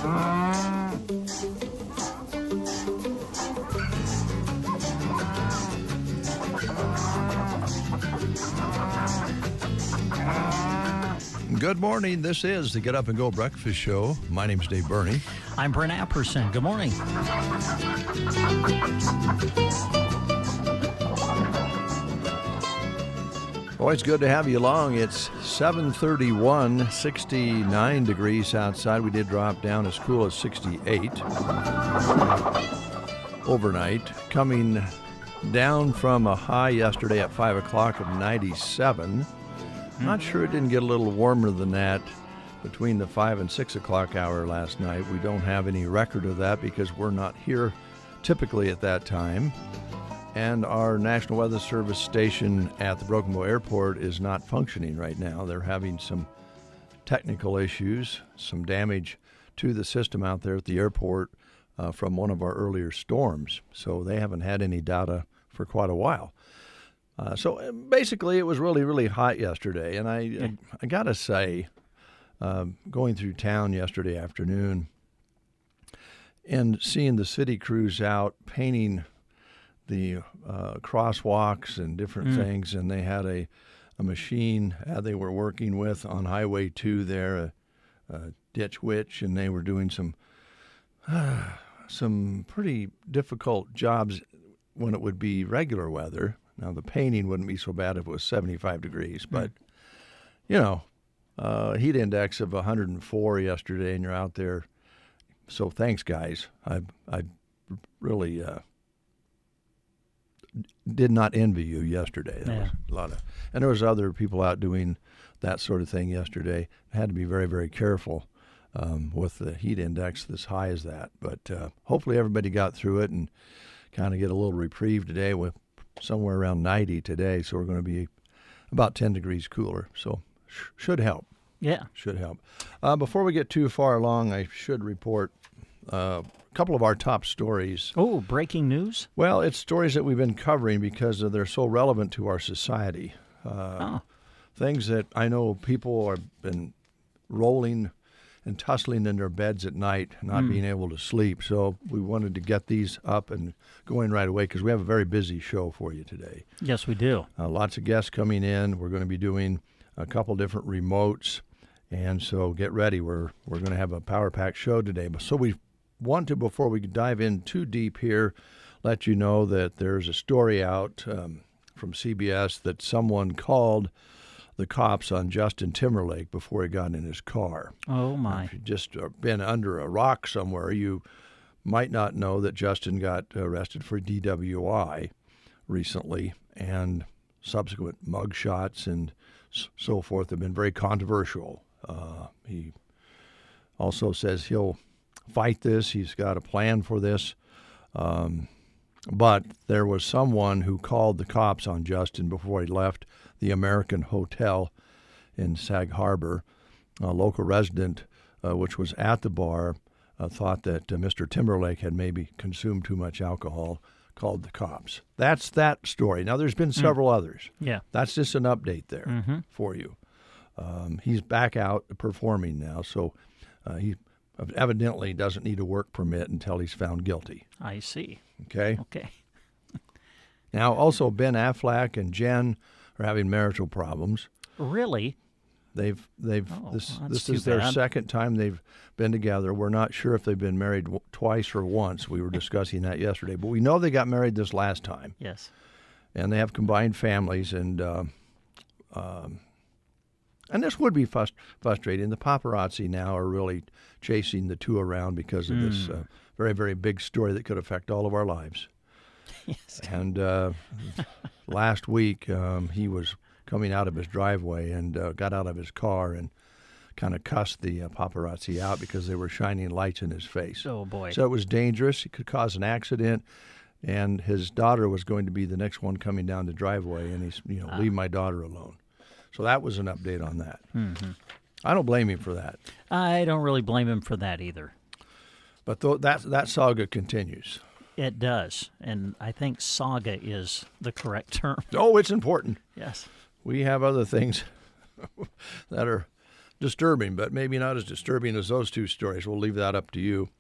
Good morning. This is the Get Up and Go Breakfast Show. My name's Dave Burney. I'm Brent Apperson. Good morning. Always good to have you along. It's 7:31, 69 degrees outside. We did drop down as cool as 68 overnight. Coming down from a high yesterday at 5 o'clock of 97. Not sure it didn't get a little warmer than that between the 5 and 6 o'clock hour last night. We don't have any record of that because we're not here typically at that time. And our National Weather Service station at the Broken Bow Airport is not functioning right now. They're having some technical issues, some damage to the system out there at the airport from one of our earlier storms. So they haven't had any data for quite a while. So basically, it was really, really hot yesterday. And I got to say, going through town yesterday afternoon and seeing the city crews out painting the crosswalks and different things, and they had a machine they were working with on Highway 2 there, a ditch witch, and they were doing some pretty difficult jobs when it would be regular weather. Now, the painting wouldn't be so bad if it was 75 degrees, but, heat index of 104 yesterday, and you're out there. So thanks, guys. I really did not envy you yesterday. That was a lot of, and there was other people out doing that sort of thing yesterday. I had to be very, very careful with the heat index this high as that. But hopefully everybody got through it and kind of get a little reprieve today with somewhere around 90 today, so we're going to be about 10 degrees cooler, so should help. Yeah. Should help. Before we get too far along, I should report a couple of our top stories. Oh, breaking news? Well, it's stories that we've been covering because they're so relevant to our society. Things that I know people have been rolling and tussling in their beds at night, not being able to sleep. So we wanted to get these up and going right away because we have a very busy show for you today. Yes, we do. Lots of guests coming in. We're going to be doing a couple different remotes, and so get ready. We're going to have a power-packed show today. So we want to, before we dive in too deep here, let you know that there's a story out from CBS that someone called the cops on Justin Timberlake before he got in his car. Oh, my. If you've just been under a rock somewhere, you might not know that Justin got arrested for DWI recently, and subsequent mugshots and so forth have been very controversial. He also says he'll fight this. He's got a plan for this. But there was someone who called the cops on Justin before he left the American Hotel in Sag Harbor. A local resident, which was at the bar, thought that Mr. Timberlake had maybe consumed too much alcohol, called the cops. That's that story. Now, there's been several others. Yeah. That's just an update there for you. He's back out performing now, so he evidently doesn't need a work permit until he's found guilty. I see. Okay? Okay. Now, also, Ben Affleck and Jen are having marital problems. Really? This too is their bad. second time they've been together. We're not sure if they've been married twice or once. We were discussing that yesterday. But we know they got married this last time. Yes. And they have combined families, and this would be frustrating. The paparazzi now are really chasing the two around because of this very, very big story that could affect all of our lives. Yes. And last week, he was coming out of his driveway and got out of his car and kind of cussed the paparazzi out because they were shining lights in his face. Oh, boy. So it was dangerous. It could cause an accident. And his daughter was going to be the next one coming down the driveway, and he's, leave my daughter alone. So that was an update on that. Mm-hmm. I don't blame him for that. I don't really blame him for that either. But that saga continues. It does, and I think saga is the correct term. Oh, it's important. Yes. We have other things that are disturbing, but maybe not as disturbing as those two stories. We'll leave that up to you.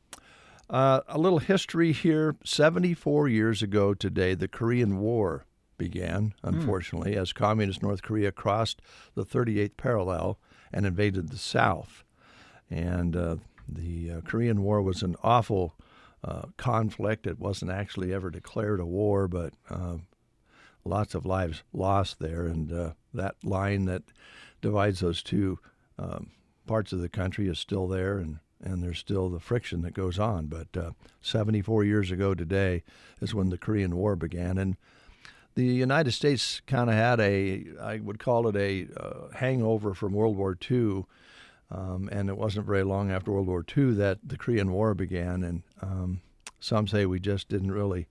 A little history here. 74 years ago today, the Korean War began, unfortunately, as communist North Korea crossed the 38th parallel and invaded the South. And the Korean War was an awful conflict. It wasn't actually ever declared a war, but lots of lives lost there. And that line that divides those two parts of the country is still there, and there's still the friction that goes on. But 74 years ago today is when the Korean War began. And the United States kind of had I would call it a hangover from World War II. And it wasn't very long after World War II that the Korean War began. And some say we just didn't really,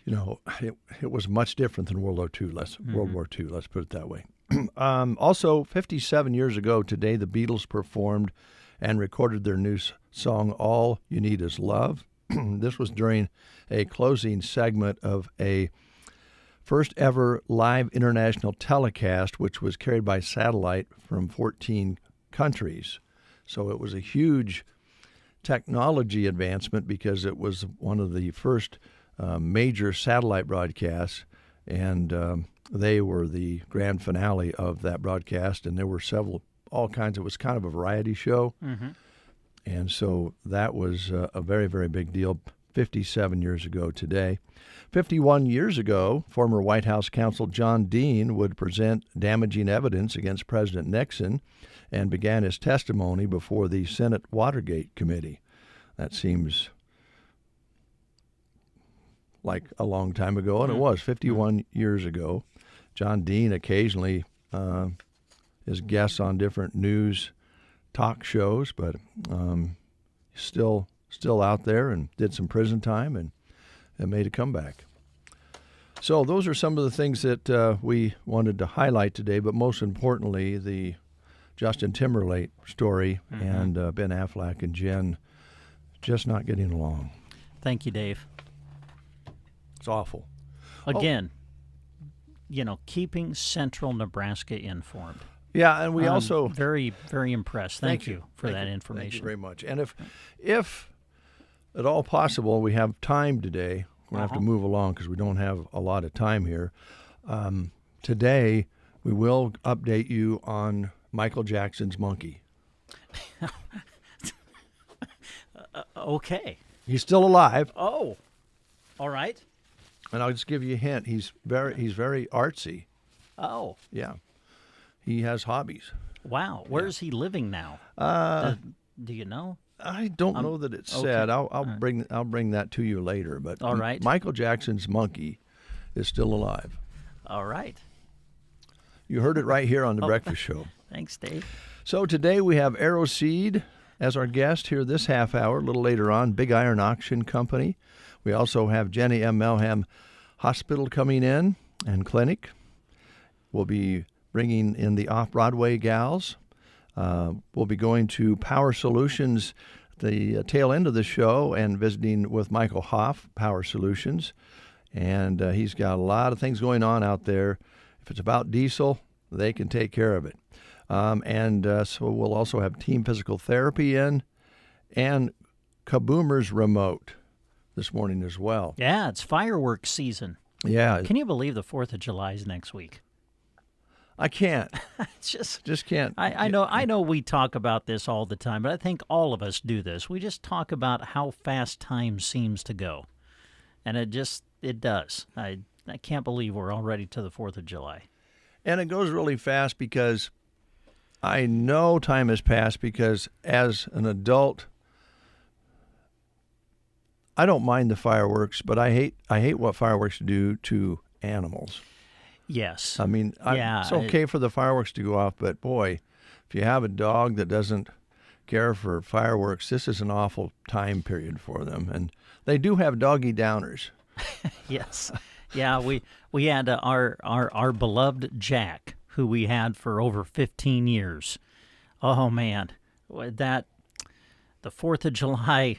it was much different than World War II. World War II, let's put it that way. Also, 57 years ago today, the Beatles performed and recorded their new song, All You Need Is Love. This was during a closing segment of a first ever live international telecast, which was carried by satellite from 14 countries. So it was a huge technology advancement because it was one of the first major satellite broadcasts, and they were the grand finale of that broadcast, and there were all kinds. It was kind of a variety show, and so that was a very, very big deal 57 years ago today. 51 years ago, former White House counsel John Dean would present damaging evidence against President Nixon and began his testimony before the Senate Watergate Committee. That seems like a long time ago, and it was 51 years ago. John Dean occasionally is guests on different news talk shows, but still out there, and did some prison time and made a comeback. So those are some of the things that we wanted to highlight today, but most importantly, the Justin Timberlake story and Ben Affleck and Jen just not getting along. Thank you, Dave. It's awful. Again, keeping Central Nebraska informed. Yeah, and we also very, very impressed. Thank you for that information. Thank you very much. And if at all possible, we have time today. We're going to have to move along because we don't have a lot of time here. Today, we will update you on Michael Jackson's monkey. Okay. He's still alive. Oh, all right. And I'll just give you a hint. He's very artsy. Oh. Yeah. He has hobbies. Wow. Where is he living now? Do you know? I don't know that it's said. I'll bring that to you later. But all right. Michael Jackson's monkey is still alive. All right. You heard it right here on The Breakfast Show. Thanks, Dave. So today we have Arrow Seed as our guest here this half hour. A little later on, Big Iron Auction Company. We also have Jenny M. Melham Hospital coming in and clinic. We'll be bringing in the Off-Broadway gals. We'll be going to Power Solutions at the tail end of the show and visiting with Michael Hoff, Power Solutions. And he's got a lot of things going on out there. If it's about diesel, they can take care of it. So we'll also have Team Physical Therapy in and Kaboomers Remote this morning as well. Yeah, it's fireworks season. Yeah. Can you believe the 4th of July is next week? I can't. It's just can't. I know we talk about this all the time, but I think all of us do this. We just talk about how fast time seems to go. And it does. I can't believe we're already to the 4th of July. And it goes really fast because I know time has passed because as an adult, I don't mind the fireworks, but I hate what fireworks do to animals. Yes. I mean, it's okay for the fireworks to go off, but boy, if you have a dog that doesn't care for fireworks, this is an awful time period for them. And they do have doggy downers. Yes. Yeah, we had our beloved Jack, who we had for over 15 years. Oh, man. The 4th of July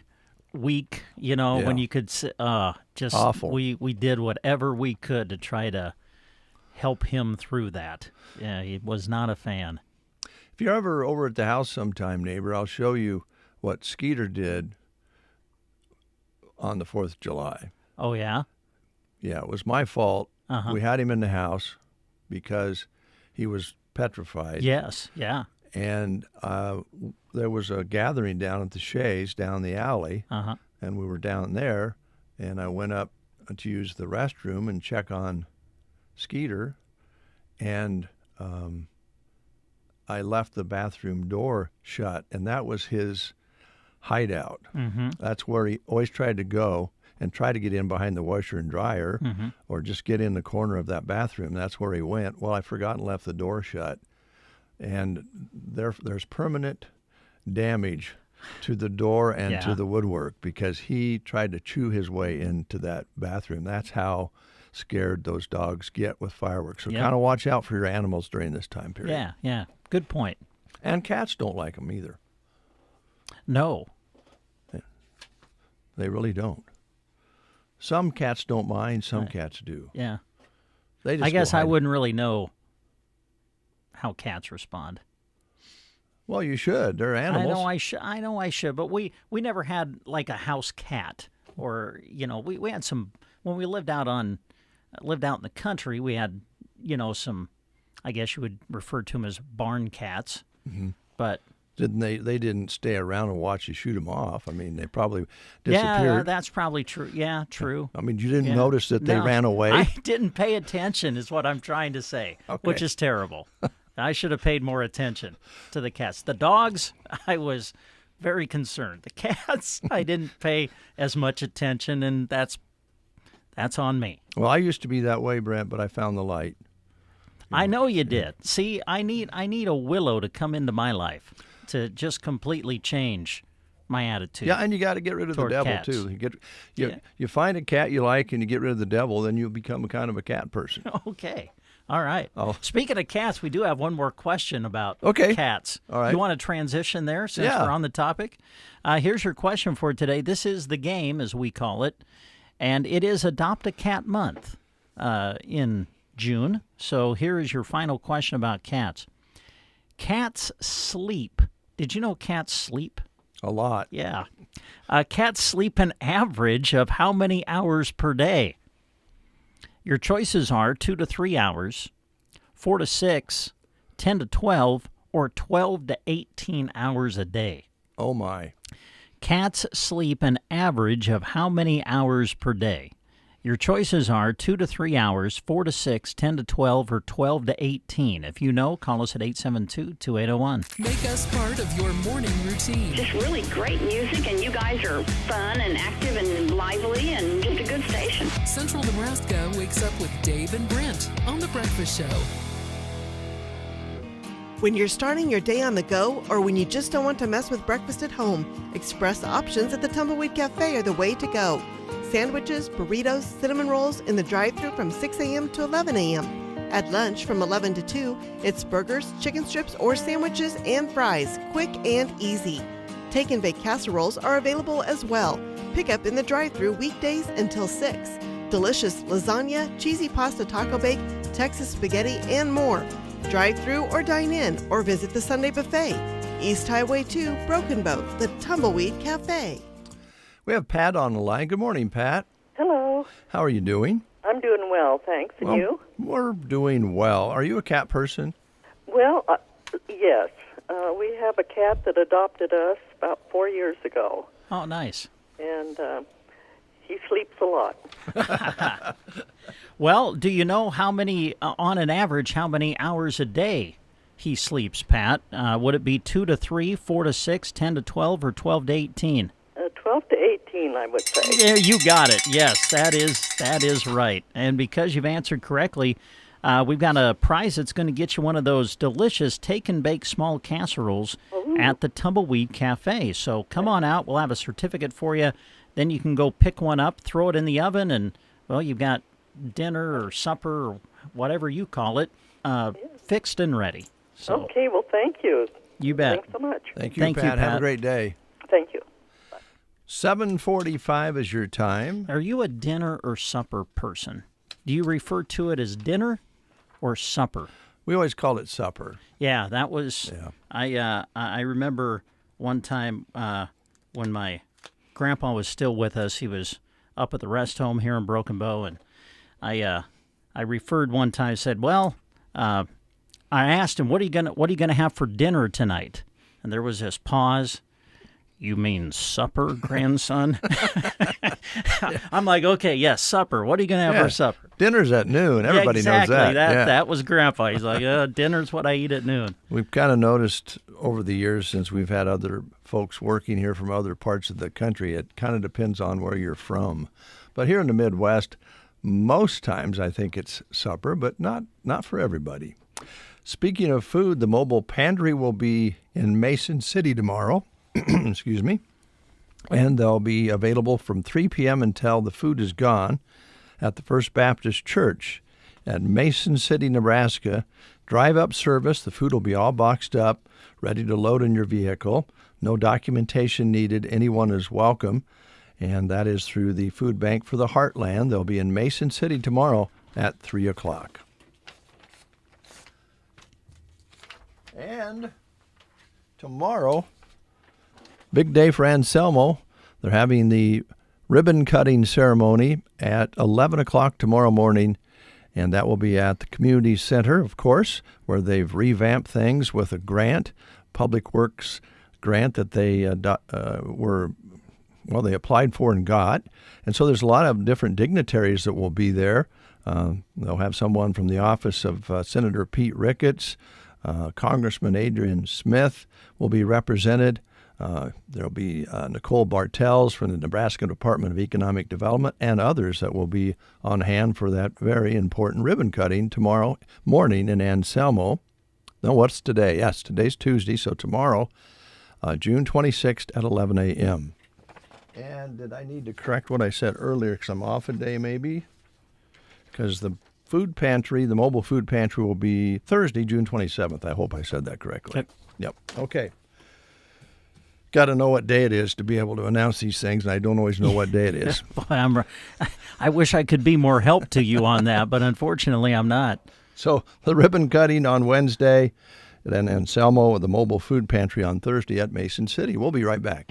week, when you could just awful. We did whatever we could to try to help him through that. Yeah, he was not a fan. If If you're ever over at the house sometime, neighbor, I'll show you what Skeeter did on the 4th of July. Oh, yeah? Yeah, it was my fault. Uh-huh. We had him in the house because he was petrified. Yes, yeah. And there was a gathering down at the Shays down the alley, Uh-huh. and we were down there, and I went up to use the restroom and check on Skeeter, and I left the bathroom door shut, and that was his hideout. Mm-hmm. That's where he always tried to go and try to get in behind the washer and dryer, Mm-hmm. or just get in the corner of that bathroom. That's where he went. Well, I forgot and left the door shut, and there's permanent damage to the door and to the woodwork because he tried to chew his way into that bathroom. That's how scared those dogs get with fireworks. So kind of watch out for your animals during this time period. Yeah, yeah. Good point. And cats don't like them either. No. They really don't. Some cats don't mind, some cats do. Yeah. They just I guess go I hide. wouldn't really know how cats respond. Well, you should. They're animals. I know I should, but we never had like a house cat, or we had some when we lived out in the country. We had some, I guess you would refer to them as barn cats, but Didn't they didn't stay around and watch you shoot them off. I mean, they probably disappeared. yeah, that's probably true. Yeah, true. I mean, you didn't notice that they No, ran away? I didn't pay attention, is what I'm trying to say, which is terrible. I should have paid more attention to the cats. The dogs, I was very concerned. The cats, I didn't pay as much attention, and that's on me. Well, I used to be that way, Brent, but I found the light. I know you did. See, I need a Willow to come into my life to just completely change my attitude. Yeah, and you got to get rid of the toward devil cats. too. You find a cat you like and you get rid of the devil, then you'll become a kind of a cat person. Okay. All right. Oh. Speaking of cats, we do have one more question about cats. All right. You want to transition there since we're on the topic? Here's your question for today. This is the game, as we call it, and it is Adopt a Cat Month in June. So here is your final question about cats. Cats sleep. Did you know cats sleep? A lot. Yeah. Cats sleep an average of how many hours per day? Your choices are 2 to 3 hours, 4 to 6, 10 to 12, or 12 to 18 hours a day. Oh, my. Cats sleep an average of how many hours per day? Your choices are 2 to 3 hours, 4 to 6, 10 to 12, or 12 to 18. If you know, call us at 872-2801. Make us part of your morning routine. Just really great music, and you guys are fun and active and lively and just a good station. Central Nebraska wakes up with Dave and Brent on The Breakfast Show. When you're starting your day on the go, or when you just don't want to mess with breakfast at home, express options at the Tumbleweed Cafe are the way to go. Sandwiches, burritos, cinnamon rolls in the drive-thru from 6 a.m. to 11 a.m. At lunch from 11 to 2, it's burgers, chicken strips, or sandwiches and fries, quick and easy. Take and bake casseroles are available as well. Pick up in the drive-thru weekdays until 6. Delicious lasagna, cheesy pasta taco bake, Texas spaghetti, and more. Drive-thru or dine in, or visit the Sunday buffet. East Highway 2, Broken Boat, the Tumbleweed Cafe. We have Pat on the line. Good morning, Pat. Hello. How are you doing? I'm doing well, thanks. And you? We're doing well. Are you a cat person? Well, yes. We have a cat that adopted us about 4 years ago, Oh, nice. and he sleeps a lot. Well, do you know how many, on an average, how many hours a day he sleeps, Pat? Would it be 2 to 3, 4 to 6, 10 to 12, or 12 to 18? 12 to 18, I would say. There, you got it. Yes, that is right. And because you've answered correctly, we've got a prize that's going to get you one of those delicious take-and-bake small casseroles at the Tumbleweed Cafe. So come on out. We'll have a certificate for you. Then you can go pick one up, throw it in the oven, and, well, you've got dinner or supper or whatever you call it fixed and ready. So, Okay, well, thank you. you bet. Thanks so much. Thank you, Thank you, Pat. Have a Pat. great day. Thank you. 7:45 is your time. Are you a dinner or supper person? Do you refer to it as dinner or supper? We always called it supper. Yeah, that was. Yeah. I remember one time when my grandpa was still with us. He was up at the rest home here in Broken Bow, and I referred one time. Said, "Well, I asked him, what are you gonna have for dinner tonight?" And there was this pause. "You mean supper, grandson?" I'm like, okay, yes, supper. What are you going to have for supper? Dinner's at noon. Everybody knows that. That was Grandpa. He's like, dinner's what I eat at noon. We've kind of noticed over the years, since we've had other folks working here from other parts of the country, it kind of depends on where you're from. But here in the Midwest, most times I think it's supper, but not for everybody. Speaking of food, the mobile pantry will be in Mason City tomorrow. Excuse me. And they'll be available from 3 p.m. until the food is gone at the First Baptist Church at Mason City, Nebraska. Drive-up service. The food will be all boxed up, ready to load in your vehicle. No documentation needed. Anyone is welcome. And that is through the Food Bank for the Heartland. They'll be in Mason City tomorrow at 3 o'clock. And tomorrow, big day for Anselmo. They're having the ribbon cutting ceremony at 11 o'clock tomorrow morning, and that will be at the community center, of course, where they've revamped things with a grant, Public Works grant that they they applied for and got. And so there's a lot of different dignitaries that will be there. They'll have someone from the office of Senator Pete Ricketts, Congressman Adrian Smith will be represented. There'll be Nicole Bartels from the Nebraska Department of Economic Development and others that will be on hand for that very important ribbon cutting tomorrow morning in Anselmo. No, what's today? Yes, today's Tuesday, so tomorrow, June 26th at 11 a.m. And did I need to correct what I said earlier because I'm off a day maybe? Because the food pantry, the mobile food pantry will be Thursday, June 27th. I hope I said that correctly. Yep. Okay. Got to know what day it is to be able to announce these things, and I don't always know what day it is. I wish I could be more help to you on that, but unfortunately I'm not. So the ribbon cutting on Wednesday, then Anselmo with the mobile food pantry on Thursday at Mason City. We'll be right back.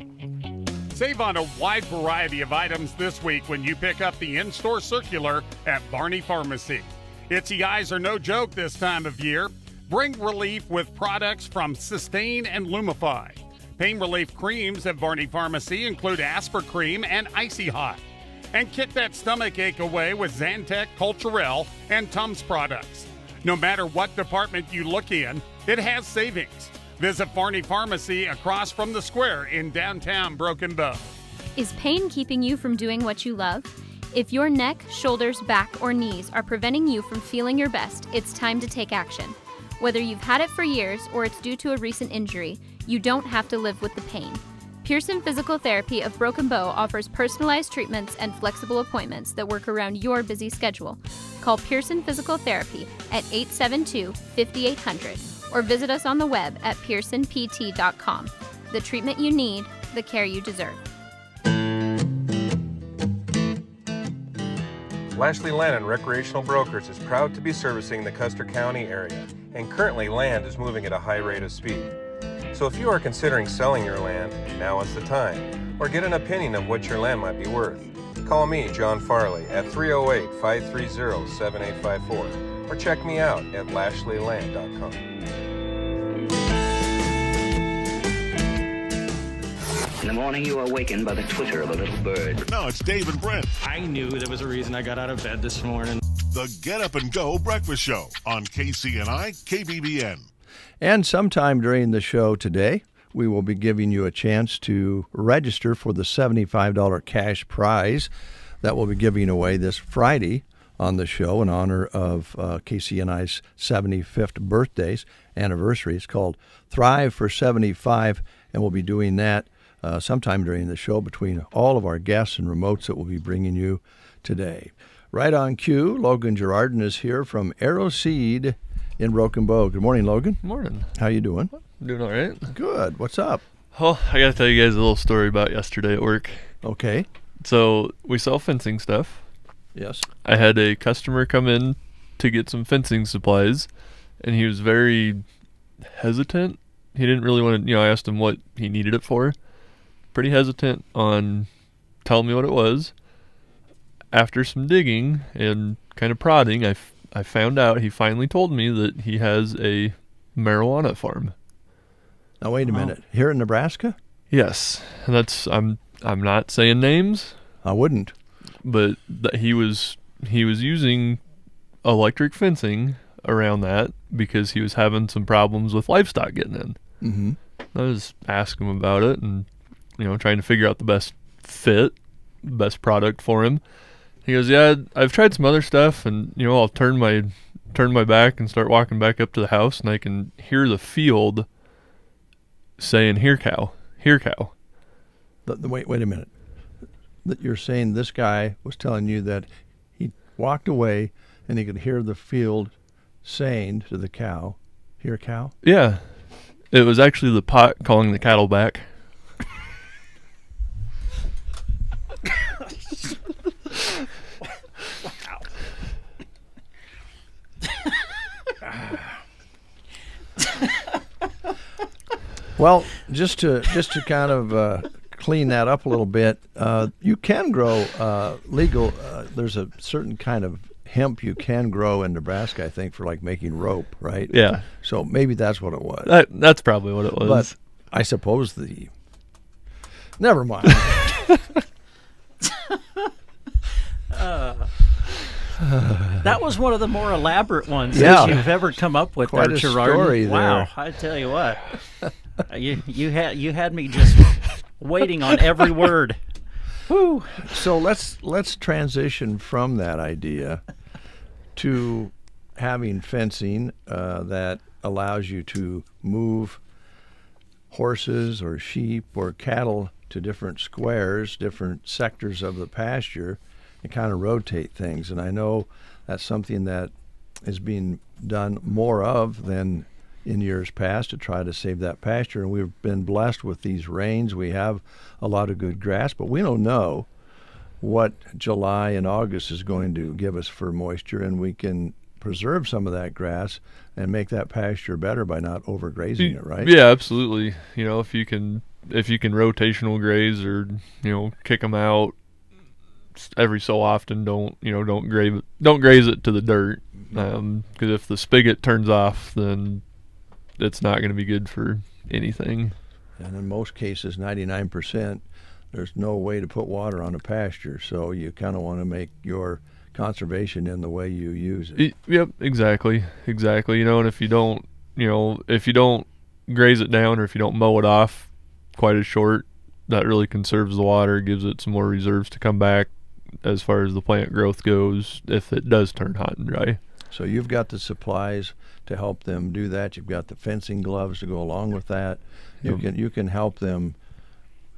Save on a wide variety of items this week when you pick up the in-store circular at Barney Pharmacy. Itchy eyes are no joke this time of year. Bring relief with products from Sustain and Lumify. Pain relief creams at Barney Pharmacy include Asper Cream and Icy Hot. And kick that stomach ache away with Zantac, Culturelle, and Tums products. No matter what department you look in, it has savings. Visit Barney Pharmacy across from the square in downtown Broken Bow. Is pain keeping you from doing what you love? If your neck, shoulders, back, or knees are preventing you from feeling your best, it's time to take action. Whether you've had it for years or it's due to a recent injury, you don't have to live with the pain. Pearson Physical Therapy of Broken Bow offers personalized treatments and flexible appointments that work around your busy schedule. Call Pearson Physical Therapy at 872-5800 or visit us on the web at pearsonpt.com. The treatment you need, the care you deserve. Lashley Land & Recreational Brokers is proud to be servicing the Custer County area, and currently land is moving at a high rate of speed. So if you are considering selling your land, now is the time, or get an opinion of what your land might be worth. Call me, John Farley, at 308-530-7854, or check me out at lashleyland.com. In the morning, you are awakened by the twitter of a little bird. No, it's Dave and Brent. I knew there was a reason I got out of bed this morning. The Get Up and Go Breakfast Show on KCNI KBBN. And sometime during the show today, we will be giving you a chance to register for the $75 cash prize that we'll be giving away this Friday on the show in honor of KCNI's 75th birthday anniversary. It's called Thrive for 75, and we'll be doing that sometime during the show between all of our guests and remotes that we'll be bringing you today. Right on cue, Logan Girardin is here from Arrow Seed in Broken Bow. Good morning, Logan. Morning. How you doing? Doing all right. Good. What's up? Oh, I got to tell you guys a little story about yesterday at work. Okay. So we sell fencing stuff. Yes. I had a customer come in to get some fencing supplies, and he was very hesitant. He didn't really want to, I asked him what he needed it for. Pretty hesitant on telling me what it was. After some digging and kind of prodding, I found out he finally told me that he has a marijuana farm. Now wait a minute. Here in Nebraska? Yes, and I'm not saying names. I wouldn't. But he was using electric fencing around that because he was having some problems with livestock getting in. Mm-hmm. I was asking him about it and, trying to figure out the best fit, best product for him. He goes, yeah, I've tried some other stuff, and, I'll turn my back and start walking back up to the house, and I can hear the field saying, here, cow, here, cow. Wait a minute. That you're saying this guy was telling you that he walked away and he could hear the field saying to the cow, here, cow? Yeah. It was actually the pot calling the cattle back. Well, just to kind of clean that up a little bit, you can grow legal. There's a certain kind of hemp you can grow in Nebraska, I think, for like making rope, right? Yeah. So maybe that's what it was. That's probably what it was. But I suppose never mind. That was one of the more elaborate ones that you've ever come up with. Quite there, a Gerard. story Wow, there. I tell you what, you had me just waiting on every word. Whew. So let's transition from that idea to having fencing that allows you to move horses or sheep or cattle to different squares, different sectors of the pasture, and kind of rotate things. And I know that's something that is being done more of than in years past to try to save that pasture. And we've been blessed with these rains. We have a lot of good grass, but we don't know what July and August is going to give us for moisture, and we can preserve some of that grass and make that pasture better by not overgrazing it, right? Yeah, absolutely. If you can rotational graze or kick them out every so often, don't graze it to the dirt, because if the spigot turns off, then it's not going to be good for anything. And in most cases, 99%, there's no way to put water on a pasture, so you kind of want to make your conservation in the way you use it. Yep, exactly. And if you don't graze it down, or if you don't mow it off quite as short, that really conserves the water, gives it some more reserves to come back as far as the plant growth goes if it does turn hot and dry. So you've got the supplies to help them do that. You've got the fencing gloves to go along with that. You can help them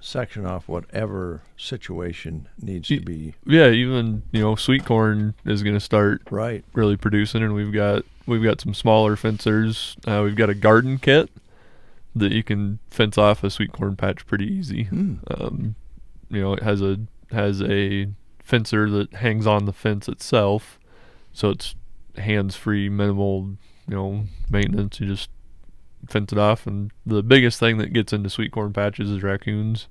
section off whatever situation needs to be. Yeah, even sweet corn is going to start right really producing, and we've got some smaller fencers. We've got a garden kit that you can fence off a sweet corn patch pretty easy. It has a fencer that hangs on the fence itself, so it's hands-free, minimal maintenance. You just fence it off, and the biggest thing that gets into sweet corn patches is raccoons,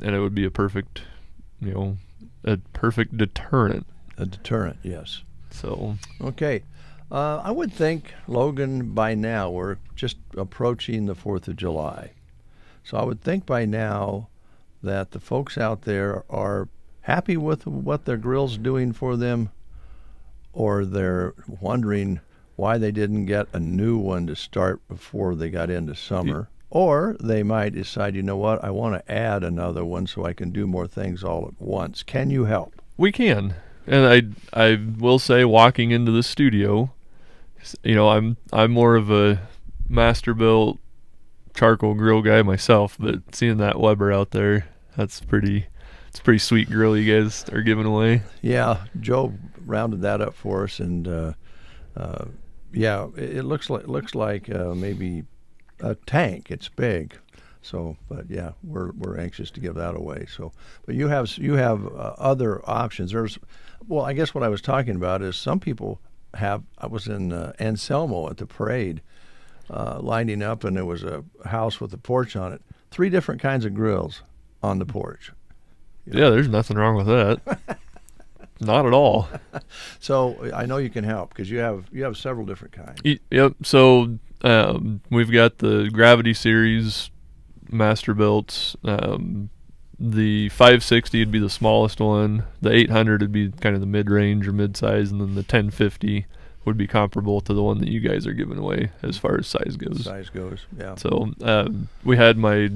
and it would be a perfect deterrent. A deterrent, yes. So okay, I would think, Logan, by now we're just approaching the 4th of July, so I would think by now that the folks out there are happy with what their grill's doing for them, or they're wondering why they didn't get a new one to start before they got into summer. Or they might decide, you know what, I want to add another one so I can do more things all at once. Can you help? We can. And I will say, walking into the studio, I'm more of a master-built charcoal grill guy myself, but seeing that Weber out there, it's a pretty sweet grill you guys are giving away. Yeah, Joe rounded that up for us, and it looks like maybe a tank. It's big, so but yeah, we're anxious to give that away. So, but you have other options. I guess what I was talking about is some people I was in Anselmo at the parade, lining up, and there was a house with a porch on it. 3 different kinds of grills on the porch. Yeah, there's nothing wrong with that. Not at all. So I know you can help because you have several different kinds. Yep. So we've got the Gravity Series master belts. The 560 would be the smallest one. The 800 would be kind of the mid-range or mid-size, and then the 1050 would be comparable to the one that you guys are giving away as far as size goes. Yeah. So we had my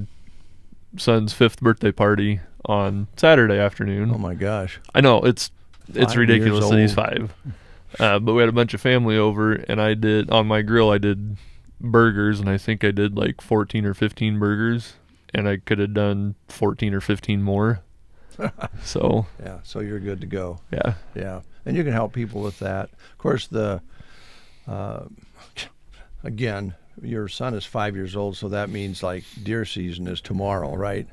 son's 5th birthday party on Saturday afternoon. Oh my gosh! I know it's 5 ridiculous years that he's old. 5. But we had a bunch of family over, and I did on my grill. I did burgers, and I think I did like 14 or 15 burgers, and I could have done 14 or 15 more. So yeah, so you're good to go. Yeah, and you can help people with that. Of course, again, your son is 5 years old, so that means like deer season is tomorrow, right?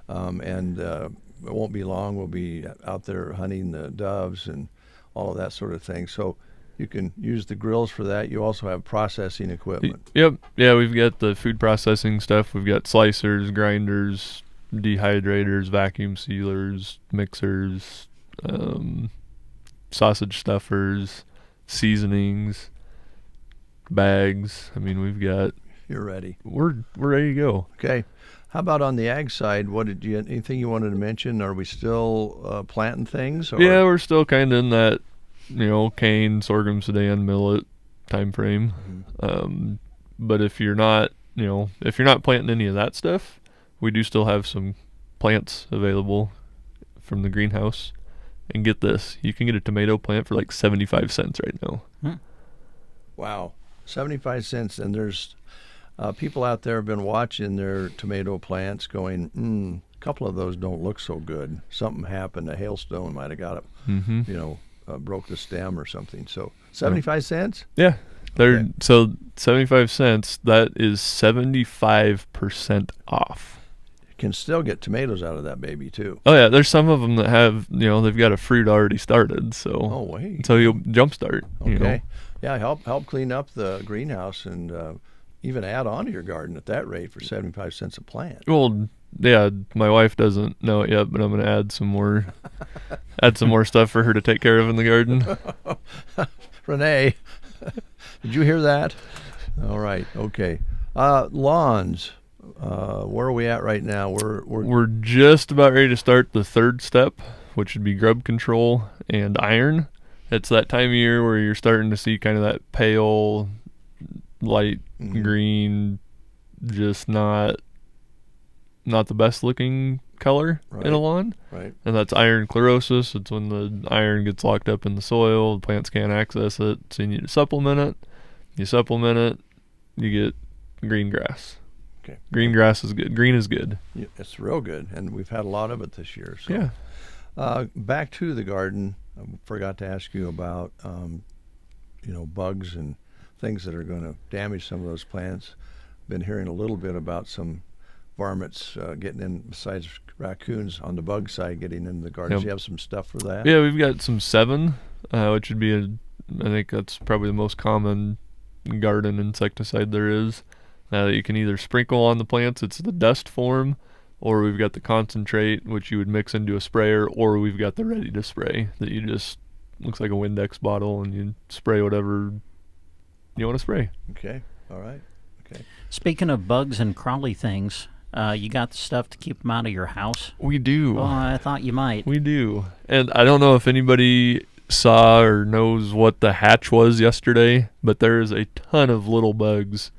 And it won't be long. We'll be out there hunting the doves and all of that sort of thing. So you can use the grills for that. You also have processing equipment. Yep. Yeah, we've got the food processing stuff. We've got slicers, grinders, dehydrators, vacuum sealers, mixers, sausage stuffers, seasonings, bags. I mean, we've got. You're ready. We're ready to go. Okay. How about on the ag side? Anything you wanted to mention? Are we still planting things? Or? Yeah, we're still kind of in that, cane, sorghum, sedan, millet time frame. Mm-hmm. But if you're not planting any of that stuff, we do still have some plants available from the greenhouse. And get this, you can get a tomato plant for like 75 cents right now. Wow, 75 cents. And there's people out there have been watching their tomato plants going, a couple of those don't look so good. Something happened. A hailstone might have got it, broke the stem or something. So 75 cents? Yeah. So 75 cents, that is 75% off. Can still get tomatoes out of that baby too. Oh yeah, there's some of them that have, they've got a fruit already started, so so you'll jumpstart. Okay. Yeah, help clean up the greenhouse and even add on to your garden at that rate for 75 cents a plant. Well, yeah, my wife doesn't know it yet, but I'm going to add some more stuff for her to take care of in the garden. Renee, did you hear that? All right. Okay. Lawns. Where are we at right now? We're just about ready to start the 3rd step, which would be grub control and iron. It's that time of year where you're starting to see kind of that pale, light green, just not the best looking color in a lawn. Right. And that's iron chlorosis. It's when the iron gets locked up in the soil, the plants can't access it, so you need to supplement it. You supplement it, you get green grass. Okay. Green grass is good. Green is good. Yeah, it's real good, and we've had a lot of it this year. So. Yeah. Back to the garden. I forgot to ask you about, bugs and things that are going to damage some of those plants. Been hearing a little bit about some varmints getting in, besides raccoons on the bug side, getting into the garden. Yep. Do you have some stuff for that? Yeah, we've got some 7, which would be I think that's probably the most common garden insecticide there is. That you can either sprinkle on the plants, it's the dust form, or we've got the concentrate, which you would mix into a sprayer, or we've got the ready to spray that you just, looks like a Windex bottle, and you spray whatever you want to spray. Okay, all right. Okay. Speaking of bugs and crawly things, you got the stuff to keep them out of your house? We do. Well, I thought you might. We do. And I don't know if anybody saw or knows what the hatch was yesterday, but there is a ton of little bugs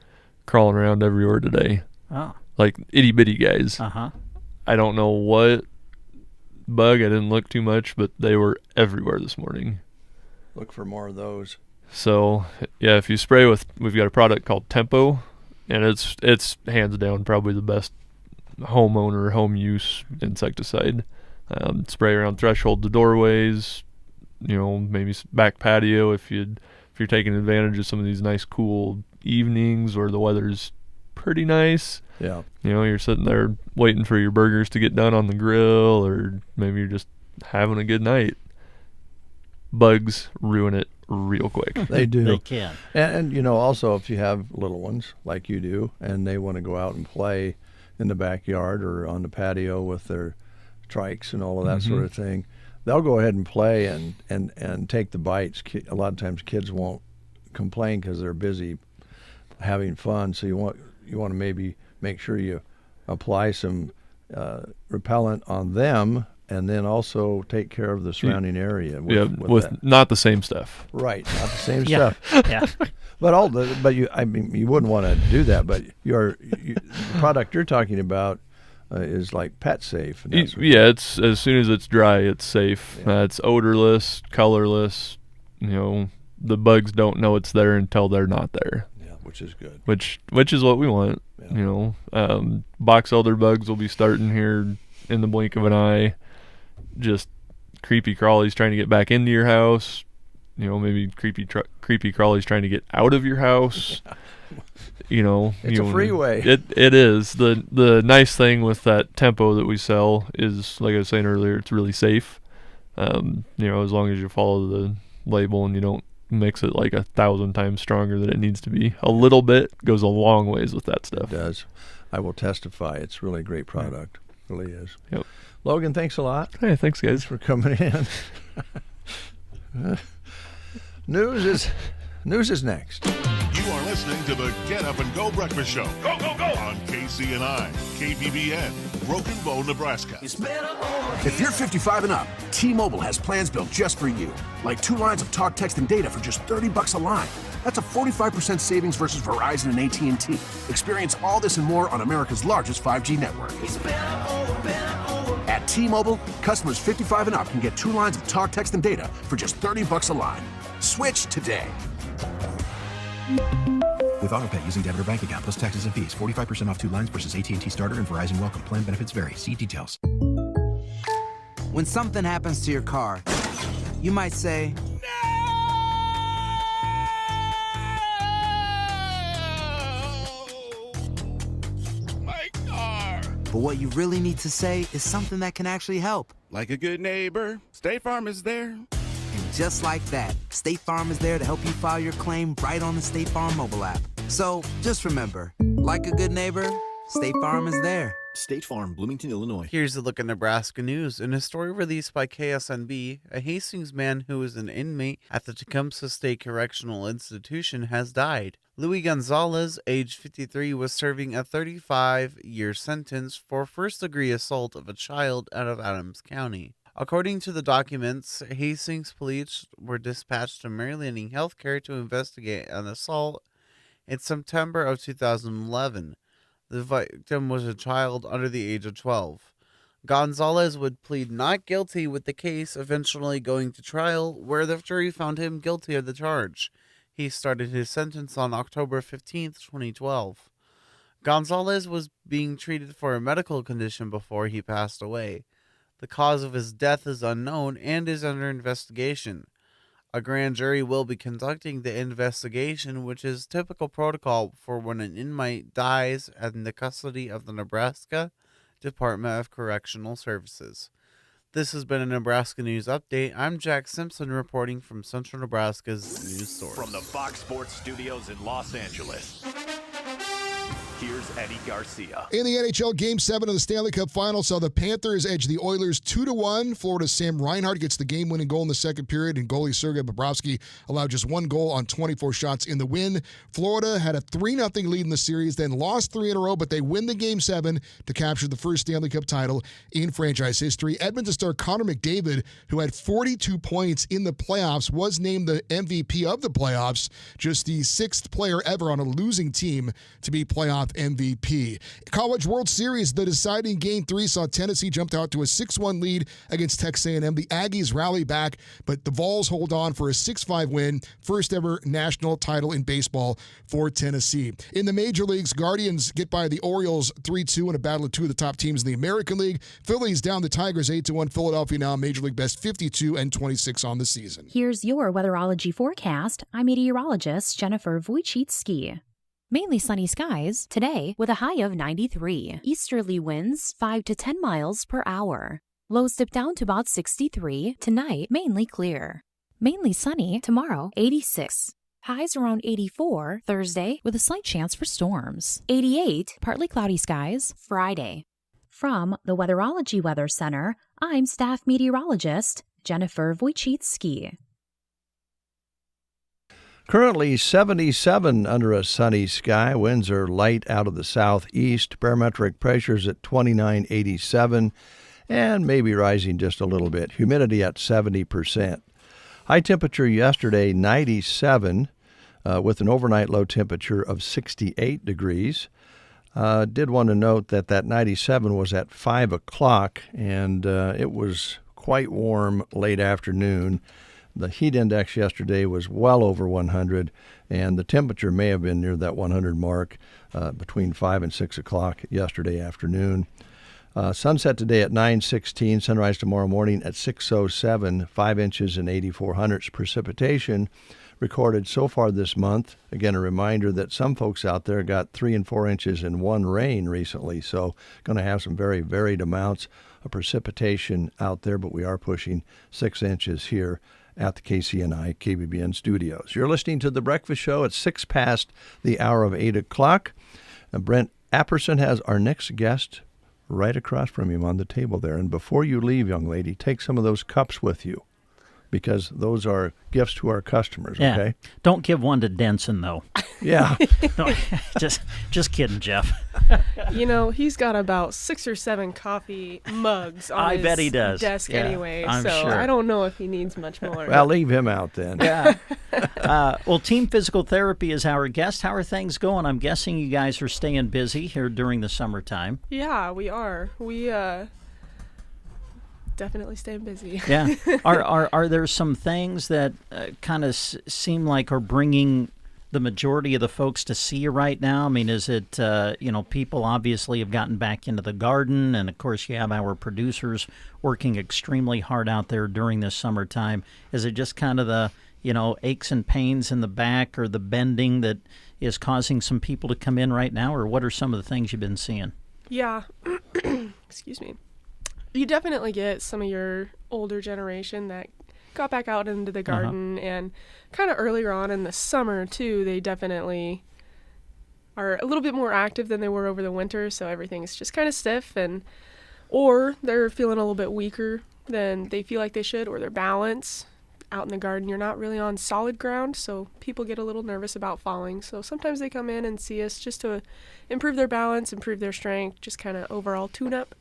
crawling around everywhere today. Oh. Like itty bitty guys. Uh-huh. I don't know what bug. I didn't look too much, but they were everywhere this morning. Look for more of those. So, yeah, if you spray we've got a product called Tempo, and it's hands down probably the best homeowner, home use insecticide. Spray around threshold to doorways, maybe back patio if you're taking advantage of some of these nice cool evenings where the weather's pretty nice. Yeah. You're sitting there waiting for your burgers to get done on the grill, or maybe you're just having a good night. Bugs ruin it real quick. They do. They can. And you know, also if you have little ones like you do, and they want to go out and play in the backyard or on the patio with their trikes and all of that sort of thing, they'll go ahead and play and take the bites. A lot of times kids won't complain because they're busy having fun. So you want to maybe make sure you apply some repellent on them, and then also take care of the surrounding area. With that. Not the same stuff. Right, not the same Yeah. stuff. Yeah. But you wouldn't want to do that. But the product you're talking about is like pet safe. And It's as soon as it's dry, it's safe. Yeah. It's odorless, colorless. You know, the bugs don't know it's there until they're not there. Yeah, which is good. Which is what we want. Yeah. You know, box elder bugs will be starting here in the blink of an eye. Just creepy crawlies trying to get back into your house. You know, maybe creepy crawlies trying to get out of your house. Yeah. You know, it's a freeway. It is. The nice thing with that Tempo that we sell is, like I was saying earlier, it's really safe. You know, as long as you follow the label and you don't mix it like 1,000 times stronger than it needs to be. A little bit goes a long ways with that stuff. It does. I will testify. It's really a great product. It really is. Yep. Logan, thanks a lot. Hey, thanks, guys. Thanks for coming in. News is next. You are listening to the Get Up and Go Breakfast Show. Go, go, go! On KCNI, KBBN, Broken Bow, Nebraska. If you're 55 and up, T-Mobile has plans built just for you. Like 2 lines of talk, text, and data for just $30 a line. That's a 45% savings versus Verizon and AT&T. Experience all this and more on America's largest 5G network. At T-Mobile, customers 55 and up can get 2 lines of talk, text, and data for just $30 a line. Switch today. With AutoPay using debit or bank account plus taxes and fees, 45% off 2 lines versus AT&T Starter and Verizon Welcome. Plan benefits vary. See details. When something happens to your car, you might say, My car! But what you really need to say is something that can actually help. Like a good neighbor, State Farm is there. And just like that, State Farm is there to help you file your claim right on the State Farm mobile app. So just remember, like a good neighbor, State Farm is there. State Farm, Bloomington, Illinois. Here's a look at Nebraska news. In a story released by KSNB, a Hastings man who was an inmate at the Tecumseh State Correctional Institution has died. Louis Gonzalez, age 53, was serving a 35-year sentence for first-degree assault of a child out of Adams County. According to the documents, Hastings police were dispatched to Mary Lanning Healthcare to investigate an assault in September of 2011. The victim was a child under the age of 12. Gonzalez would plead not guilty, with the case eventually going to trial, where the jury found him guilty of the charge. He started his sentence on October 15, 2012. Gonzalez was being treated for a medical condition before he passed away. The cause of his death is unknown and is under investigation. A grand jury will be conducting the investigation, which is typical protocol for when an inmate dies in the custody of the Nebraska Department of Correctional Services. This has been a Nebraska News Update. I'm Jack Simpson reporting from Central Nebraska's news source. From the Fox Sports Studios in Los Angeles, here's Eddie Garcia. In the NHL Game 7 of the Stanley Cup Final saw the Panthers edge the Oilers 2-1. Florida's Sam Reinhart gets the game-winning goal in the second period, and goalie Sergei Bobrovsky allowed just 1 goal on 24 shots in the win. Florida had a 3-0 lead in the series, then lost 3 in a row, but they win the Game 7 to capture the first Stanley Cup title in franchise history. Edmonton star Connor McDavid, who had 42 points in the playoffs, was named the MVP of the playoffs, just the 6th player ever on a losing team to be playoff MVP. College World Series, the deciding Game 3 saw Tennessee jump out to a 6-1 lead against Texas A&M. The Aggies rally back, but the Vols hold on for a 6-5 win, first ever national title in baseball for Tennessee. In the major leagues, Guardians get by the Orioles 3-2 in a battle of 2 of the top teams in the American League. Phillies down the Tigers 8-1. Philadelphia now Major League best 52-26 on the season. Here's your weatherology forecast. I'm meteorologist Jennifer Wojcicki. Mainly sunny skies today with a high of 93. Easterly winds 5 to 10 miles per hour. Lows dip down to about 63. Tonight, mainly clear. Mainly sunny tomorrow, 86. Highs around 84 Thursday with a slight chance for storms. 88, partly cloudy skies Friday. From the Weatherology Weather Center, I'm staff meteorologist Jennifer Wojcicki. Currently 77 under a sunny sky. Winds are light out of the southeast. Barometric pressures at 2987 and maybe rising just a little bit. Humidity at 70%. High temperature yesterday, 97, with an overnight low temperature of 68 degrees. Did want to note that 97 was at 5 o'clock, and it was quite warm late afternoon. The heat index yesterday was well over 100, and the temperature may have been near that 100 mark between 5 and 6 o'clock yesterday afternoon. Sunset today at 9:16, sunrise tomorrow morning at 6:07, 5 inches and 84 hundredths precipitation recorded so far this month. Again, a reminder that some folks out there got 3 and 4 inches in one rain recently, so going to have some very varied amounts of precipitation out there, but we are pushing 6 inches here at the KCNI KBBN studios. You're listening to The Breakfast Show at 6 past the hour of 8 o'clock. Brent Apperson has our next guest right across from him on the table there. And before you leave, young lady, take some of those cups with you, because those are gifts to our customers, Yeah. okay? Don't give one to Denson, though. Yeah. No, just kidding, Jeff. You know, he's got about 6 or 7 coffee mugs on I his bet he does. desk Yeah, anyway, I'm so sure. I don't know if he needs much more. Well, leave him out then. Yeah. Well, Team Physical Therapy is our guest. How are things going? I'm guessing you guys are staying busy here during the summertime. Yeah, we are. We definitely staying busy. Yeah. Are there some things that kind of seem like are bringing the majority of the folks to see you right now? I mean, is it, people obviously have gotten back into the garden, and of course you have our producers working extremely hard out there during this summertime. Is it just kind of the, aches and pains in the back or the bending that is causing some people to come in right now, or what are some of the things you've been seeing? Yeah. Excuse me. You definitely get some of your older generation that got back out into the garden, and kind of earlier on in the summer too, they definitely are a little bit more active than they were over the winter, so everything's just kind of stiff, or they're feeling a little bit weaker than they feel like they should, or their balance. Out in the garden, you're not really on solid ground, so people get a little nervous about falling, so sometimes they come in and see us just to improve their balance, improve their strength, just kind of overall tune-up.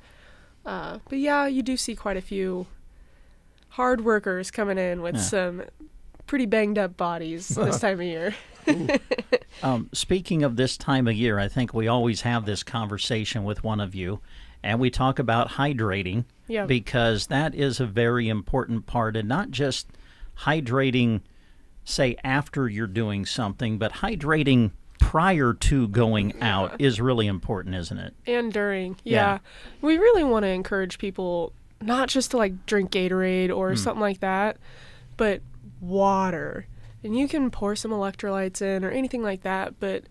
But yeah, you do see quite a few hard workers coming in with some pretty banged up bodies this time of year. Speaking of this time of year, I think we always have this conversation with one of you, and we talk about hydrating, because that is a very important part, and not just hydrating, say, after you're doing something, but hydrating prior to going out is really important, isn't it? And during, yeah. We really want to encourage people not just to drink Gatorade or something like that, but water. And you can pour some electrolytes in or anything like that, but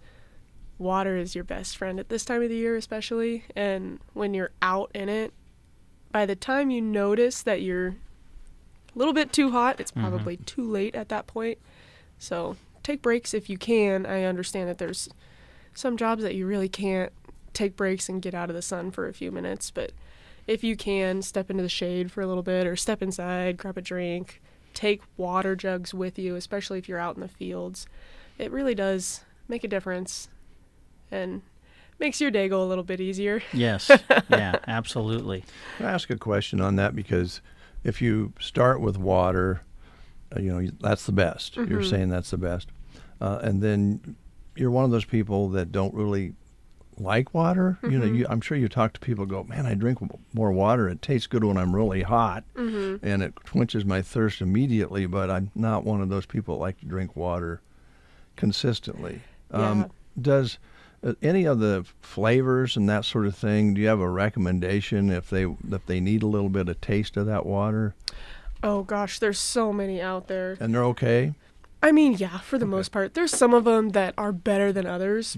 water is your best friend at this time of the year especially. And when you're out in it, by the time you notice that you're a little bit too hot, it's probably too late at that point. So take breaks if you can. I understand that there's some jobs that you really can't take breaks and get out of the sun for a few minutes, but if you can, step into the shade for a little bit, or step inside, grab a drink, take water jugs with you, especially if you're out in the fields. It really does make a difference and makes your day go a little bit easier. Yes. Yeah, absolutely. Can I ask a question on that? Because if you start with water, that's the best. You're saying that's the best. And then you're one of those people that don't really like water. I'm sure you talk to people go, man, I drink more water. It tastes good when I'm really hot, and it quenches my thirst immediately, but I'm not one of those people that like to drink water consistently. Does any of the flavors and that sort of thing, do you have a recommendation if they need a little bit of taste of that water? Oh gosh, there's so many out there. And they're okay? I mean, yeah, for the most part. There's some of them that are better than others.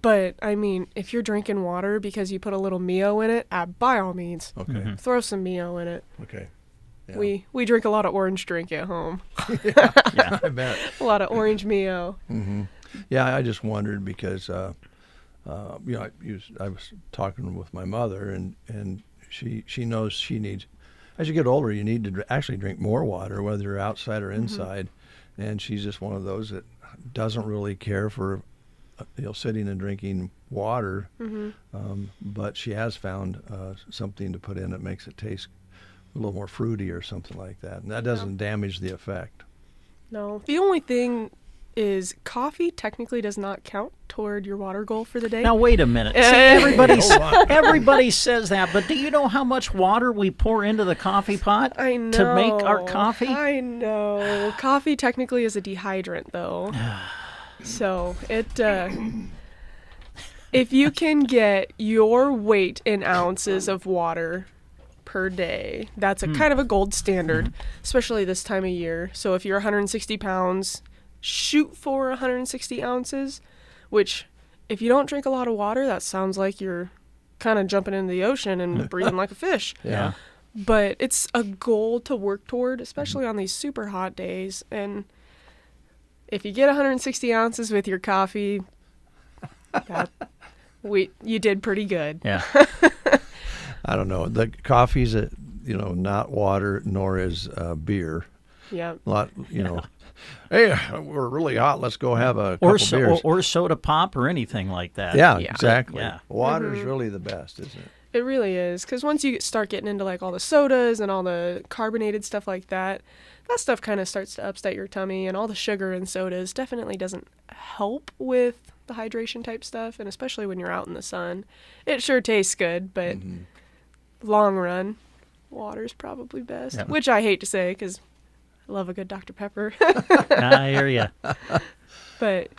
But, I mean, if you're drinking water because you put a little Mio in it, by all means, throw some Mio in it. Okay. We drink a lot of orange drink at home. Yeah, I bet. A lot of orange Mio. Mm-hmm. Yeah, I just wondered because, I was talking with my mother, and she knows she needs, as you get older, you need to actually drink more water, whether you're outside or inside. Mm-hmm. And she's just one of those that doesn't really care for, sitting and drinking water. Mm-hmm. But she has found something to put in that makes it taste a little more fruity or something like that, and that doesn't damage the effect. No, the only thing is coffee technically does not count toward your water goal for the day. Now wait a minute. See, everybody says that, but do you know how much water we pour into the coffee pot I know, to make our coffee? I know. Coffee technically is a dehydrant, though. So it, if you can get your weight in ounces of water per day, that's a kind of a gold standard, especially this time of year. So if you're 160 pounds, shoot for 160 ounces, which if you don't drink a lot of water, that sounds like you're kind of jumping into the ocean and breathing like a fish. Yeah. But it's a goal to work toward, especially on these super hot days. And if you get 160 ounces with your coffee, you did pretty good. Yeah. I don't know. The coffee's, not water, nor is beer. Yeah. A lot, hey, we're really hot. Let's go have a couple beers. Or soda pop or anything like that. Yeah, exactly. Yeah. Water's really the best, isn't it? It really is, because once you start getting into like all the sodas and all the carbonated stuff like that stuff kind of starts to upset your tummy, and all the sugar in sodas definitely doesn't help with the hydration type stuff, and especially when you're out in the sun. It sure tastes good, but long run, water's probably best, which I hate to say because I love a good Dr. Pepper. I hear ya. But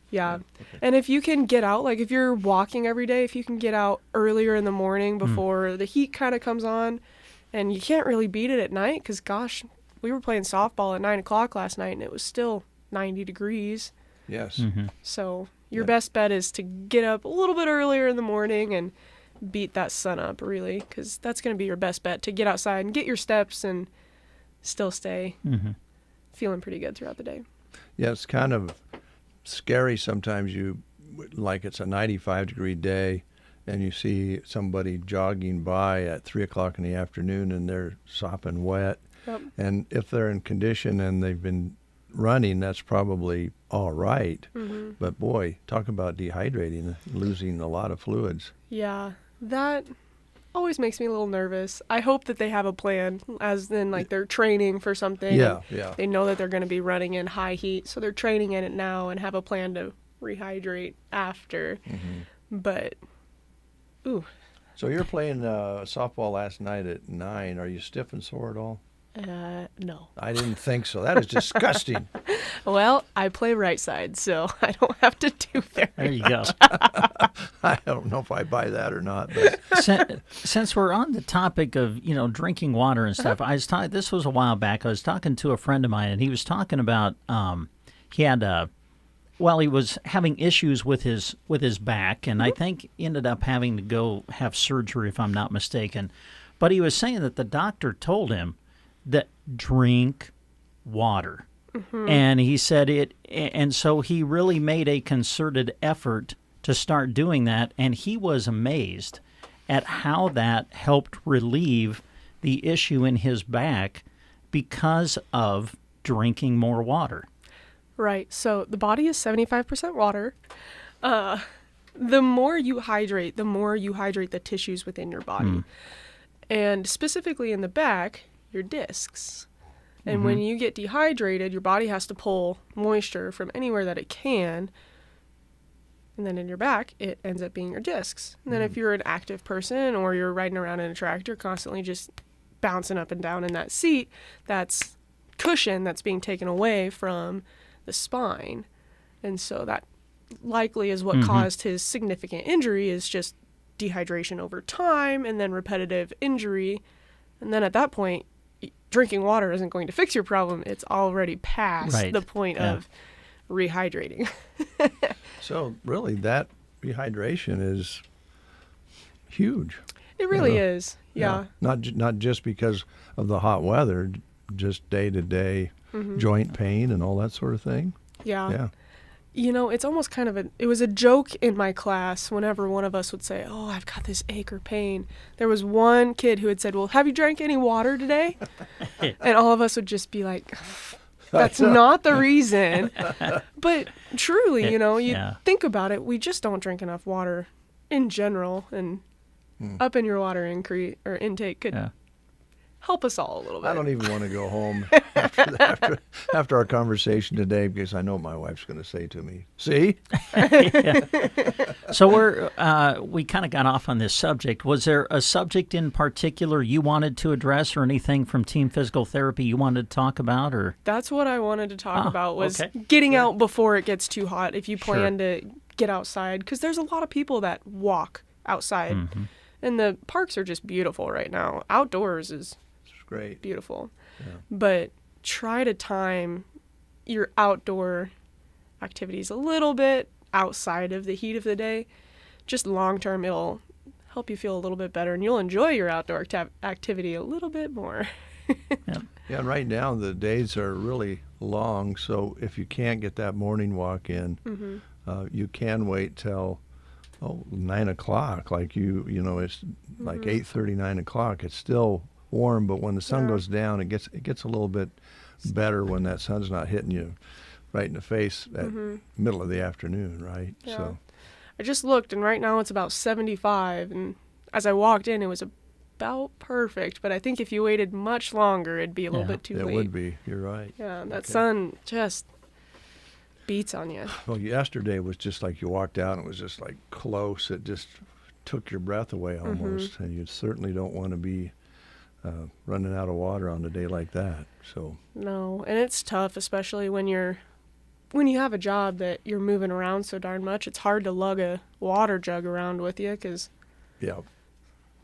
yeah. And if you can get out, like if you're walking every day, if you can get out earlier in the morning before the heat kind of comes on, and you can't really beat it at night because, gosh, we were playing softball at 9 o'clock last night and it was still 90 degrees. Yes. Mm-hmm. So your best bet is to get up a little bit earlier in the morning and beat that sun up, really, because that's going to be your best bet, to get outside and get your steps and still stay feeling pretty good throughout the day. Yeah, it's kind of scary sometimes. Like it's a 95-degree day, and you see somebody jogging by at 3 o'clock in the afternoon, and they're sopping wet. Yep. And if they're in condition and they've been running, that's probably all right. Mm-hmm. But boy, talk about dehydrating, losing a lot of fluids. Yeah, that always makes me a little nervous. I hope that they have a plan, as in like they're training for something. Yeah. They know that they're going to be running in high heat, so they're training in it now and have a plan to rehydrate after. But, ooh. So you're playing softball last night at 9. Are you stiff and sore at all? No. I didn't think so. That is disgusting. Well, I play right side, so I don't have to do very There you go. I don't know if I buy that or not. But Since we're on the topic of, drinking water and stuff, this was a while back. I was talking to a friend of mine, and he was talking about he was having issues with his back, and I think ended up having to go have surgery, if I'm not mistaken. But he was saying that the doctor told him that drink water. And he said and so he really made a concerted effort to start doing that, and he was amazed at how that helped relieve the issue in his back because of drinking more water. Right. So the body is 75% water. The more you hydrate, the tissues within your body. And specifically in the back, your discs. And when you get dehydrated, your body has to pull moisture from anywhere that it can. And then in your back, it ends up being your discs. And then if you're an active person or you're riding around in a tractor constantly just bouncing up and down in that seat, that's cushion that's being taken away from the spine. And so that likely is what caused his significant injury, is just dehydration over time and then repetitive injury. And then at that point, drinking water isn't going to fix your problem. It's already past the point of rehydrating. So really, that rehydration is huge. It really is. Yeah. Not just because of the hot weather, just day-to-day joint pain and all that sort of thing. Yeah. You know, it's almost kind of it was a joke in my class whenever one of us would say, "Oh, I've got this ache or pain." There was one kid who had said, "Well, have you drank any water today?" And all of us would just be like, "That's not the reason." But truly, you know, you think about it, we just don't drink enough water in general, and up in your water intake could help us all a little bit. I don't even want to go home after our conversation today, because I know what my wife's going to say to me. See? So we kind of got off on this subject. Was there a subject in particular you wanted to address, or anything from team physical therapy you wanted to talk about? Or that's what I wanted to talk about, was getting out before it gets too hot. If you plan to get outside, because there's a lot of people that walk outside, and the parks are just beautiful right now. Outdoors is great, beautiful, but try to time your outdoor activities a little bit outside of the heat of the day. Just long term, it'll help you feel a little bit better, and you'll enjoy your outdoor activity a little bit more. And right now the days are really long, so if you can't get that morning walk in, you can wait till 9 o'clock. Like you know, it's like 8:30, 9 o'clock. It's still warm, but when the sun goes down, it gets a little bit better when that sun's not hitting you right in the face at middle of the afternoon, right? Yeah. So I just looked, and right now it's about 75, and as I walked in, it was about perfect, but I think if you waited much longer, it'd be a little bit too late. It would be. You're right. Yeah, that sun just beats on you. Well, yesterday was just like you walked out and it was just like close. It just took your breath away almost, and you certainly don't want to be running out of water on a day like that. So no, and it's tough, especially when you have a job that you're moving around so darn much. It's hard to lug a water jug around with you, because those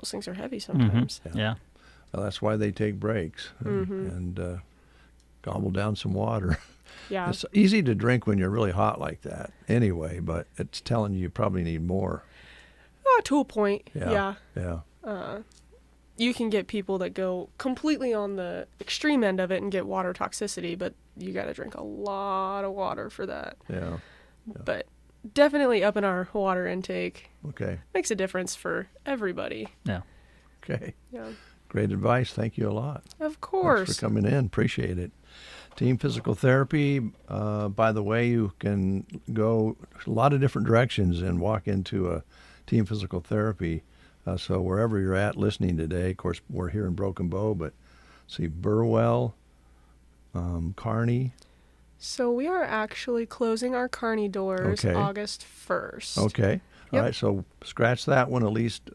things are heavy sometimes. Well, that's why they take breaks and gobble down some water. Yeah, it's easy to drink when you're really hot like that anyway, but it's telling you probably need more. To a point. Yeah. You can get people that go completely on the extreme end of it and get water toxicity, but you got to drink a lot of water for that. Yeah. But definitely up in our water intake. Okay. Makes a difference for everybody. Yeah. Okay. Yeah. Great advice. Thank you a lot. Of course. Thanks for coming in. Appreciate it. Team Physical Therapy, by the way, you can go a lot of different directions and walk into a Team Physical Therapy. So wherever you're at listening today, of course, we're here in Broken Bow, but see Burwell, Kearney. So we are actually closing our Kearney doors August 1st. Okay. All right. So scratch that one at least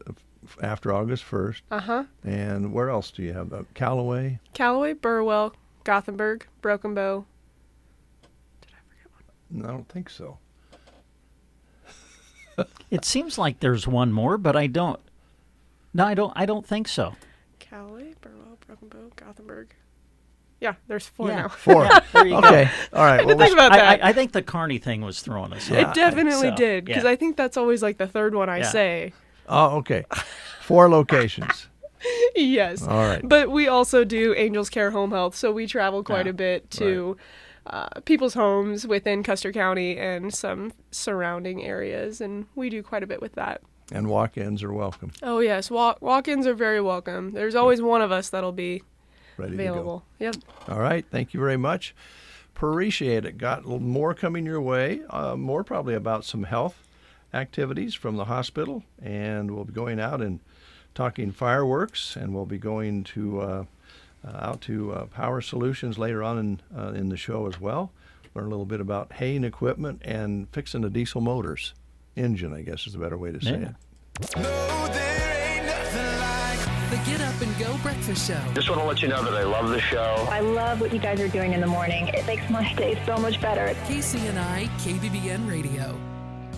after August 1st. And where else do you have? Callaway? Callaway, Burwell, Gothenburg, Broken Bow. Did I forget one? No, I don't think so. It seems like there's one more, but I don't. No, I don't think so. Callaway, Burwell, Broken Bow, Gothenburg. Yeah, there's 4 now. 4. There you go. All right. Well, think about that. I think the Kearney thing was throwing us off. It definitely did, because I think that's always like the third one I say. Oh, okay. 4 locations. Yes. All right. But we also do Angels Care Home Health, so we travel quite a bit to people's homes within Custer County and some surrounding areas, and we do quite a bit with that. And walk-ins are welcome. Oh, yes. Walk-ins are very welcome. There's always one of us that'll be ready available. To go. Yep. All right. Thank you very much. Appreciate it. Got a little more coming your way, more probably about some health activities from the hospital, and we'll be going out and talking fireworks, and we'll be going to out to Power Solutions later on in the show as well. Learn a little bit about haying equipment and fixing the diesel motors. Engine, I guess, is a better way to say it. The Get Up and Go Breakfast Show. Just want to let you know that I love the show. I love what you guys are doing in the morning. It makes my day so much better. KCNI KBBN Radio.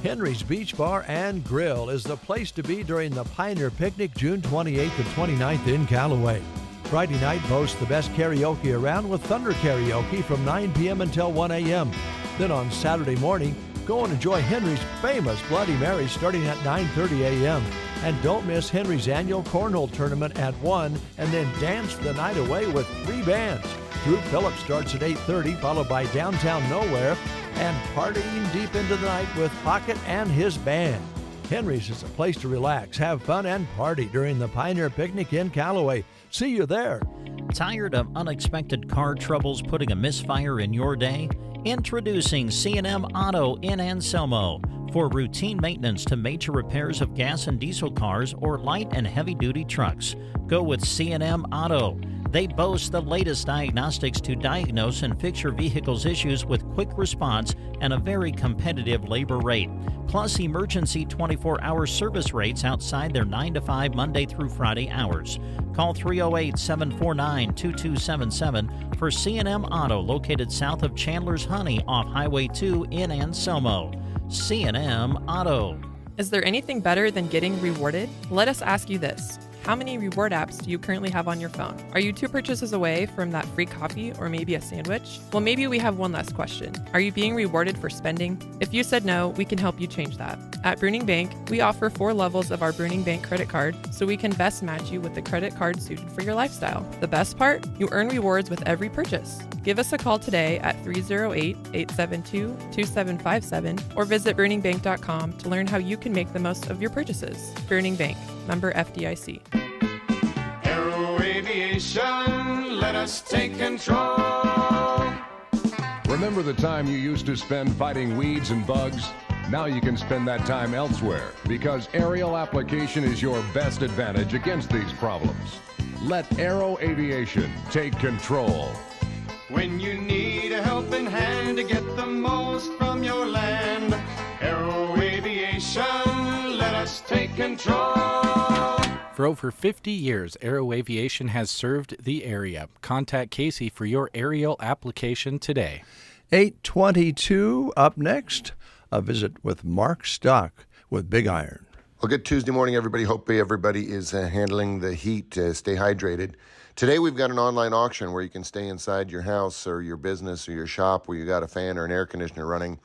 Henry's Beach Bar and Grill is the place to be during the Pioneer Picnic June 28th and 29th in Callaway. Friday night boasts the best karaoke around with Thunder Karaoke from 9 p.m. until 1 a.m. Then on Saturday morning, Go and enjoy Henry's famous Bloody Mary starting at 9:30 a.m. And don't miss Henry's annual cornhole tournament at 1, and then dance the night away with 3 bands. Drew Phillips starts at 8:30, followed by Downtown Nowhere, and partying deep into the night with Pocket and his band. Henry's is a place to relax, have fun, and party during the Pioneer Picnic in Callaway. See you there. Tired of unexpected car troubles putting a misfire in your day? Introducing C&M Auto in Anselmo. For routine maintenance to major repairs of gas and diesel cars or light and heavy-duty trucks, go with C&M Auto. They boast the latest diagnostics to diagnose and fix your vehicle's issues with quick response and a very competitive labor rate. Plus emergency 24-hour service rates outside their 9 to 5 Monday through Friday hours. Call 308-749-2277 for C&M Auto, located south of Chandler's Honey off Highway 2 in Anselmo. C&M Auto. Is there anything better than getting rewarded? Let us ask you this. How many reward apps do you currently have on your phone? Are you 2 purchases away from that free coffee or maybe a sandwich? Well, maybe we have one last question. Are you being rewarded for spending? If you said no, we can help you change that. At Bruning Bank, we offer 4 levels of our Bruning Bank credit card so we can best match you with the credit card suited for your lifestyle. The best part? You earn rewards with every purchase. Give us a call today at 308-872-2757 or visit BruningBank.com to learn how you can make the most of your purchases. Bruning Bank, member FDIC. Aero Aviation, let us take control. Remember the time you used to spend fighting weeds and bugs? Now you can spend that time elsewhere because aerial application is your best advantage against these problems. Let Aero Aviation take control. When you need a helping hand to get the most from your land, Aero Aviation, let us take control. For over 50 years, Aero Aviation has served the area. Contact Casey for your aerial application today. 8:22 up next, a visit with Mark Stock with Big Iron. Well, good Tuesday morning, everybody. Hope everybody is handling the heat. Stay hydrated. Today we've got an online auction where you can stay inside your house or your business or your shop where you got a fan or an air conditioner running.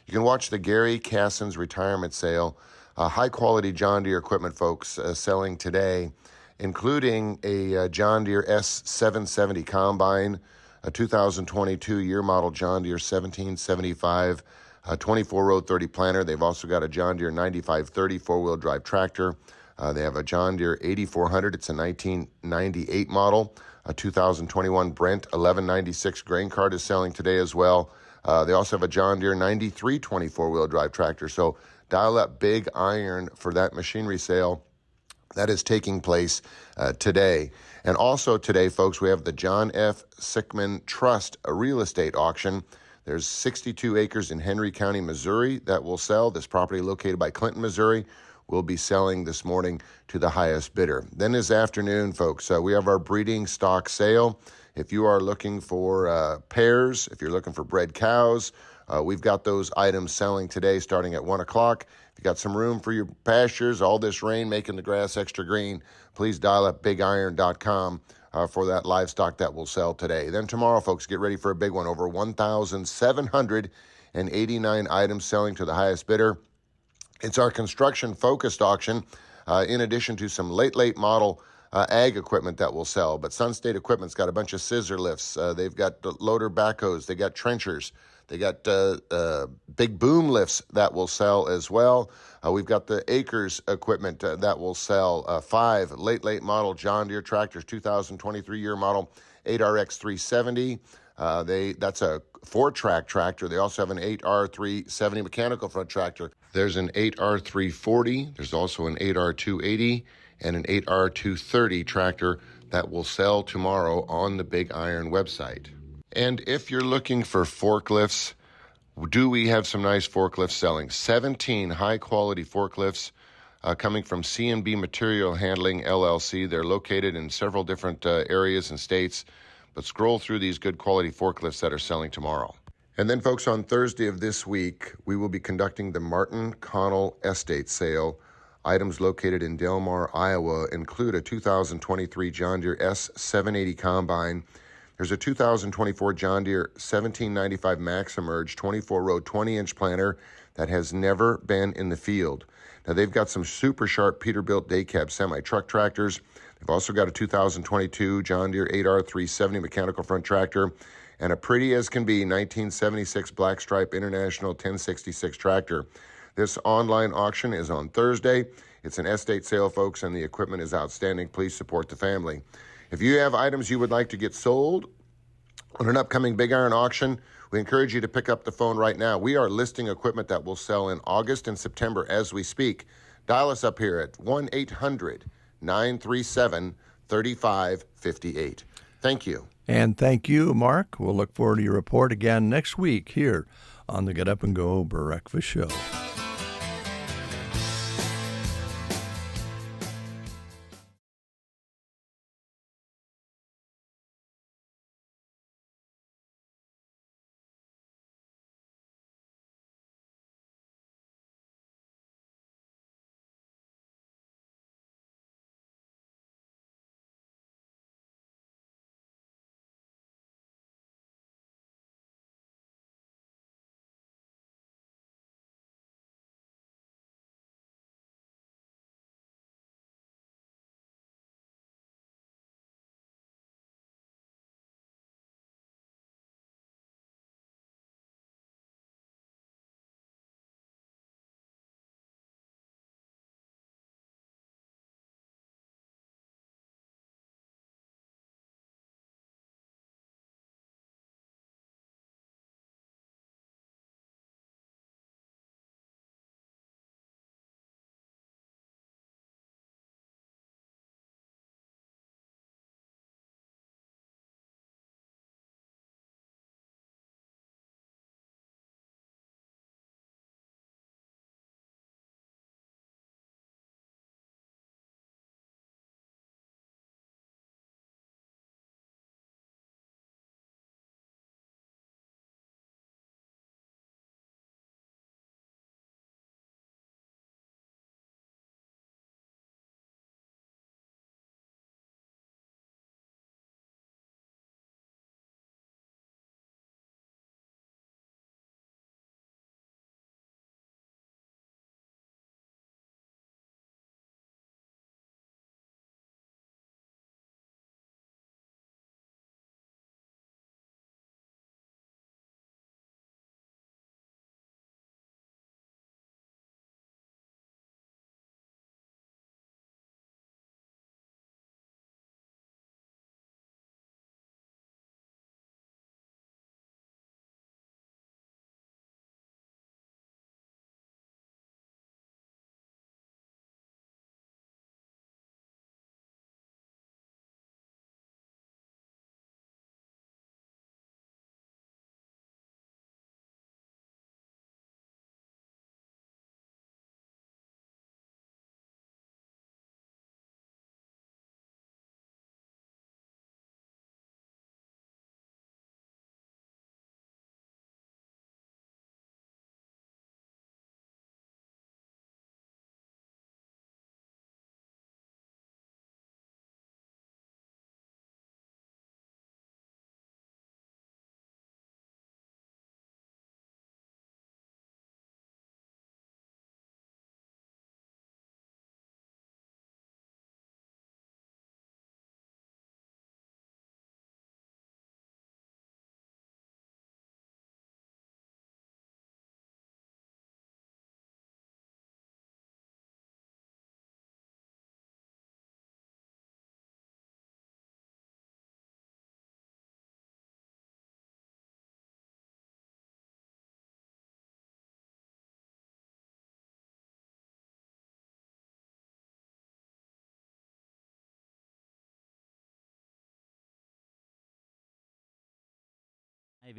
You can watch the Gary Casson's retirement sale. High-quality John Deere equipment, folks, selling today, including a John Deere S770 combine, a 2022 year model John Deere 1775 24 row 30 planter. They've also got a John Deere 9530 four-wheel drive tractor. They have a John Deere 8400. It's a 1998 model. A 2021 Brent 1196 grain cart is selling today as well. They also have a John Deere 9320 four-wheel drive tractor. So dial up Big Iron for that machinery sale. That is taking place today. And also today, folks, we have the John F. Sickman Trust, a real estate auction. There's 62 acres in Henry County, Missouri that will sell. This property located by Clinton, Missouri, will be selling this morning to the highest bidder. Then this afternoon, folks, we have our breeding stock sale. If you are looking for pairs, if you're looking for bred cows, we've got those items selling today starting at 1 o'clock. If you got some room for your pastures, all this rain making the grass extra green, please dial up bigiron.com for that livestock that will sell today. Then tomorrow, folks, get ready for a big one. Over 1,789 items selling to the highest bidder. It's our construction-focused auction, in addition to some late model ag equipment that will sell. But Sun State Equipment's got a bunch of scissor lifts. They've got loader backhoes. They got trenchers. They got big boom lifts that will sell as well. We've got the Acres equipment that will sell. 5 late model John Deere tractors, 2023 year model 8RX 370. That's a 4-track tractor. They also have an 8R370 mechanical front tractor. There's an 8R340. There's also an 8R280 and an 8R230 tractor that will sell tomorrow on the Big Iron website. And if you're looking for forklifts, do we have some nice forklifts selling? 17 high-quality forklifts coming from C&B Material Handling, LLC. They're located in several different areas and states. But scroll through these good quality forklifts that are selling tomorrow. And then, folks, on Thursday of this week, we will be conducting the Martin Connell Estate Sale. Items located in Delmar, Iowa include a 2023 John Deere S780 combine. There's a 2024 John Deere 1795 Max Emerge 24-row 20-inch planter that has never been in the field. Now, they've got some super sharp Peterbilt day cab semi-truck tractors. They've also got a 2022 John Deere 8R 370 mechanical front tractor and a pretty as can be 1976 Black Stripe International 1066 tractor. This online auction is on Thursday. It's an estate sale, folks, and the equipment is outstanding. Please support the family. If you have items you would like to get sold on an upcoming Big Iron auction, we encourage you to pick up the phone right now. We are listing equipment that will sell in August and September as we speak. Dial us up here at 1-800-937-3558. Thank you. And thank you, Mark. We'll look forward to your report again next week here on the Get Up and Go Breakfast Show.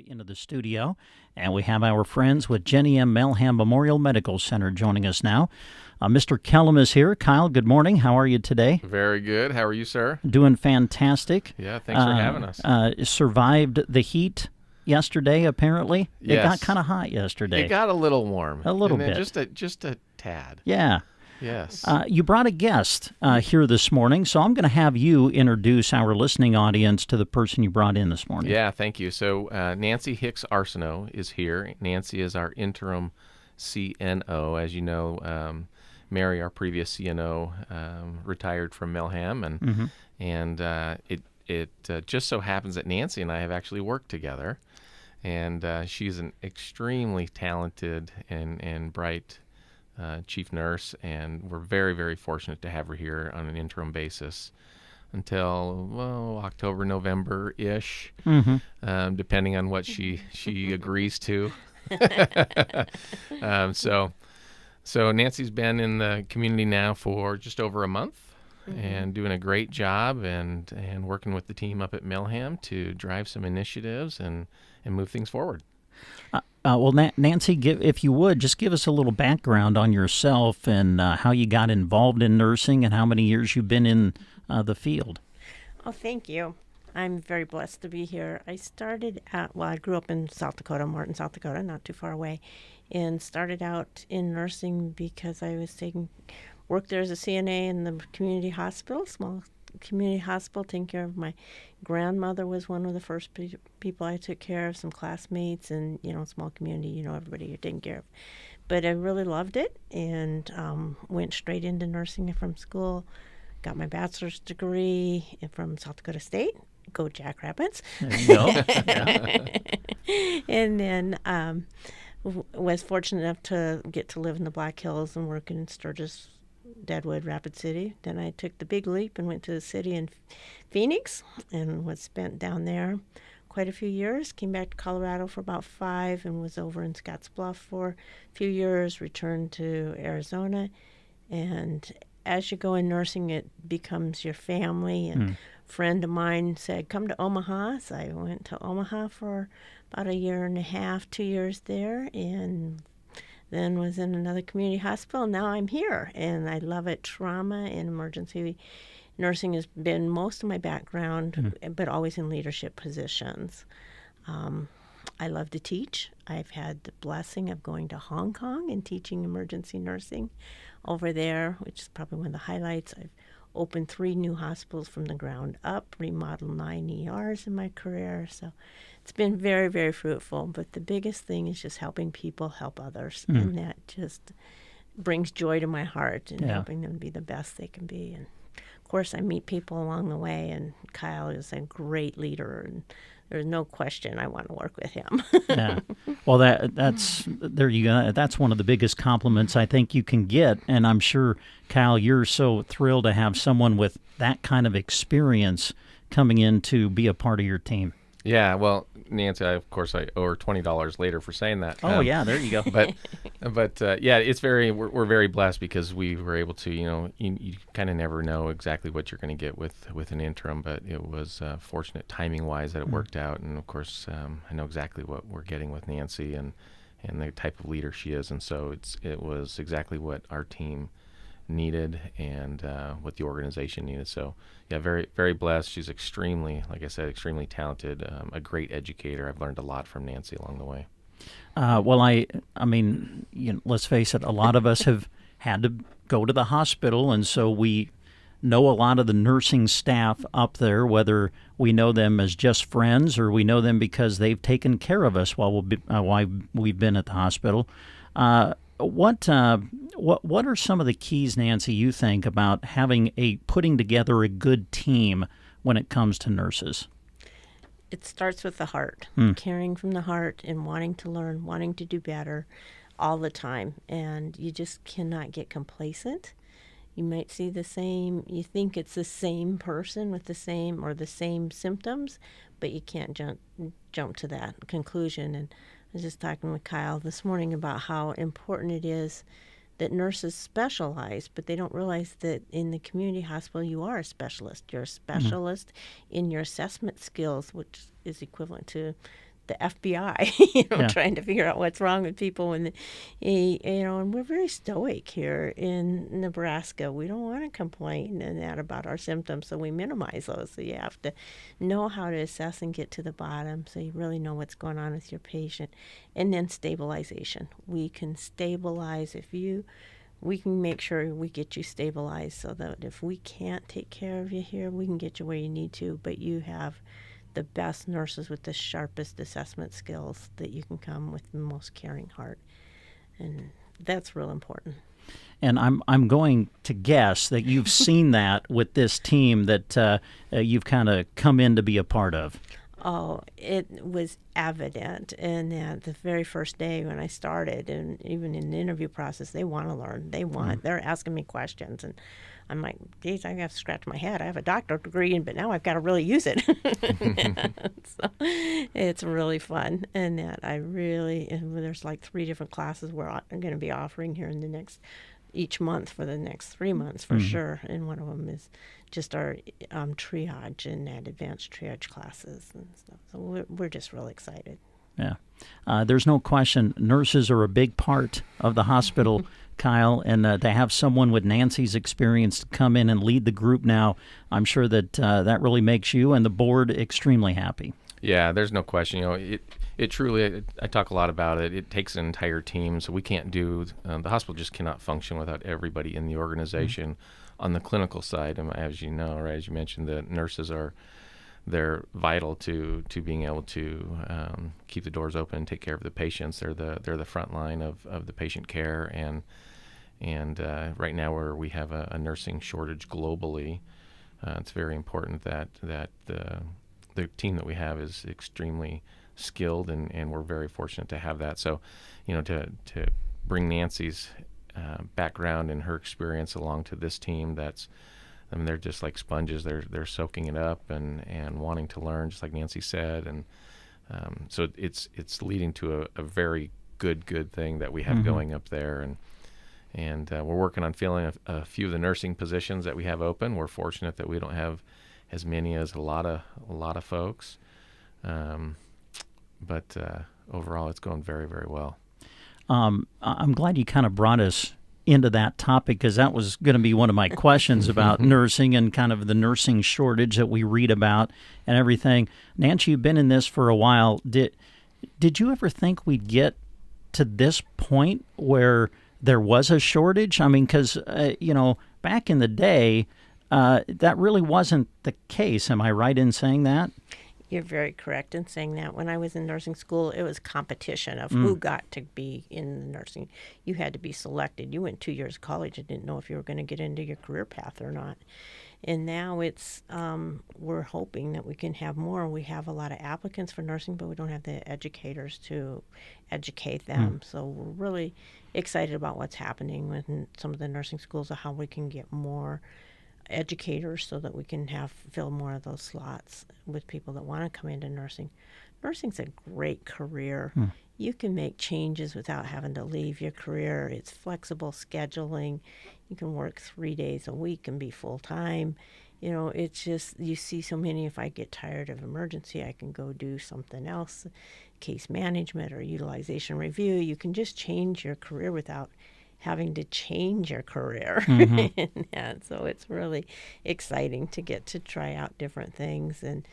Into the studio, and we have our friends with Jenny M. Melham Memorial Medical Center joining us now. Mr. Kellum is here. Kyle, good morning. How are you today? Very good. How are you, sir? Doing fantastic. Yeah, thanks for having us. Survived the heat yesterday, apparently. Yes. It got kind of hot yesterday. It got a little warm. A little bit. Just a tad. Yeah. Yes. You brought a guest here this morning, so I'm going to have you introduce our listening audience to the person you brought in this morning. Yeah, thank you. So Nancy Hicks Arsenault is here. Nancy is our interim CNO. As you know, Mary, our previous CNO, retired from Milham, and it just so happens that Nancy and I have actually worked together, and she's an extremely talented and bright chief nurse, and we're very, very fortunate to have her here on an interim basis until October, November-ish, depending on what she agrees to. So Nancy's been in the community now for just over a month, and doing a great job, and working with the team up at Milham to drive some initiatives and move things forward. Well, Nancy, if you would, just give us a little background on yourself and how you got involved in nursing and how many years you've been in the field. Oh, thank you. I'm very blessed to be here. I started out, I grew up in South Dakota, Martin, South Dakota, not too far away, and started out in nursing because I was worked there as a CNA in the community hospital, small community hospital, taking care of my grandmother was one of the first people I took care of, some classmates, and, small community, everybody you're taking care of. But I really loved it, and went straight into nursing from school, got my bachelor's degree from South Dakota State. Go Jackrabbits. There you go. And then was fortunate enough to get to live in the Black Hills and work in Sturgis, Deadwood, Rapid City. Then I took the big leap and went to the city in Phoenix and was spent down there quite a few years. Came back to Colorado for about 5 and was over in Scottsbluff for a few years, returned to Arizona. And as you go in nursing, it becomes your family. And a friend of mine said, come to Omaha. So I went to Omaha for about 1.5 years, 2 years there, and then was in another community hospital. Now I'm here, and I love it. Trauma and emergency nursing has been most of my background, but always in leadership positions. I love to teach. I've had the blessing of going to Hong Kong and teaching emergency nursing over there, which is probably one of the highlights. I've opened 3 new hospitals from the ground up, remodeled 9 ERs in my career. So it's been very, very fruitful. But the biggest thing is just helping people help others. And that just brings joy to my heart and helping them be the best they can be. And of course, I meet people along the way, and Kyle is a great leader, and there's no question I want to work with him. Yeah. Well, that's there you go. That's one of the biggest compliments I think you can get, and I'm sure, Kyle, you're so thrilled to have someone with that kind of experience coming in to be a part of your team. Yeah, well, Nancy, of course, I owe her $20 later for saying that. Oh, yeah, there you go. But yeah, it's we're very blessed because we were able to, you kind of never know exactly what you're going to get with an interim, but it was fortunate timing-wise that it worked out. And, of course, I know exactly what we're getting with Nancy and the type of leader she is. And so it was exactly what our team needed and what the organization needed. So yeah, very, very blessed. She's extremely, like I said, extremely talented, a great educator. I've learned a lot from Nancy along the way. Well, I mean, let's face it, a lot of us have had to go to the hospital, and so we know a lot of the nursing staff up there, whether we know them as just friends or we know them because they've taken care of us while we've been at the hospital. What are some of the keys, Nancy, you think about putting together a good team when it comes to nurses? It starts with the heart, caring from the heart and wanting to learn, wanting to do better all the time. And you just cannot get complacent. You might see you think it's the same person with the same symptoms, but you can't jump to that conclusion. And I was just talking with Kyle this morning about how important it is that nurses specialize, but they don't realize that in the community hospital you are a specialist. You're a specialist in your assessment skills, which is equivalent to the FBI, trying to figure out what's wrong with people. And we're very stoic here in Nebraska. We don't want to complain about our symptoms, so we minimize those. So you have to know how to assess and get to the bottom, so you really know what's going on with your patient. And then stabilization. We can stabilize we can make sure we get you stabilized so that if we can't take care of you here, we can get you where you need to, but you have the best nurses with the sharpest assessment skills that you can come with the most caring heart. and that's real important. And I'm going to guess that you've seen that with this team that you've kind of come in to be a part of. Oh, it was evident. And the very first day when I started, and even in the interview process, they want to learn. They're asking me questions. And I'm like, geez, I have to scratch my head. I have a doctorate degree, but now I've got to really use it. So it's really fun. And there's like 3 different classes I'm going to be offering here in each month for the next 3 months for sure. And one of them is just our triage and advanced triage classes and stuff. So we're just really excited. Yeah. There's no question nurses are a big part of the hospital, Kyle, and to have someone with Nancy's experience to come in and lead the group now, I'm sure that that really makes you and the board extremely happy. Yeah, there's no question. It truly, I talk a lot about it. It takes an entire team, so we can't do, the hospital just cannot function without everybody in the organization. On the clinical side, as you know, or as you mentioned, the nurses they're vital to being able to keep the doors open and take care of the patients. They're the front line of the patient care, and right now where we have a nursing shortage globally, it's very important that the team that we have is extremely skilled, and we're very fortunate to have that. So, to bring Nancy's background and her experience along to this team, they're just like sponges. They're soaking it up and wanting to learn, just like Nancy said, and so it's leading to a very good thing that we have going up there, and we're working on filling a few of the nursing positions that we have open. We're fortunate that we don't have as many as a lot of folks, but overall it's going very, very well. I'm glad you kind of brought us into that topic, because that was going to be one of my questions about nursing and kind of the nursing shortage that we read about and everything. Nancy, you've been in this for a while. Did you ever think we'd get to this point where there was a shortage? I mean, because, back in the day, that really wasn't the case. Am I right in saying that? You're very correct in saying that. When I was in nursing school, it was competition of who got to be in nursing. You had to be selected. You went 2 years of college and didn't know if you were going to get into your career path or not. And now it's, we're hoping that we can have more. We have a lot of applicants for nursing, but we don't have the educators to educate them. So we're really excited about what's happening with some of the nursing schools, of how we can get more educators so that we can fill more of those slots with people that want to come into nursing. Nursing's a great career. You can make changes without having to leave your career. It's flexible scheduling. You can work 3 days a week and be full-time. It's just, you see so many, if I get tired of emergency, I can go do something else, case management or utilization review. You can just change your career without having to change your career. And so it's really exciting to get to try out different things and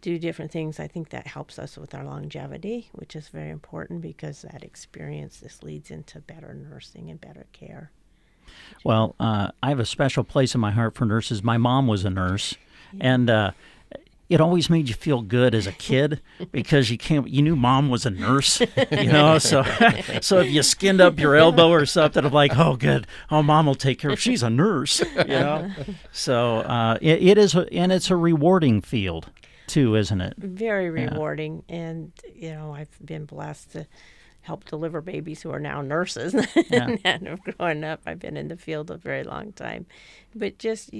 do different things. I think that helps us with our longevity, which is very important, because that experience just leads into better nursing and better care. Well, I have a special place in my heart for nurses. My mom was a nurse, and it always made you feel good as a kid, because you knew mom was a nurse, so if you skinned up your elbow or something, I'm like, oh, good, mom will take care of, she's a nurse, So it is, and it's a rewarding field too, isn't it? Very rewarding, and I've been blessed to help deliver babies who are now nurses and have grown up. I've been in the field a very long time, but just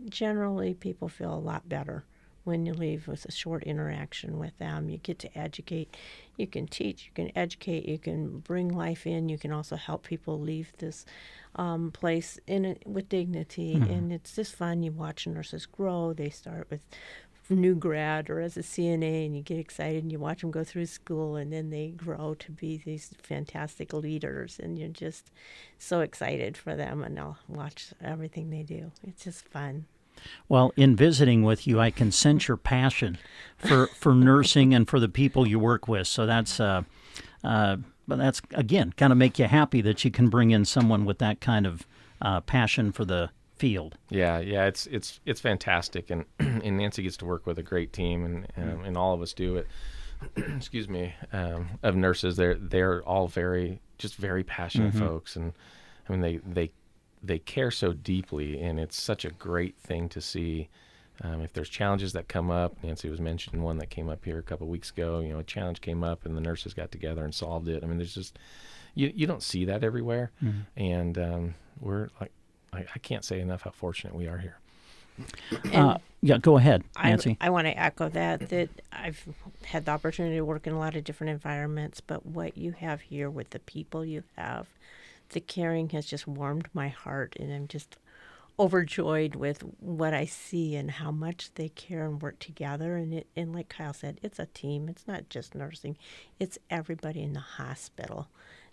generally people feel a lot better when you leave with a short interaction with them. You get to educate, you can teach, you can educate, you can bring life in, you can also help people leave this place with dignity, and it's just fun. You watch nurses grow. They start with new grad or as a CNA, and you get excited and you watch them go through school, and then they grow to be these fantastic leaders, and you're just so excited for them, and I'll watch everything they do. It's just fun. Well, in visiting with you, I can sense your passion for nursing and for the people you work with. So that's again kind of make you happy that you can bring in someone with that kind of passion for the field. Yeah, it's fantastic, and Nancy gets to work with a great team, and all of us do it. Excuse me, of nurses. They're all very just very passionate folks, and I mean they care so deeply, and it's such a great thing to see. If there's challenges that come up, Nancy was mentioning one that came up here a couple of weeks ago. You know, a challenge came up, and the nurses got together and solved it. I mean, there's just you don't see that everywhere, and we're like, I can't say enough how fortunate we are here. Yeah, go ahead, Nancy. I want to echo that I've had the opportunity to work in a lot of different environments, but what you have here with the people you have, the caring has just warmed my heart, and I'm just overjoyed with what I see and how much they care and work together. And like Kyle said, it's a team. It's not just nursing. It's everybody in the hospital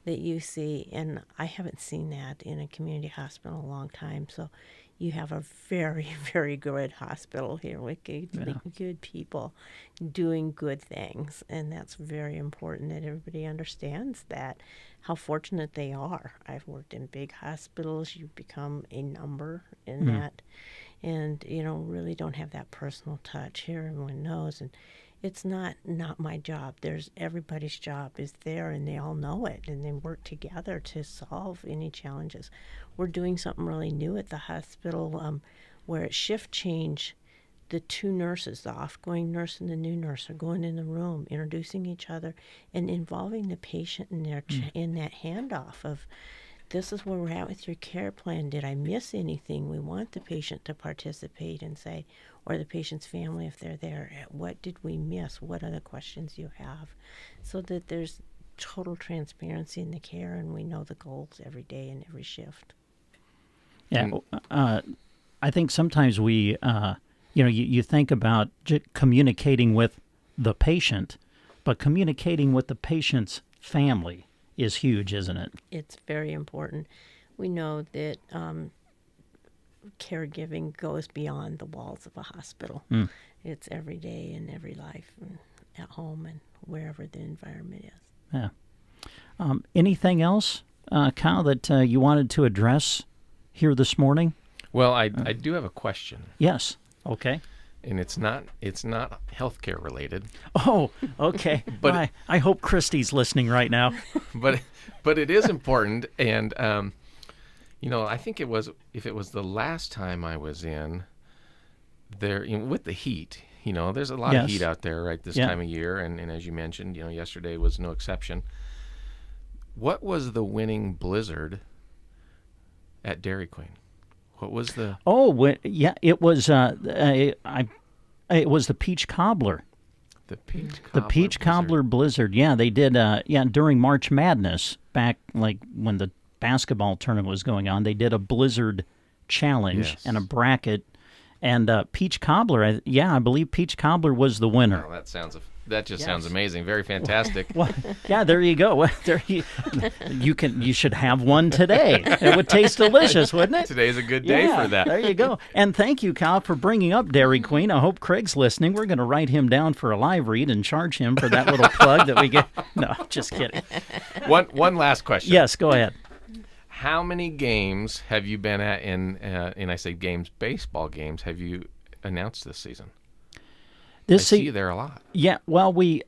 that you see, and I haven't seen that in a community hospital in a long time. So you have a very, very good hospital here with good people doing good things, and that's very important that everybody understands that, how fortunate they are. I've worked in big hospitals. You become a number in that, and, you know, really don't have that personal touch. Here everyone knows, and it's not my job. Everybody's job is there, and they all know it, and they work together to solve any challenges. We're doing something really new at the hospital where at shift change, the two nurses, the off-going nurse and the new nurse, are going in the room, introducing each other, and involving the patient in in that handoff of, this is where we're at with your care plan. Did I miss anything? We want the patient to participate and say, or the patient's family if they're there, what did we miss? What are the questions you have? So that there's total transparency in the care, and we know the goals every day and every shift. Yeah, I think sometimes we, you think about communicating with the patient, but communicating with the patient's family is huge, isn't it? It's very important. We know that caregiving goes beyond the walls of a hospital. It's every day in every life, and at home and wherever the environment is. Yeah. Anything else, Kyle, that you wanted to address here this morning? Well, I do have a question. Yes. Okay. And it's not healthcare related. Oh, okay. But I hope Christy's listening right now. but it is important, and I think if it was the last time I was in there, with the heat, there's a lot of heat out there right this time of year, and as you mentioned, yesterday was no exception. What was the winning blizzard at Dairy Queen? What was the? It was. It was the peach cobbler. The peach cobbler blizzard. Yeah, they did. During March Madness, back like when the basketball tournament was going on, they did a blizzard challenge and a bracket, and peach cobbler. I believe peach cobbler was the winner. Oh, that just sounds amazing. Very fantastic. Well, yeah, there you go. You should have one today. It would taste delicious, wouldn't it? Today's a good day for that. There you go. And thank you, Kyle, for bringing up Dairy Queen. I hope Craig's listening. We're going to write him down for a live read and charge him for that little plug that we get. No, just kidding. One last question. Yes, go ahead. How many games have you been at and I say games, baseball games, have you announced this season? I see you there a lot. Yeah, well, we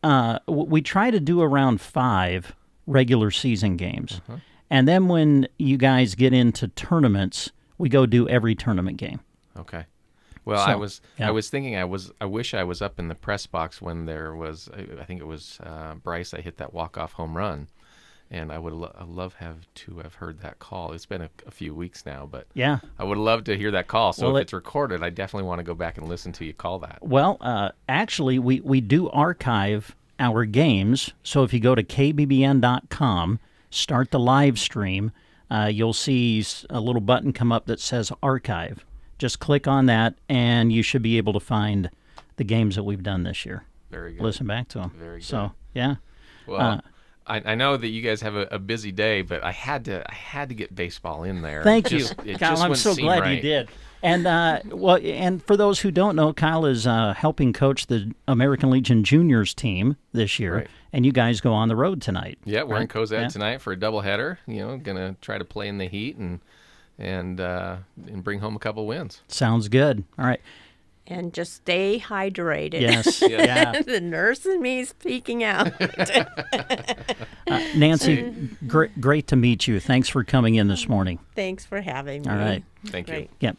try to do around 5 regular season games. And then when you guys get into tournaments, we go do every tournament game. Okay. Well, I was thinking I wish I was up in the press box when there was, I think it was Bryce, I hit that walk-off home run. And I would love to have heard that call. It's been a few weeks now, but I would love to hear that call. So if it's recorded, I definitely want to go back and listen to you call that. Well, actually, we do archive our games. So if you go to KBBN.com, start the live stream, you'll see a little button come up that says archive. Just click on that, and you should be able to find the games that we've done this year. Very good. Listen back to them. Very good. So, yeah. Well, I know that you guys have a busy day, but I had to get baseball in there. Thank you, Kyle. I'm so glad you did. And and for those who don't know, Kyle is helping coach the American Legion Juniors team this year, and you guys go on the road tonight. Yeah, we're in Cozad tonight for a doubleheader. Gonna try to play in the heat and bring home a couple wins. Sounds good. All right. And just stay hydrated. Yes. Yeah. The nurse and me speaking out. Nancy, great to meet you. Thanks for coming in this morning. Thanks for having me. All right. Thank you. Yep.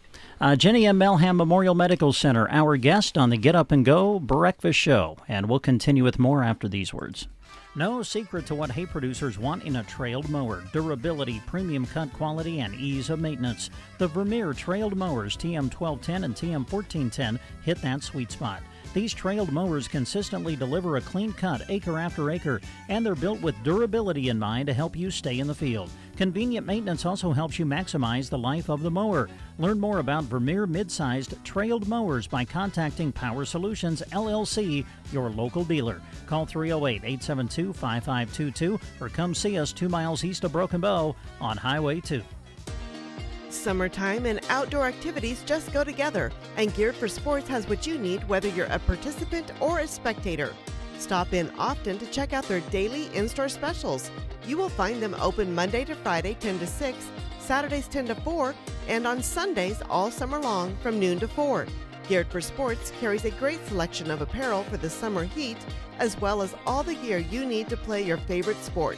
Jenny M. Melham Memorial Medical Center, our guest on the Get Up and Go Breakfast Show. And we'll continue with more after these words. No secret to what hay producers want in a trailed mower. Durability, premium cut quality, and ease of maintenance. The Vermeer trailed mowers TM1210 and TM1410 hit that sweet spot. These trailed mowers consistently deliver a clean cut acre after acre, and they're built with durability in mind to help you stay in the field. Convenient maintenance also helps you maximize the life of the mower. Learn more about Vermeer mid-sized trailed mowers by contacting Power Solutions, LLC, your local dealer. Call 308-872-5522 or come see us 2 miles east of Broken Bow on Highway 2. Summertime and outdoor activities just go together, and Geared for Sports has what you need whether you're a participant or a spectator. Stop in often to check out their daily in-store specials. You will find them open Monday to Friday 10 to 6, Saturdays 10 to 4, and on Sundays all summer long from noon to 4. Geared for Sports carries a great selection of apparel for the summer heat, as well as all the gear you need to play your favorite sport.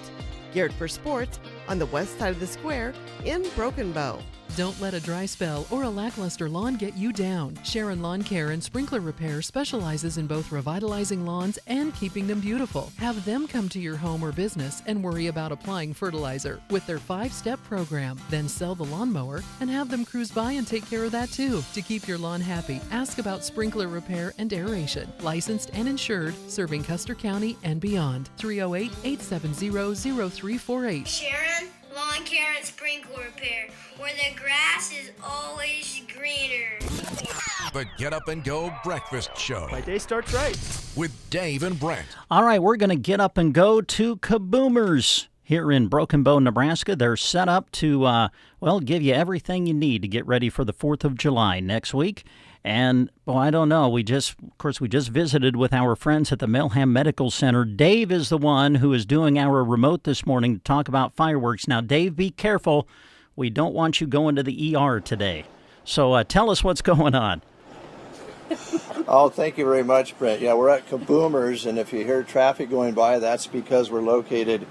Geared for Sports on the west side of the square in Broken Bow. Don't let a dry spell or a lackluster lawn get you down. Sharon Lawn Care and Sprinkler Repair specializes in both revitalizing lawns and keeping them beautiful. Have them come to your home or business and worry about applying fertilizer with their 5-step program. Then sell the lawnmower and have them cruise by and take care of that too. To keep your lawn happy, ask about sprinkler repair and aeration. Licensed and insured, serving Custer County and beyond. 308-870-0348. Sharon Lawn Care and Sprinkler Repair, where the grass is always greener. The Get Up and Go Breakfast Show. My day starts right. With Dave and Brent. All right, we're going to get up and go to Kaboomers here in Broken Bow, Nebraska. They're set up to, give you everything you need to get ready for the 4th of July next week. And, I don't know, we just visited with our friends at the Melham Medical Center. Dave is the one who is doing our remote this morning to talk about fireworks. Now, Dave, be careful. We don't want you going to the ER today. So tell us what's going on. Oh, thank you very much, Brent. Yeah, we're at Kaboomers, and if you hear traffic going by, that's because we're located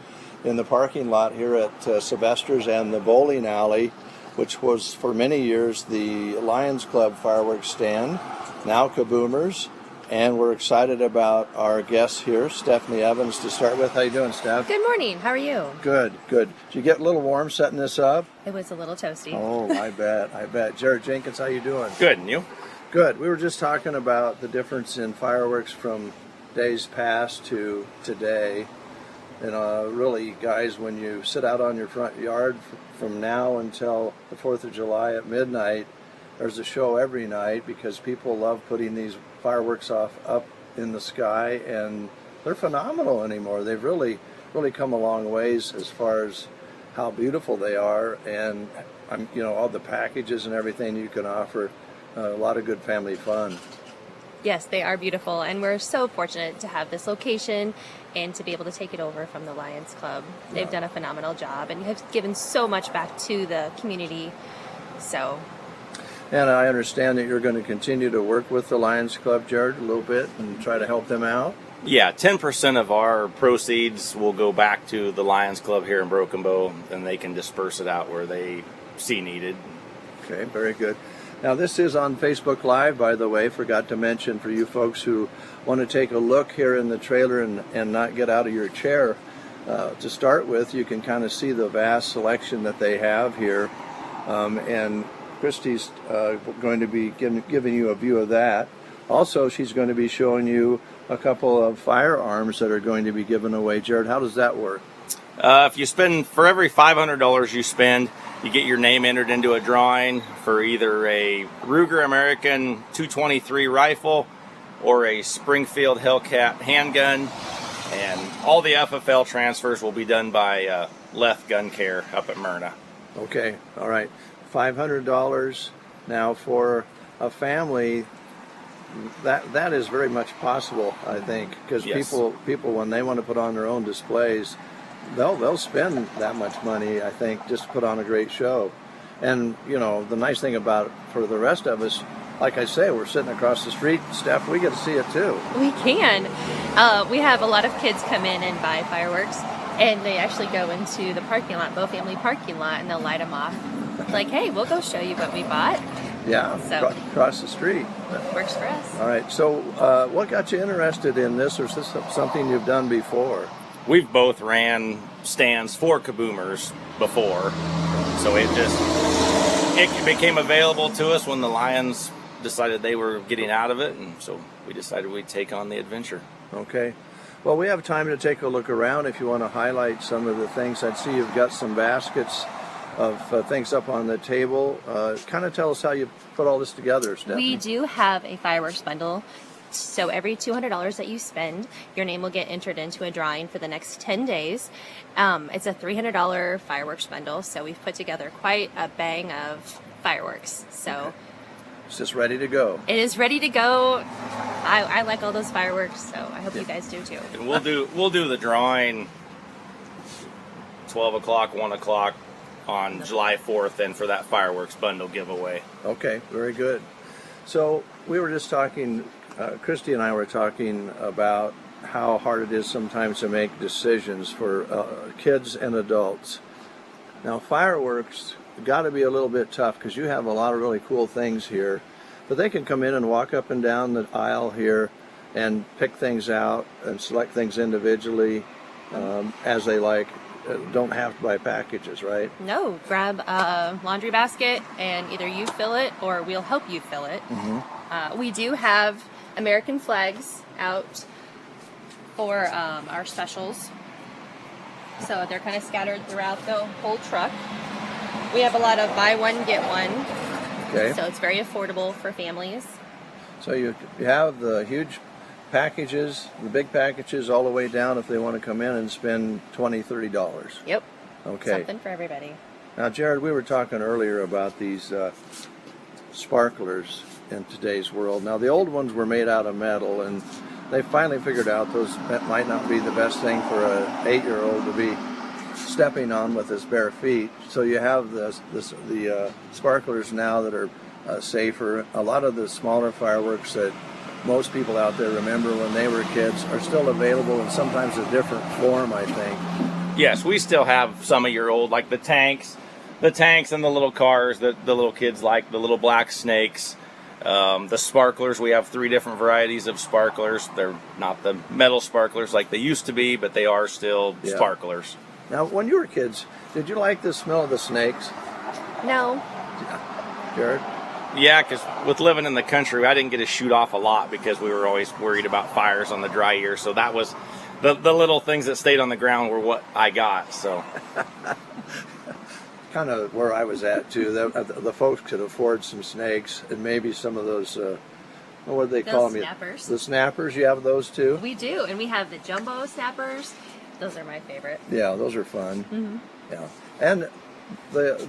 in the parking lot here at Sylvester's and the bowling alley, which was for many years the Lions Club fireworks stand, now Kaboomers. And we're excited about our guests here, Stephanie Evans to start with. How you doing, Steph? Good morning. How are you? Good, good. Did you get a little warm setting this up? It was a little toasty. Oh, I bet. Jared Jenkins, how you doing? Good, and you? Good. We were just talking about the difference in fireworks from days past to today. And really, guys, when you sit out on your front yard from now until the 4th of July at midnight, there's a show every night because people love putting these fireworks off up in the sky, and they're phenomenal anymore. They've really come a long ways as far as how beautiful they are, and all the packages and everything you can offer. A lot of good family fun. Yes, they are beautiful, and we're so fortunate to have this location and to be able to take it over from the Lions Club. They've done a phenomenal job and have given so much back to the community. So. And I understand that you're going to continue to work with the Lions Club, Jared, a little bit and try to help them out. Yeah, 10% of our proceeds will go back to the Lions Club here in Broken Bow, and they can disperse it out where they see needed. Okay, very good. Now, this is on Facebook Live, by the way. Forgot to mention for you folks who want to take a look here in the trailer and not get out of your chair. To start with, you can kind of see the vast selection that they have here. And Christy's going to be giving you a view of that. Also, she's going to be showing you a couple of firearms that are going to be given away. Jared, how does that work? If you spend, for every $500 you spend, you get your name entered into a drawing for either a Ruger American 223 rifle or a Springfield Hellcat handgun. And all the FFL transfers will be done by Leth Gun Care up at Myrna. Okay, all right. $500 now for a family. That is very much possible, I think, because Yes. people when they want to put on their own displays, they'll spend that much money, I think, just to put on a great show. And the nice thing about it for the rest of us, like I say, we're sitting across the street. Steph, we get to see it too. We can. We have a lot of kids come in and buy fireworks, and they actually go into the parking lot, Bow Family parking lot, and they'll light them off. Like, hey, we'll go show you what we bought. Yeah, So- across the street. Works for us. All right. So, what got you interested in this, or is this something you've done before? We've both ran stands for kaboomers before, so it became available to us when the Lions decided they were getting out of it, and so we decided we'd take on the adventure. Okay. Well, we have time to take a look around if you want to highlight some of the things. I'd see you've got some baskets of things up on the table. Kind of tell us how you put all this together, Stephanie. We do have a fireworks bundle. So every $200 that you spend, your name will get entered into a drawing for the next 10 days. It's a $300 fireworks bundle, so we've put together quite a bang of fireworks. So It's just ready to go. it is ready to go. I like all those fireworks, so I hope you guys do too. And we'll do the drawing 12 o'clock, 1 o'clock on July 4th, and for that fireworks bundle giveaway. Okay, very good. So we were just talking, Christy and I were talking about how hard it is sometimes to make decisions for kids and adults. Now, fireworks got to be a little bit tough because you have a lot of really cool things here, but they can come in and walk up and down the aisle here and pick things out and select things individually as they like. Don't have to buy packages, right? No, grab a laundry basket and either you fill it or we'll help you fill it. We do have American flags out for our specials. So they're kind of scattered throughout the whole truck. We have a lot of buy one, get one. Okay. So it's very affordable for families. So you have the huge packages, the big packages, all the way down if they want to come in and spend $20, $30. Yep. Okay. Something for everybody. Now, Jared, we were talking earlier about these sparklers in today's world. Now, the old ones were made out of metal, and they finally figured out those might not be the best thing for an 8-year-old to be stepping on with his bare feet. So you have the sparklers now that are safer. A lot of the smaller fireworks that most people out there remember when they were kids are still available in sometimes a different form, I think. Yes, we still have some of your old, like the tanks and the little cars that the little kids like, the little black snakes, the sparklers. We have 3 different varieties of sparklers. They're not the metal sparklers like they used to be, but they are still sparklers. Now, when you were kids, did you like the smell of the snakes? No. Jared? Yeah, because with living in the country, I didn't get to shoot off a lot because we were always worried about fires on the dry year. So that was the little things that stayed on the ground were what I got. So kind of where I was at too. The folks could afford some snakes and maybe some of those. What do they call them? Snappers. The snappers. You have those too. We do, and we have the jumbo snappers. Those are my favorite. Yeah, those are fun. Mm-hmm. Yeah, and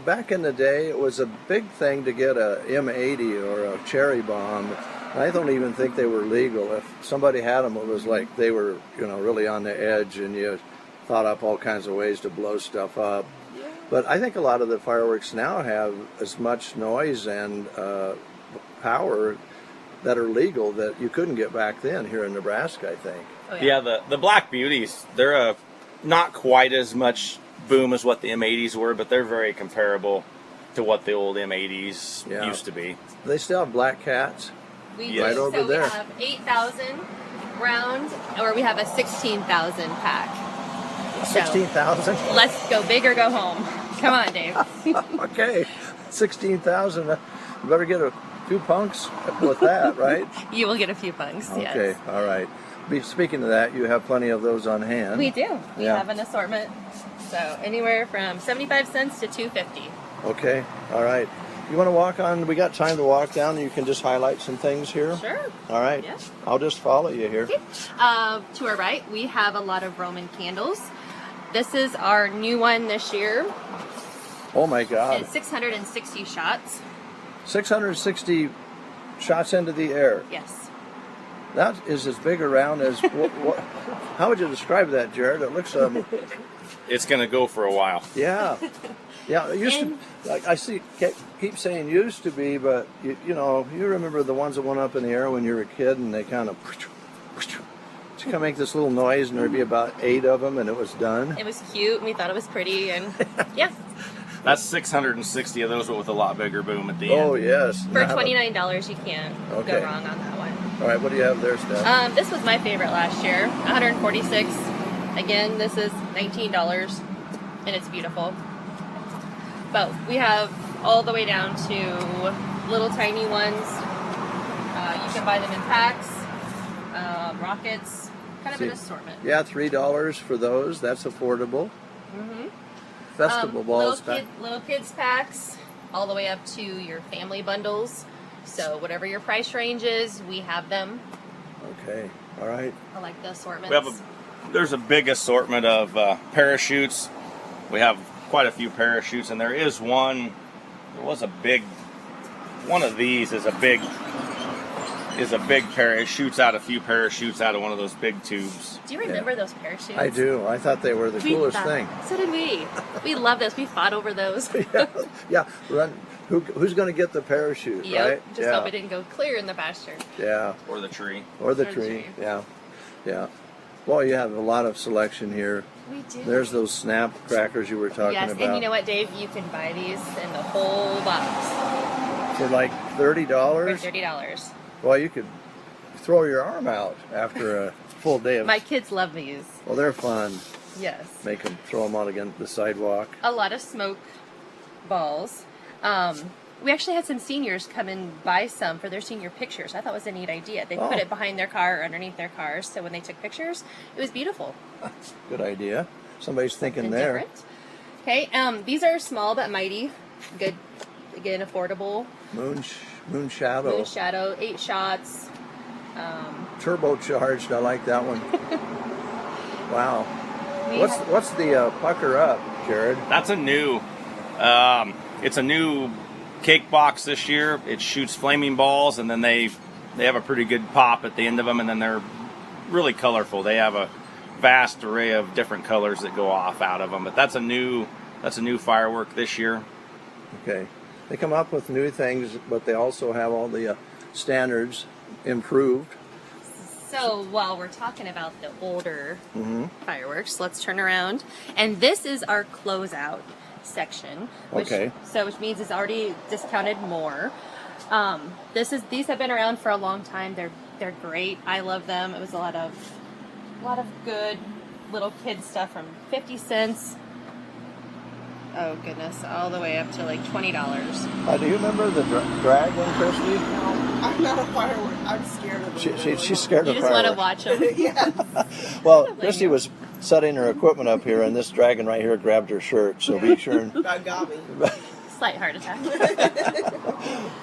back in the day, it was a big thing to get a M80 or a cherry bomb. I don't even think they were legal. If somebody had them, it was like they were, really on the edge, and you thought up all kinds of ways to blow stuff up. Yeah. But I think a lot of the fireworks now have as much noise and power that are legal that you couldn't get back then here in Nebraska, I think. Oh, yeah, the Black Beauties, they're not quite as much boom as what the M80s were, but they're very comparable to what the old M80s used to be. They still have Black Cats? We do. Right over so there. We have 8,000 round, or we have a 16,000 pack. 16,000? So, let's go big or go home. Come on, Dave. Okay, 16,000. You better get a few punks with that, right? You will get a few punks, yes. Okay, all right. Speaking of that, you have plenty of those on hand. We do. We have an assortment. So anywhere from 75 cents to $2.50. Okay, all right. You want to walk on? We got time to walk down. You can just highlight some things here. Sure. All right. Yeah. I'll just follow you here. Okay. To our right, we have a lot of Roman candles. This is our new one this year. Oh my God. It's 660 shots. 660 shots into the air. Yes. That is as big around as how would you describe that, Jared? It looks it's going to go for a while. Yeah. Yeah, it used to. Like I see, keep saying used to be, but you remember the ones that went up in the air when you were a kid, and they kind of make this little noise, and there'd be about 8 of them, and it was done. It was cute, and we thought it was pretty, and yeah. That's 660 of those, but with a lot bigger boom at the end. Oh yes. For $29, you can't go wrong on that one. All right, what do you have there, Steph? This was my favorite last year. 146. Again, this is $19, and it's beautiful. But we have all the way down to little tiny ones. You can buy them in packs, rockets, kind of an assortment. Yeah, $3 for those. That's affordable. Mm-hmm. Festival balls. Little kids packs, all the way up to your family bundles. So whatever your price range is, we have them. Okay, all right. I like the assortments. There's a big assortment of parachutes. We have quite a few parachutes, and there is one. There was a big. One of these is a big parachute. Shoots out a few parachutes out of one of those big tubes. Do you remember those parachutes? I do. I thought they were the coolest thing. So did we. We love those. We fought over those. Yeah. Run. Who's going to get the parachute? Yep. Right? Just hope it didn't go clear in the pasture. Yeah. Or the tree. Or the tree. Yeah. Yeah. Well, you have a lot of selection here. We do. There's those snap crackers you were talking about. Yes, and you know what, Dave? You can buy these in the whole box. For like $30? For $30. Well, you could throw your arm out after a full day of... My kids love these. Well, they're fun. Yes. Make them throw them out against the sidewalk. A lot of smoke balls. We actually had some seniors come and buy some for their senior pictures. I thought it was a neat idea. They put it behind their car or underneath their cars, so when they took pictures, it was beautiful. Good idea. Somebody's thinking there. Okay, these are small but mighty. Good, again, affordable. Moon Shadow. Moon Shadow, 8 shots. Turbocharged, I like that one. Wow. What's the pucker up, Jared? That's a new. It's a new cake box this year. It shoots flaming balls, and then they have a pretty good pop at the end of them, and then they're really colorful. They have a vast array of different colors that go off out of them. But that's a new firework this year. Okay. They come up with new things, but they also have all the standards improved. So while we're talking about the older fireworks, let's turn around. And this is our closeout section, which means it's already discounted more. These have been around for a long time. They're great. I love them. It was a lot of good little kid stuff from 50 cents. Oh goodness, all the way up to like $20. Do you remember the dragon, Christy? No, I'm not a firework. I'm scared of them. She's scared of fireworks. You just want to watch them. Yes. Well, Christy was setting her equipment up here, and this dragon right here grabbed her shirt, so be sure and... That got me. Slight heart attack.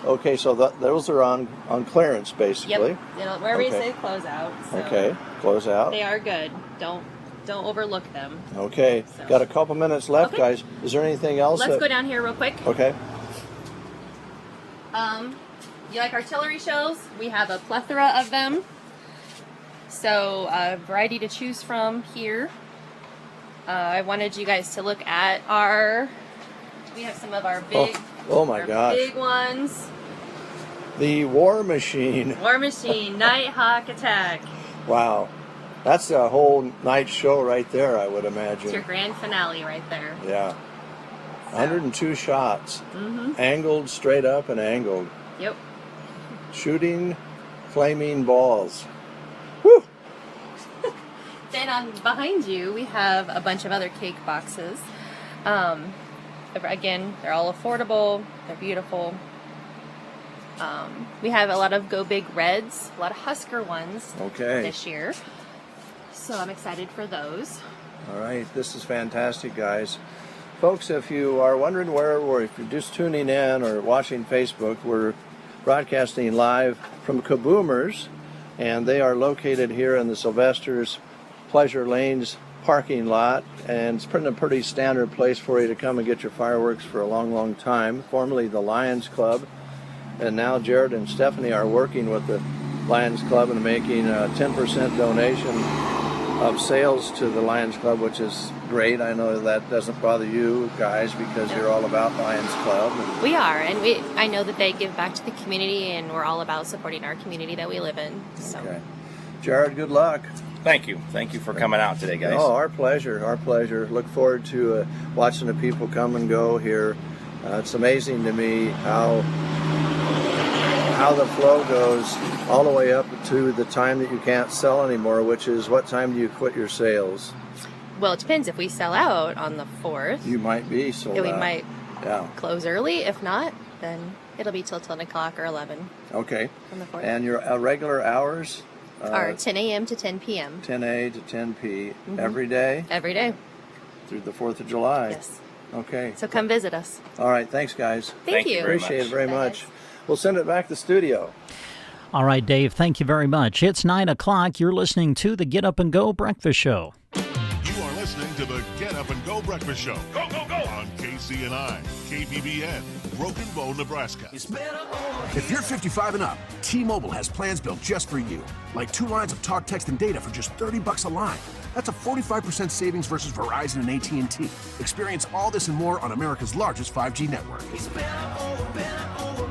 Okay, so those are on clearance, basically. Yep. Wherever you say close out. So okay, close out. They are good. Don't overlook them. Okay, So. Got a couple minutes left, guys. Is there anything else? Let's go down here real quick. Okay. You like artillery shells? We have a plethora of them. So a variety to choose from here. I wanted you guys to look at we have some of our big, oh my gosh, big ones. The War Machine. War Machine, Nighthawk Attack. Wow. That's a whole night show right there, I would imagine. It's your grand finale right there. Yeah. 102 shots. Mm-hmm. Angled, straight up and angled. Yep. Shooting flaming balls. Woo! Then behind you, we have a bunch of other cake boxes. Again, they're all affordable. They're beautiful. We have a lot of Go Big Reds, a lot of Husker ones this year. So I'm excited for those. All right, this is fantastic, guys. Folks, if you are wondering where, or if you're just tuning in or watching Facebook, we're broadcasting live from Kaboomers, and they are located here in the Sylvester's Pleasure Lanes parking lot, and it's been a pretty standard place for you to come and get your fireworks for a long, long time. Formerly the Lions Club, and now Jared and Stephanie are working with the Lions Club and making a 10% donation of sales to the Lions Club, which is great. I know that doesn't bother you guys because you're all about Lions Club. We are, and I know that they give back to the community, and we're all about supporting our community that we live in. So. Okay. Jared, good luck. Thank you. Thank you for coming out today, guys. Oh, our pleasure. Our pleasure. Look forward to watching the people come and go here. It's amazing to me how the flow goes all the way up to the time that you can't sell anymore, which is what time do you quit your sales? Well, it depends. If we sell out on the 4th, You might be sold we out. might Yeah. close early. If not, then it'll be till 10 o'clock or 11 Okay. on the 4th. And your regular hours? Are 10 a.m. to 10 p.m. 10 a to 10 p. Mhm. Every day? Every day. Through the 4th of July? Yes. Okay. So come visit us. All right. Thanks, guys. Thank you. Appreciate it very much. We'll send it back to the studio. All right, Dave, thank you very much. It's 9 o'clock. You're listening to the Get Up and Go Breakfast Show. You are listening to the Get Up and Go Breakfast Show. Go, go, go! On KCNI, KBBN, Broken Bow, Nebraska. If you're 55 and up, T-Mobile has plans built just for you. Like 2 lines of talk, text, and data for just $30 a line. That's a 45% savings versus Verizon and AT&T. Experience all this and more on America's largest 5G network.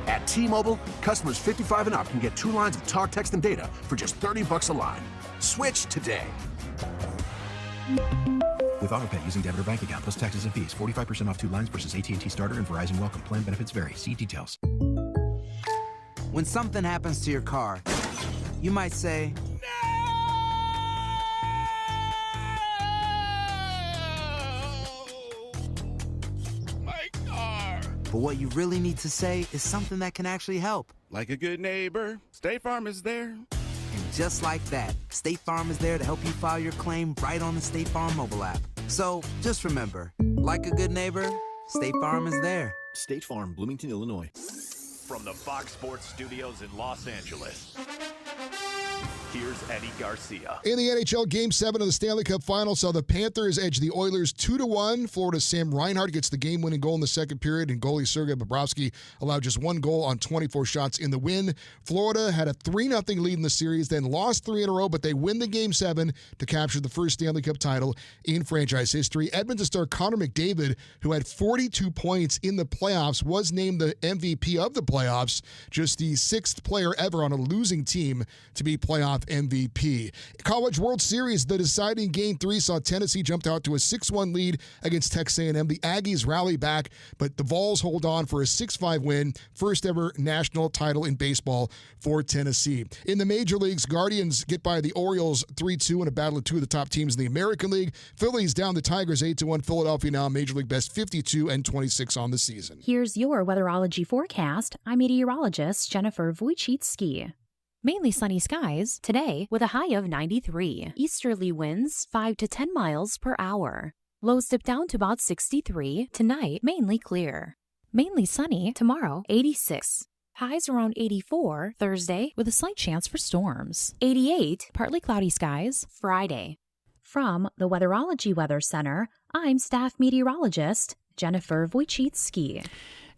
At T-Mobile, customers 55 and up can get 2 lines of talk, text, and data for just $30 a line. Switch today. With AutoPay using debit or bank account plus taxes and fees, 45% off 2 lines versus AT&T Starter and Verizon Welcome. Plan benefits vary. See details. When something happens to your car, you might say, My car! but what you really need to say is something that can actually help. Like a good neighbor, State Farm is there. And just like that, State Farm is there to help you file your claim right on the State Farm mobile app. So just remember, like a good neighbor, State Farm is there. State Farm, Bloomington, Illinois. From the Fox Sports Studios in Los Angeles, here's Eddie Garcia. In the NHL Game 7 of the Stanley Cup Final saw the Panthers edge the Oilers 2-1. Florida's Sam Reinhart gets the game-winning goal in the second period, and goalie Sergei Bobrovsky allowed just 1 goal on 24 shots in the win. Florida had a 3-0 lead in the series, then lost 3 in a row, but they win the Game 7 to capture the first Stanley Cup title in franchise history. Edmonton star Connor McDavid, who had 42 points in the playoffs, was named the MVP of the playoffs, just the 6th player ever on a losing team to be playoff MVP. College World Series, the deciding Game 3 saw Tennessee jump out to a 6-1 lead against Texas A&M. The Aggies rally back, but the Vols hold on for a 6-5 win, first ever national title in baseball for Tennessee. In the major leagues, Guardians get by the Orioles 3-2 in a battle of 2 of the top teams in the American League. Phillies down the Tigers 8-1. Philadelphia now Major League best 52-26 on the season. Here's your weatherology forecast. I'm meteorologist Jennifer Wojcicki. Mainly sunny skies today with a high of 93. Easterly winds 5 to 10 miles per hour. Lows dip down to about 63. Tonight, mainly clear. Mainly sunny tomorrow, 86. Highs around 84 Thursday with a slight chance for storms. 88, partly cloudy skies Friday. From the Weatherology Weather Center, I'm staff meteorologist Jennifer Wojcicki.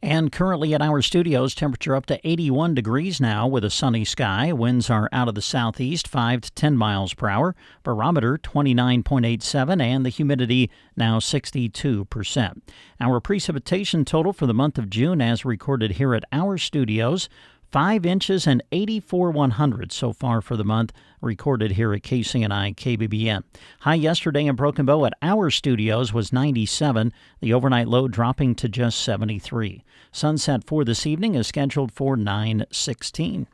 And currently at our studios, temperature up to 81 degrees now with a sunny sky. Winds are out of the southeast, 5 to 10 miles per hour. Barometer 29.87 and the humidity now 62%. Our precipitation total for the month of June as recorded here at our studios, 5 inches and 84 100 so far for the month, recorded here at KCNI KBBN. High yesterday in Broken Bow at our studios was 97, the overnight low dropping to just 73. Sunset for this evening is scheduled for 9:16.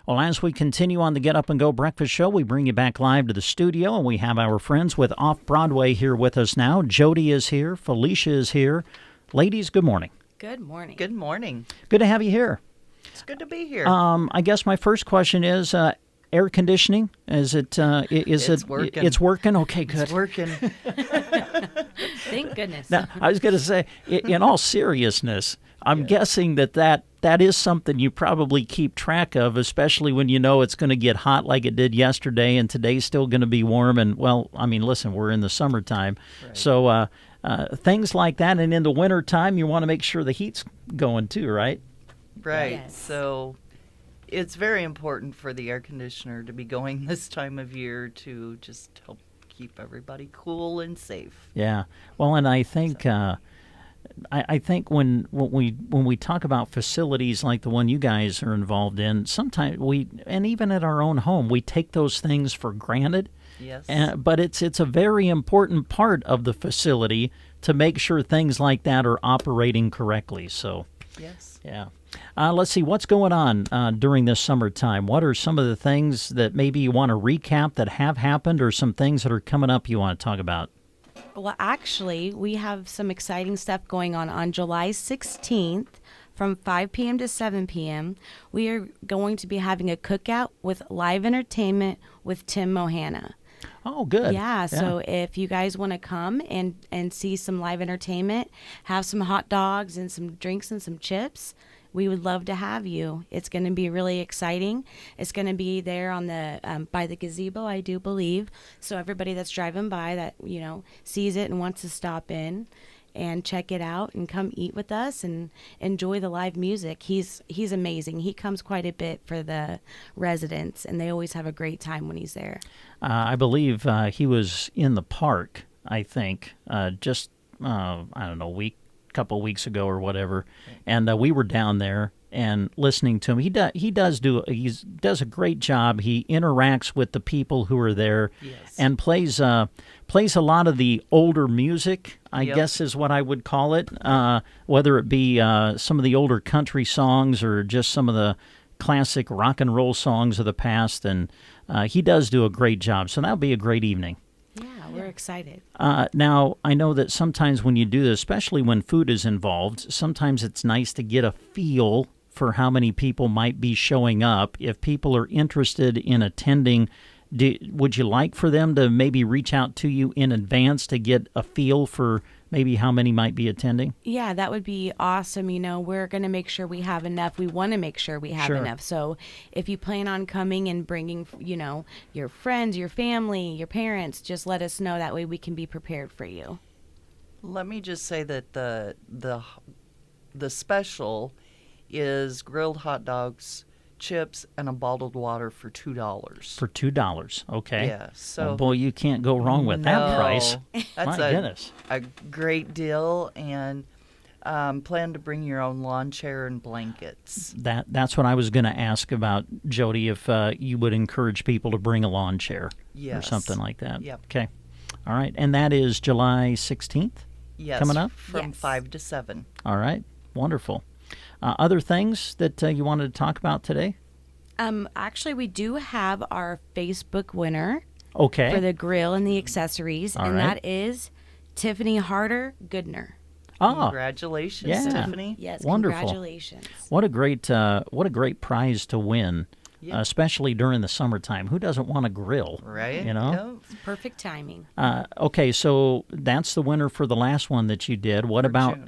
Well, as we continue on the Get Up and Go Breakfast Show, we bring you back live to the studio, and we have our friends with Off-Broadway here with us now. Jody is here. Felicia is here. Ladies, good morning. Good morning. Good morning. Good to have you here. It's good to be here. I guess my first question is air conditioning. Is it? It's working. It's working. Okay, good. It's working. Thank goodness. Now, I was going to say, in all seriousness, I'm guessing that is something you probably keep track of, especially when you know it's going to get hot like it did yesterday, and today's still going to be warm. And well, I mean, listen, we're in the summertime, so things like that. And in the wintertime, you want to make sure the heat's going too, right? Right. Yes. So it's very important for the air conditioner to be going this time of year to just help keep everybody cool and safe. Yeah. Well, and I think I think when we talk about facilities like the one you guys are involved in, sometimes and even at our own home, we take those things for granted. Yes. But it's a very important part of the facility to make sure things like that are operating correctly. So. Yes. Yeah. Let's see what's going on during this summertime. What are some of the things that maybe you want to recap that have happened, or some things that are coming up you want to talk about? Well, actually, we have some exciting stuff going on July 16th from 5 p.m. to 7 p.m. We are going to be having a cookout with live entertainment with Tim Mohana. Oh, good. Yeah, so if you guys want to come and see some live entertainment, have some hot dogs and some drinks and some chips, we would love to have you. It's going to be really exciting. It's going to be there on the by the gazebo, I do believe. So everybody that's driving by that, sees it and wants to stop in and check it out and come eat with us and enjoy the live music. He's amazing. He comes quite a bit for the residents, and they always have a great time when he's there. I believe he was in the park, I think, just, I don't know, couple weeks ago or whatever, and we were down there and listening to him. He does a great job. He interacts with the people who are there, and plays a lot of the older music, I guess is what I would call it, whether it be some of the older country songs or just some of the classic rock and roll songs of the past, and he does do a great job. So that'll be a great evening. Yeah, we're excited. Now, I know that sometimes when you do this, especially when food is involved, sometimes it's nice to get a feel for how many people might be showing up. If people are interested in attending, would you like for them to maybe reach out to you in advance to get a feel for maybe how many might be attending? Yeah, that would be awesome. We're going to make sure we have enough. We want to make sure we have enough. So if you plan on coming and bringing, your friends, your family, your parents, just let us know. That way we can be prepared for you. Let me just say that the special is grilled hot dogs, chips, and a bottled water for $2. For $2, okay. Yeah, so... Well, boy, you can't go wrong with that price. That's My goodness. A great deal, and plan to bring your own lawn chair and blankets. That's what I was going to ask about, Jody, if you would encourage people to bring a lawn chair or something like that. Yep. Okay. All right, and that is July 16th coming up? From 5 to 7. All right, wonderful. Other things that you wanted to talk about today? Actually, we do have our Facebook winner for the grill and the accessories, that is Tiffany Harder Goodner. Oh, congratulations, Tiffany! Yes, wonderful. Congratulations. What a great prize to win, especially during the summertime. Who doesn't want a grill? Right. It's perfect timing. Okay, so that's the winner for the last one that you did. What about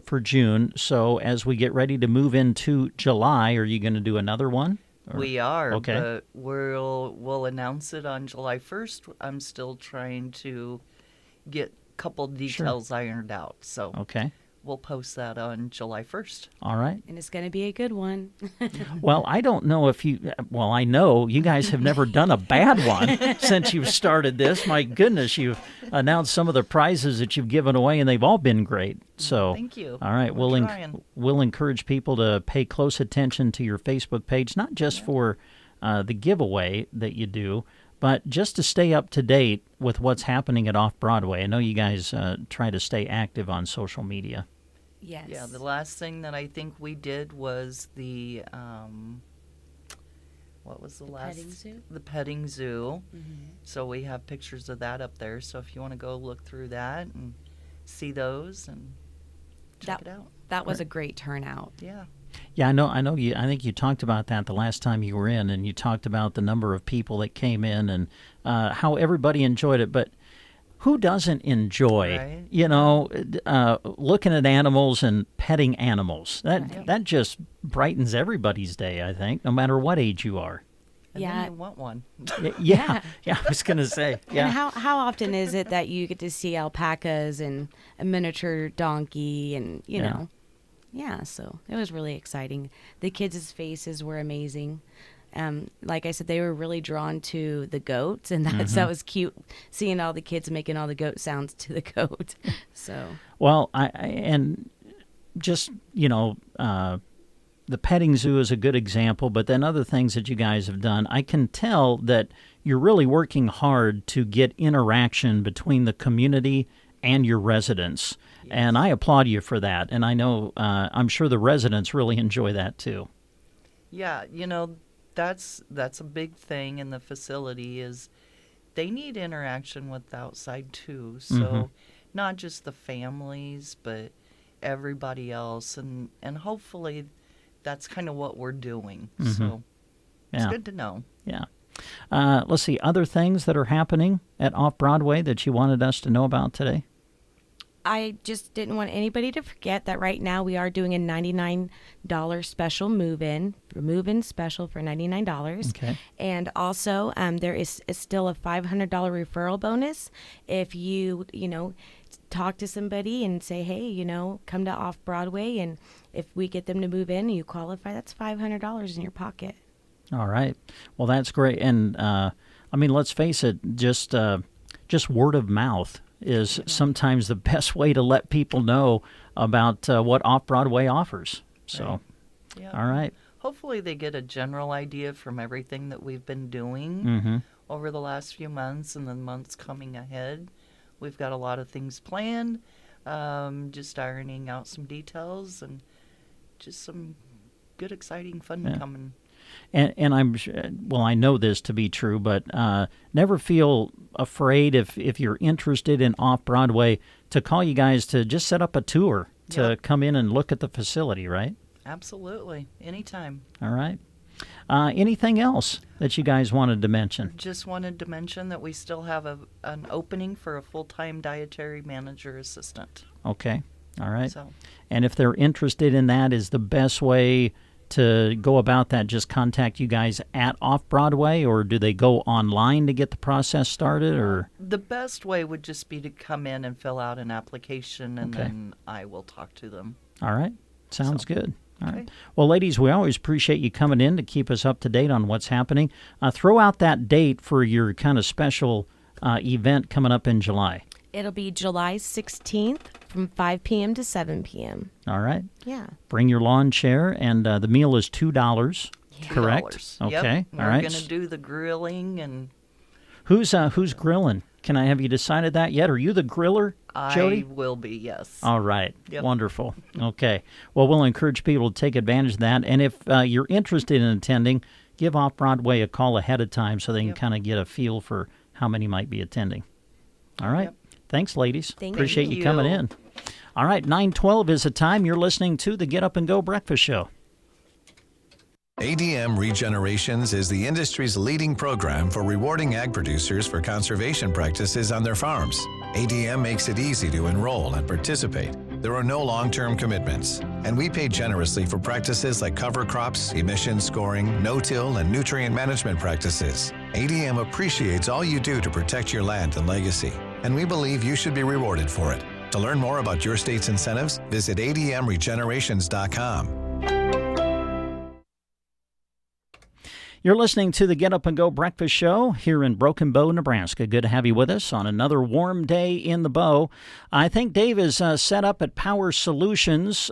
for June? So as we get ready to move into July, are you going to do another one? We are. Okay. But we'll announce it on July 1st. I'm still trying to get a couple details ironed out. So we'll post that on July 1st. All right. And it's going to be a good one. Well, I don't know if I know you guys have never done a bad one since you've started this. My goodness, you've announced some of the prizes that you've given away, and they've all been great. So, thank you. All right, we'll encourage people to pay close attention to your Facebook page, not just for the giveaway that you do, but just to stay up to date with what's happening at Off-Broadway. I know you guys try to stay active on social media. Yes. Yeah, the last thing that I think we did was the what was the last? Petting zoo? The petting zoo. Mm-hmm. So we have pictures of that up there. So if you want to go look through that and see those and check it out. That was a great turnout. Yeah. Yeah, I know. I think you talked about that the last time you were in, and you talked about the number of people that came in and how everybody enjoyed it. But who doesn't enjoy, looking at animals and petting animals? That just brightens everybody's day, I think, no matter what age you are. And then you want one. Yeah, I was going to say. Yeah. And how often is it that you get to see alpacas and a miniature donkey and, you know? Yeah, so it was really exciting. The kids' faces were amazing. like I said, they were really drawn to the goats, and that was cute, seeing all the kids making all the goat sounds to the goat. So well, and just the petting zoo is a good example, but then other things that you guys have done, I can tell that you're really working hard to get interaction between the community and your residents. Yes. And I applaud you for that. And I know, I'm sure the residents really enjoy that too. Yeah, that's a big thing in the facility is they need interaction with the outside too. So not just the families, but everybody else. And hopefully that's kind of what we're doing. So it's good to know. Yeah. Let's see, other things that are happening at Off-Broadway that you wanted us to know about today? I just didn't want anybody to forget that right now we are doing a $99 special move-in special for $99. Okay. And also there is still a $500 referral bonus if you talk to somebody and say, hey, come to Off-Broadway, and if we get them to move in and you qualify, that's $500 in your pocket. All right. Well, that's great. And let's face it, just word of mouth is sometimes the best way to let people know about what Off-Broadway offers. So, right. Yeah. All right. Hopefully they get a general idea from everything that we've been doing over the last few months and the months coming ahead. We've got a lot of things planned, just ironing out some details and just some good, exciting fun coming. And I know this to be true, but never feel afraid if you're interested in Off-Broadway to call you guys to just set up a tour to come in and look at the facility, right? Absolutely. Anytime. All right. Anything else that you guys wanted to mention? Just wanted to mention that we still have an opening for a full-time dietary manager assistant. Okay. All right. So. And if they're interested in that, is the best way to go about that just contact you guys at Off-Broadway, or do they go online to get the process started? Or the best way would just be to come in and fill out an application, and then I will talk to them. All right. Sounds good. All right. Well, ladies, we always appreciate you coming in to keep us up to date on what's happening. Throw out that date for your kind of special event coming up in July. It'll be July 16th from 5 p.m. to 7 p.m. All right. Yeah. Bring your lawn chair, and the meal is $2, correct? $2. Okay. Yep. All right. We're going to do the grilling and... Who's grilling? Have you decided that yet? Are you the griller, Jody? I will be, yes. All right. Yep. Wonderful. Okay. Well, we'll encourage people to take advantage of that. And if you're interested in attending, give Off-Broadway a call ahead of time so they can kind of get a feel for how many might be attending. All right. Yep. Thanks, ladies. Appreciate you coming in. All right. 9:12 is the time. You're listening to the Get Up and Go Breakfast Show. ADM Regenerations is the industry's leading program for rewarding ag producers for conservation practices on their farms. ADM makes it easy to enroll and participate. There are no long-term commitments, and we pay generously for practices like cover crops, emission scoring, no-till, and nutrient management practices. ADM appreciates all you do to protect your land and legacy, and we believe you should be rewarded for it. To learn more about your state's incentives, visit admregenerations.com. You're listening to the Get Up and Go Breakfast Show here in Broken Bow, Nebraska. Good to have you with us on another warm day in the Bow. I think Dave is set up at Power Solutions.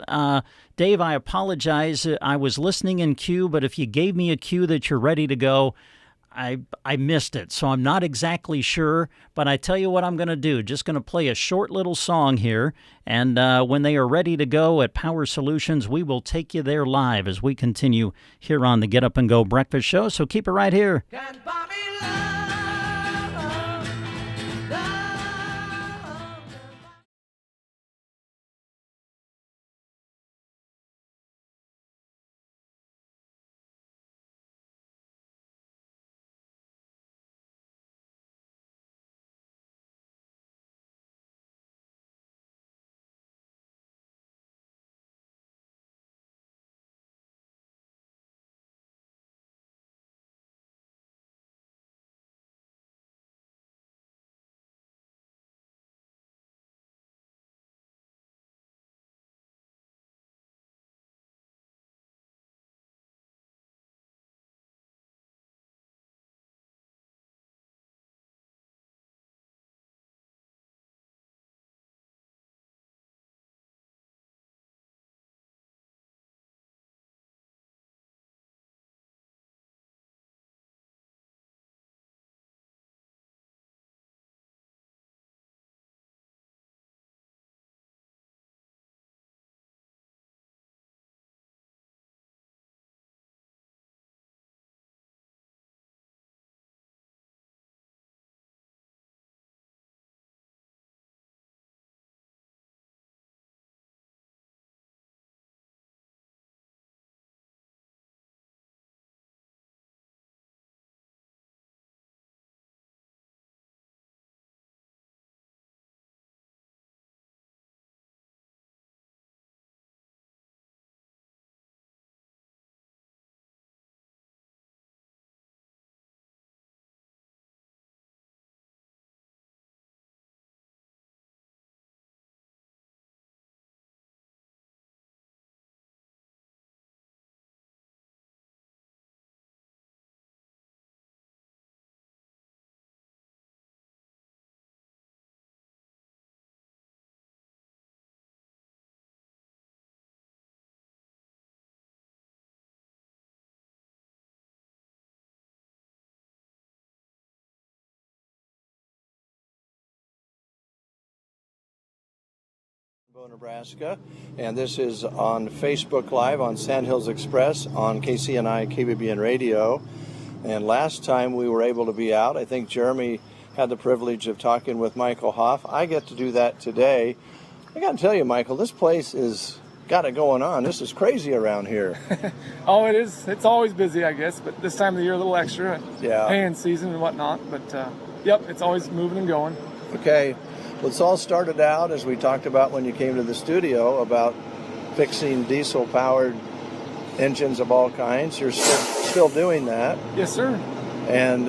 Dave, I apologize. I was listening in cue, but if you gave me a cue that you're ready to go, I missed it, so I'm not exactly sure, but I tell you what I'm going to do. Just going to play a short little song here, and when they are ready to go at Power Solutions, we will take you there live as we continue here on the Get Up and Go Breakfast Show, so keep it right here. Nebraska, and this is on Facebook Live on Sandhills Express on KCNI KBBN Radio. And last time we were able to be out, I think Jeremy had the privilege of talking with Michael Hoff. I get to do that today. I got to tell you, Michael, this place is got it going on. This is crazy around here. Oh, it is. It's always busy, I guess, but this time of the year a little extra. Yeah. Haying season and whatnot, but yep, it's always moving and going. Okay. Well, it's all started out, as we talked about when you came to the studio, about fixing diesel-powered engines of all kinds. You're still doing that. Yes, sir. And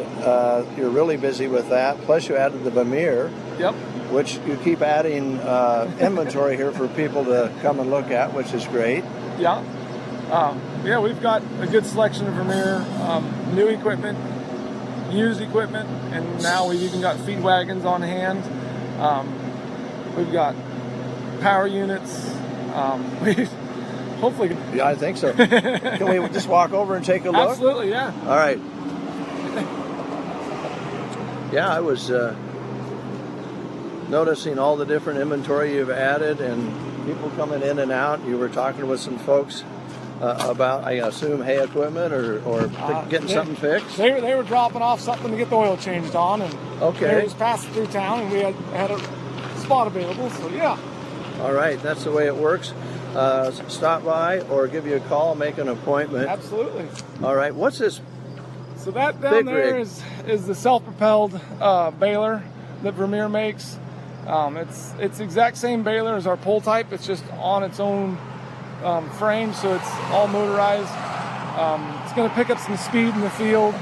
you're really busy with that. Plus, you added the Vermeer. Yep. Which you keep adding inventory here for people to come and look at, which is great. Yeah. Yeah, we've got a good selection of Vermeer, new equipment, used equipment, and now we've even got feed wagons on hand. We've got power units. Hopefully. Yeah, I think so. Can we just walk over and take a look? Absolutely, yeah. All right. Yeah, I was noticing all the different inventory you've added and people coming in and out. You were talking with some folks about, I assume, hay equipment or getting something fixed? They were dropping off something to get the oil changed on, and they were just passing through town, and we had a spot available, so yeah. All right, that's the way it works. Stop by or give you a call, make an appointment. Absolutely. All right, what's this? So that down there is the self-propelled baler that Vermeer makes. It's the exact same baler as our pull type. It's just on its own frame, so it's all motorized. It's going to pick up some speed in the field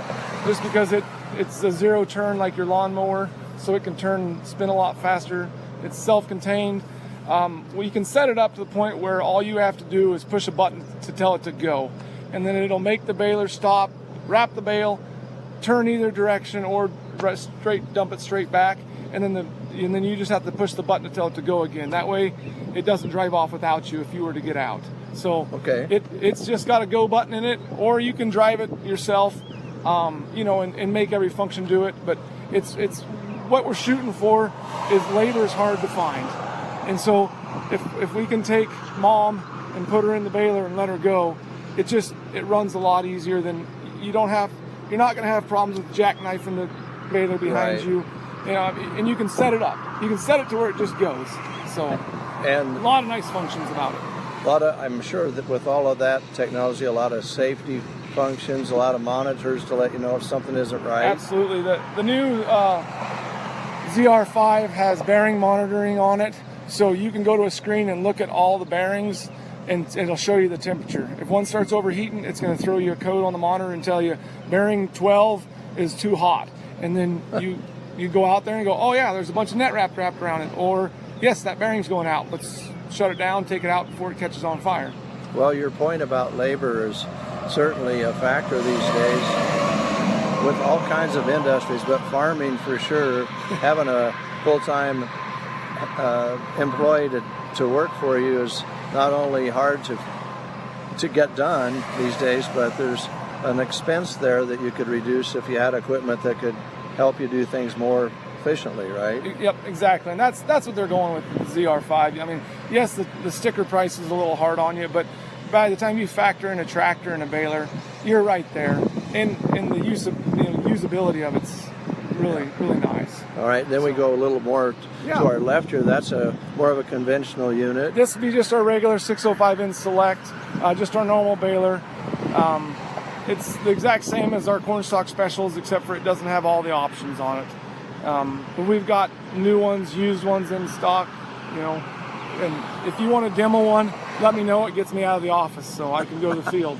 just because it's a zero turn like your lawnmower, so it can spin a lot faster. It's self-contained. You can set it up to the point where all you have to do is push a button to tell it to go, and then it'll make the baler stop, wrap the bale, turn either direction, or dump it straight back, and then you just have to push the button to tell it to go again. That way it doesn't drive off without you if you were to get out. So it's just got a go button in it, or you can drive it yourself, and make every function do it. But it's what we're shooting for is labor is hard to find. And so if we can take Mom and put her in the baler and let her go, it runs a lot easier than you're not going to have problems with jackknifing the baler behind you. And you can set it up. You can set it to where it just goes. So, and a lot of nice functions about it. I'm sure that with all of that technology, a lot of safety functions, a lot of monitors to let you know if something isn't right. Absolutely. The new ZR5 has bearing monitoring on it, so you can go to a screen and look at all the bearings, and it'll show you the temperature. If one starts overheating, it's going to throw you a code on the monitor and tell you bearing 12 is too hot, and then you go out there and go, oh yeah, there's a bunch of net wrapped around it, or yes, that bearing's going out. Let's shut it down, take it out before it catches on fire. Well, your point about labor is certainly a factor these days with all kinds of industries, but farming for sure. Having a full-time employee to work for you is not only hard to get done these days, but there's an expense there that you could reduce if you had equipment that could help you do things more efficiently, right? Yep, exactly. And that's what they're going with the ZR5. I mean, yes, the sticker price is a little hard on you, but by the time you factor in a tractor and a baler, you're right there. And the usability of it's really, really nice. All right, then we go a little more to our left here. That's more of a conventional unit. This would be just our regular 605N Select, just our normal baler. It's the exact same as our cornstalk specials, except for it doesn't have all the options on it. But we've got new ones, used ones in stock, and if you want to demo one, let me know. It gets me out of the office so I can go to the field.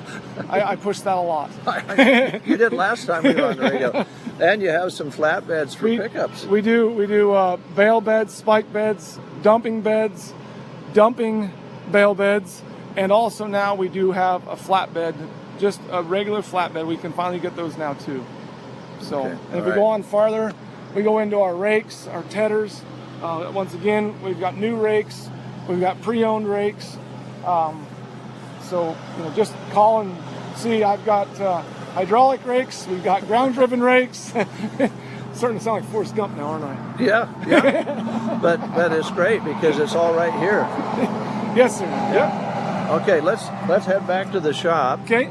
I push that a lot. You did last time we were on the radio. And you have some flatbeds for pickups. We do bale beds, spike beds, dumping bale beds, and also now we do have a flatbed, just a regular flatbed. We can finally get those now too. So if we go on farther, we go into our rakes, our tedders. Once again, we've got new rakes, we've got pre-owned rakes. So just call and see. I've got hydraulic rakes, we've got ground-driven rakes. starting to sound like Forrest Gump now, aren't I? Yeah. but it's great because it's all right here. Yes, sir. Yeah. Okay, let's head back to the shop. Okay.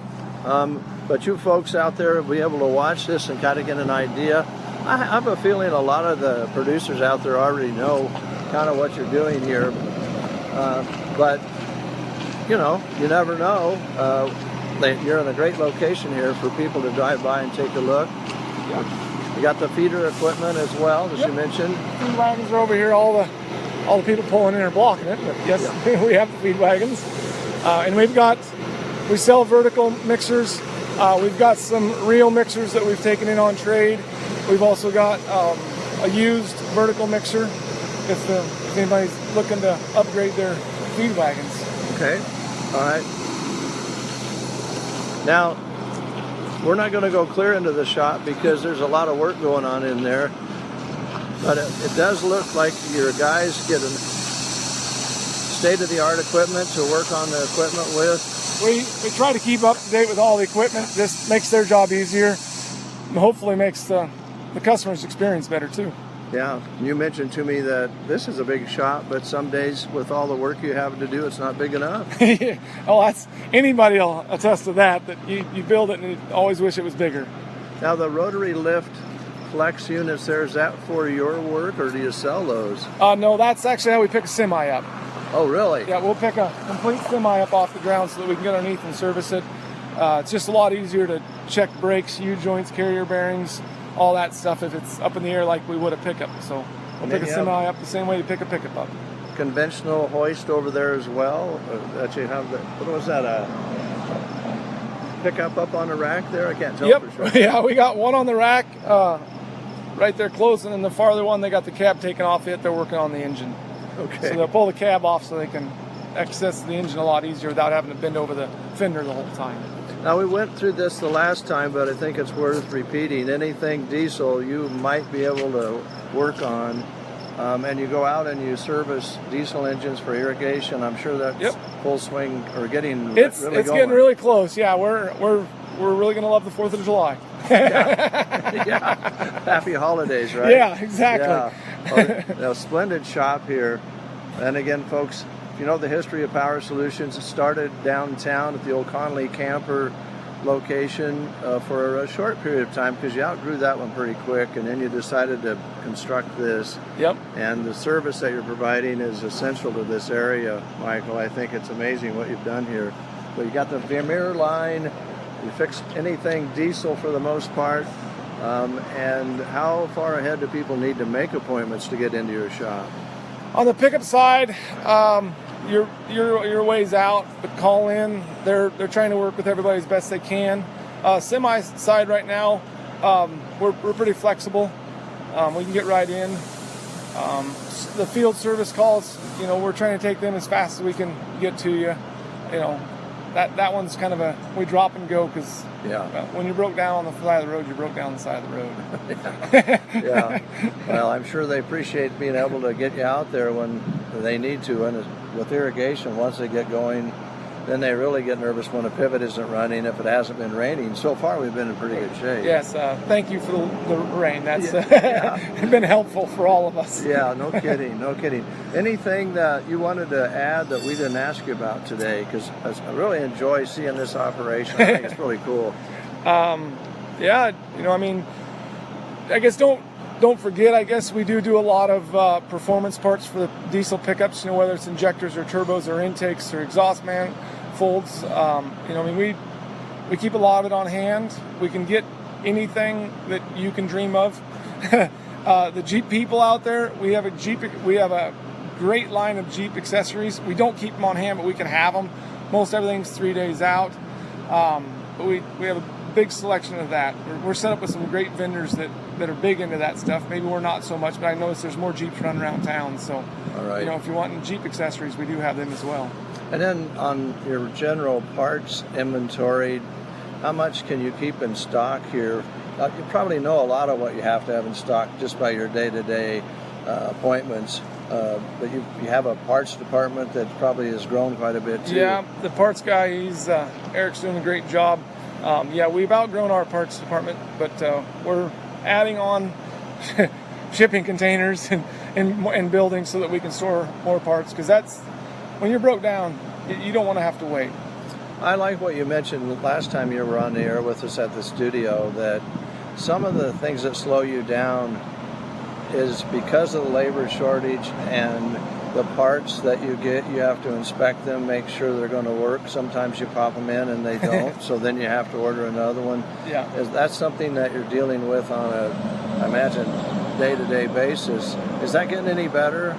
But you folks out there will be able to watch this and kind of get an idea. I have a feeling a lot of the producers out there already know kind of what you're doing here. But, you know, you never know. You're in a great location here for people to drive by and take a look. Yeah. You got the feeder equipment as well, as you mentioned. Feed wagons are over here. All the people pulling in are blocking it. But yes, we have the feed wagons. And we sell vertical mixers. We've got some real mixers that we've taken in on trade. We've also got a used vertical mixer if anybody's looking to upgrade their feed wagons. Okay. All right. Now, we're not going to go clear into the shop because there's a lot of work going on in there. But it does look like your guys get state-of-the-art equipment to work on the equipment with. We try to keep up to date with all the equipment. This makes their job easier and hopefully makes the customer's experience better too. Yeah, you mentioned to me that this is a big shop, but some days with all the work you have to do, it's not big enough. Oh, anybody will attest to that you build it and you always wish it was bigger. Now the rotary lift flex units there, is that for your work or do you sell those? No, that's actually how we pick a semi up. Oh, really? Yeah, we'll pick a complete semi up off the ground so that we can get underneath and service it. It's just a lot easier to check brakes, U-joints, carrier bearings, all that stuff if it's up in the air like we would a pickup. So we'll pick a semi up the same way you pick a pickup up. Conventional hoist over there as well. That you have what was that? A pickup up on a rack there? I can't tell for sure. Yeah, we got one on the rack right there close, and then the farther one they got the cab taken off it. They're working on the engine. Okay. So they'll pull the cab off so they can access the engine a lot easier without having to bend over the fender the whole time. Now, we went through this the last time, but I think it's worth repeating. Anything diesel you might be able to work on, and you go out and you service diesel engines for irrigation. I'm sure that's full swing or getting it's really going. Getting really close. Yeah, we're really going to love the 4th of July. Yeah. Happy holidays, right? Yeah, exactly. Yeah. Well, splendid shop here. And again, folks, if you know the history of Power Solutions, it started downtown at the old Conley Camper location for a short period of time because you outgrew that one pretty quick, and then you decided to construct this. Yep. And the service that you're providing is essential to this area, Michael. I think it's amazing what you've done here. But you got the Vermeer line. You fix anything diesel for the most part. And how far ahead do people need to make appointments to get into your shop? On the pickup side, you're ways out, but call in. They're trying to work with everybody as best they can. Semi side right now, we're pretty flexible. We can get right in. The field service calls, we're trying to take them as fast as we can get to you. That one's kind of we drop and go because when you broke down on the side of the road, you broke down the side of the road. Yeah. Well, I'm sure they appreciate being able to get you out there when they need to. And with irrigation, once they get going, then they really get nervous when a pivot isn't running if it hasn't been raining. So far, we've been in pretty good shape. Yes. Thank you for the rain. That's been helpful for all of us. Yeah, no kidding. No kidding. Anything that you wanted to add that we didn't ask you about today? Because I really enjoy seeing this operation. I think it's really cool. I guess don't forget, I guess we do a lot of performance parts for the diesel pickups, whether it's injectors or turbos or intakes or exhaust manifolds. We keep a lot of it on hand. We can get anything that you can dream of. The Jeep people out there, we have a great line of Jeep accessories. We don't keep them on hand, but we can have them. Most everything's 3 days out. But we have a big selection of that. We're set up with some great vendors that are big into that stuff. Maybe we're not so much, but I notice there's more Jeeps running around town. So, all right. If you want Jeep accessories, we do have them as well. And then on your general parts inventory, how much can you keep in stock here? You probably know a lot of what you have to have in stock just by your day-to-day appointments. But you have a parts department that probably has grown quite a bit too. Yeah, the parts guy, Eric's doing a great job. We've outgrown our parts department, but we're adding on shipping containers and buildings so that we can store more parts, because that's when you're broke down, you don't want to have to wait. I like what you mentioned last time you were on the air with us at the studio, that some of the things that slow you down is because of the labor shortage and the parts that you get, you have to inspect them, make sure they're going to work. Sometimes you pop them in and they don't, so then you have to order another one. Yeah. Is that something that you're dealing with on a, I imagine, day-to-day basis? Is that getting any better?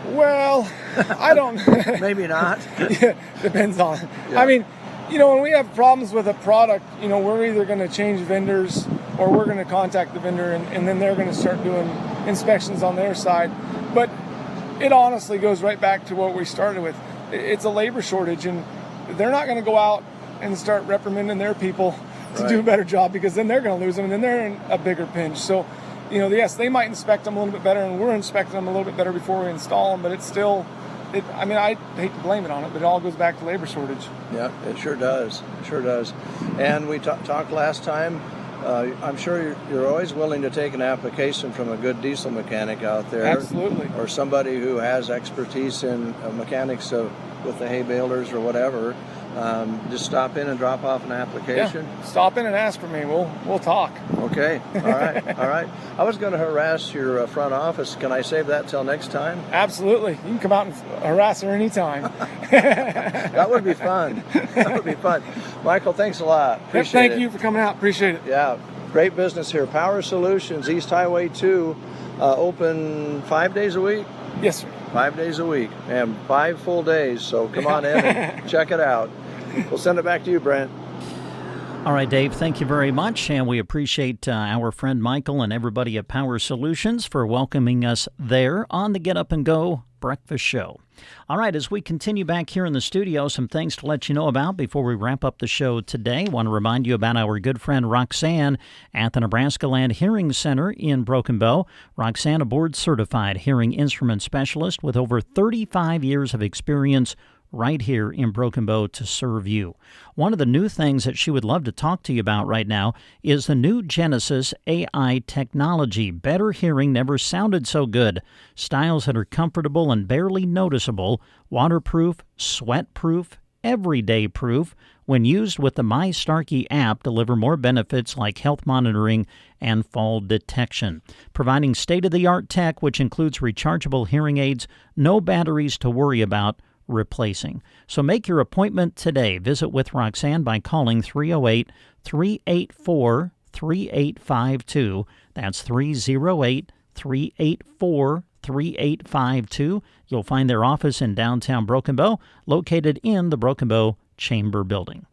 Well, I don't. Maybe not. Yeah, depends on. Yeah. I mean, when we have problems with a product, we're either going to change vendors or we're going to contact the vendor, and then they're going to start doing inspections on their side. But it honestly goes right back to what we started with. It's a labor shortage, and they're not going to go out and start reprimanding their people to do a better job, because then they're going to lose them, and then they're in a bigger pinch. So, yes, they might inspect them a little bit better, and we're inspecting them a little bit better before we install them, but it's still, I hate to blame it on it, but it all goes back to labor shortage. Yeah, it sure does. It sure does. And we talked last time, I'm sure you're always willing to take an application from a good diesel mechanic out there. Absolutely. Or somebody who has expertise in mechanics with the hay balers or whatever. Just stop in and drop off an application. Yeah, stop in and ask for me. We'll talk. Okay. All right. All right. I was going to harass your front office. Can I save that till next time? Absolutely. You can come out and harass her anytime. That would be fun. That would be fun. Michael, thanks a lot. Appreciate it. Thank you for coming out. Appreciate it. Yeah. Great business here. Power Solutions, East Highway 2, open 5 days a week? Yes, sir. 5 days a week and 5 full days. So come on in and check it out. We'll send it back to you, Brent. All right, Dave, thank you very much, and we appreciate our friend Michael and everybody at Power Solutions for welcoming us there on the Get Up and Go Breakfast Show. All right, as we continue back here in the studio, some things to let you know about before we wrap up the show today. I want to remind you about our good friend Roxanne at the Nebraska Land Hearing Center in Broken Bow. Roxanne, a board-certified hearing instrument specialist with over 35 years of experience right here in Broken Bow to serve you. One of the new things that she would love to talk to you about right now is the new Genesis AI technology. Better hearing never sounded so good. Styles that are comfortable and barely noticeable, waterproof, sweat-proof, everyday proof. When used with the My Starkey app, deliver more benefits like health monitoring and fall detection. Providing state-of-the-art tech, which includes rechargeable hearing aids, no batteries to worry about replacing. So make your appointment today. Visit with Roxanne by calling 308-384-3852. That's 308-384-3852. You'll find their office in downtown Broken Bow, located in the Broken Bow Chamber Building.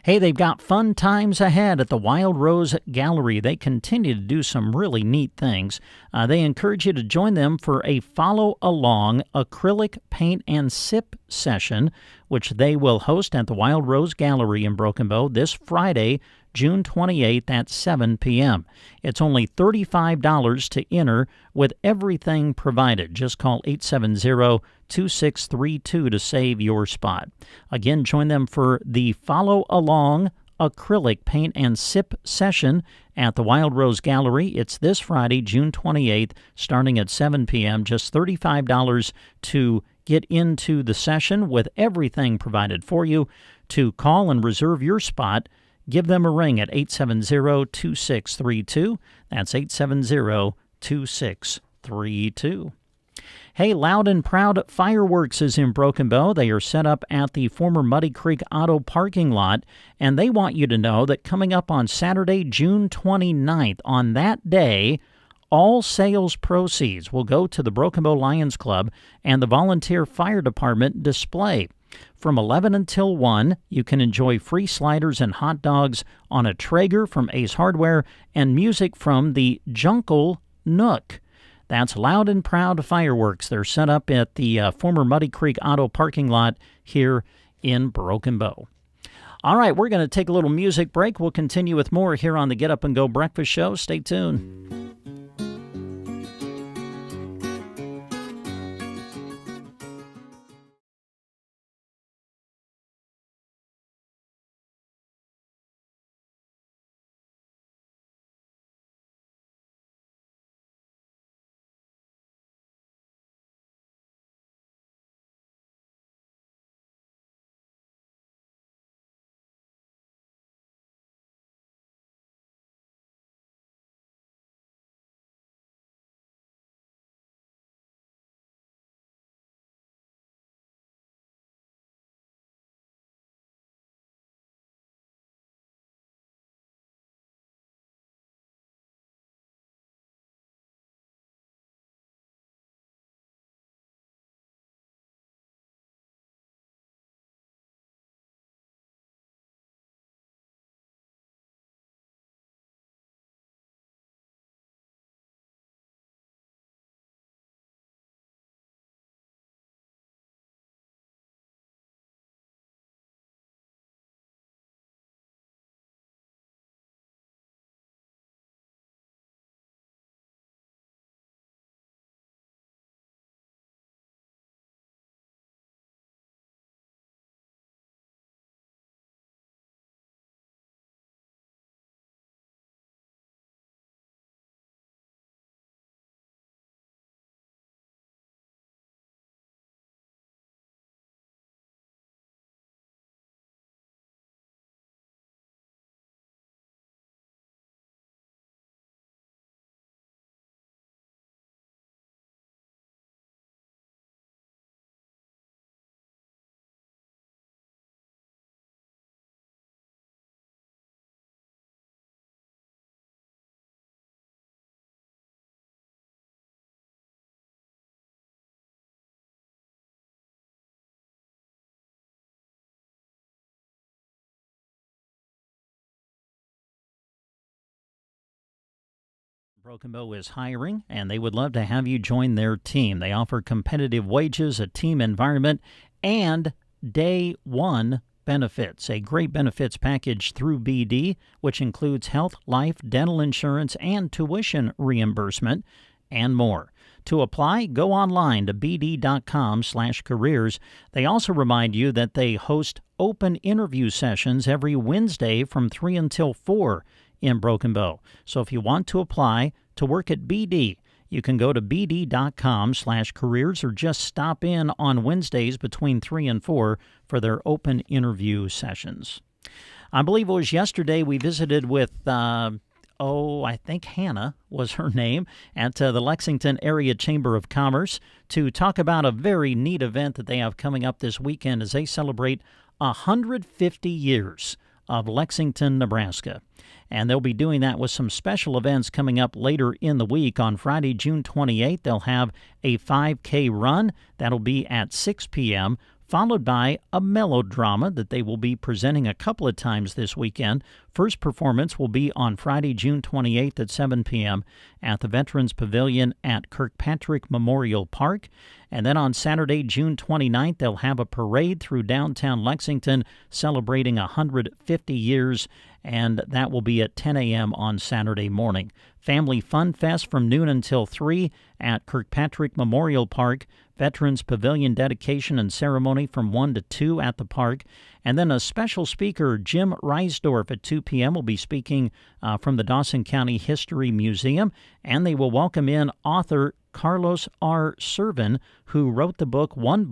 Hey, they've got fun times ahead at the Wild Rose Gallery. They continue to do some really neat things. They encourage you to join them for a follow-along acrylic paint and sip session, which they will host at the Wild Rose Gallery in Broken Bow this Friday, June 28th at 7 p.m. It's only $35 to enter with everything provided. Just call 870-2632 to save your spot. Again, join them for the follow-along acrylic paint and sip session at the Wild Rose Gallery. It's this Friday, June 28th, starting at 7 p.m. Just $35 to get into the session with everything provided for you. To call and reserve your spot, give them a ring at 870-2632. That's 870-2632. Hey, Loud and Proud Fireworks is in Broken Bow. They are set up at the former Muddy Creek Auto parking lot, and they want you to know that coming up on Saturday, June 29th, on that day, all sales proceeds will go to the Broken Bow Lions Club and the Volunteer Fire Department display. From 11 until 1, you can enjoy free sliders and hot dogs on a Traeger from Ace Hardware and music from the Jungle Nook. That's Loud and Proud Fireworks. They're set up at the former Muddy Creek Auto parking lot here in Broken Bow. All right, we're going to take a little music break. We'll continue with more here on the Get Up and Go Breakfast Show. Stay tuned. Broken Bow is hiring, and they would love to have you join their team. They offer competitive wages, a team environment, and day one benefits, a great benefits package through BD, which includes health, life, dental insurance, and tuition reimbursement, and more. To apply, go online to bd.com/careers. They also remind you that they host open interview sessions every Wednesday from 3 until 4 in Broken Bow. So if you want to apply to work at BD, you can go to bd.com/careers or just stop in on Wednesdays between 3 and 4 for their open interview sessions. I believe it was yesterday we visited with, I think Hannah was her name, at the Lexington Area Chamber of Commerce to talk about a very neat event that they have coming up this weekend as they celebrate 150 years of Lexington, Nebraska. And they'll be doing that with some special events coming up later in the week. On Friday, June 28th, they'll have a 5K run. That'll be at 6 p.m., followed by a melodrama that they will be presenting a couple of times this weekend. First performance will be on Friday, June 28th at 7 p.m. at the Veterans Pavilion at Kirkpatrick Memorial Park. And then on Saturday, June 29th, they'll have a parade through downtown Lexington celebrating 150 years, and that will be at 10 a.m. on Saturday morning. Family Fun Fest from noon until 3 at Kirkpatrick Memorial Park. Veterans Pavilion dedication and ceremony from 1 to 2 at the park. And then a special speaker, Jim Reisdorf, at 2 p.m. will be speaking from the Dawson County History Museum. And they will welcome in author Carlos R. Servin, who wrote the book, One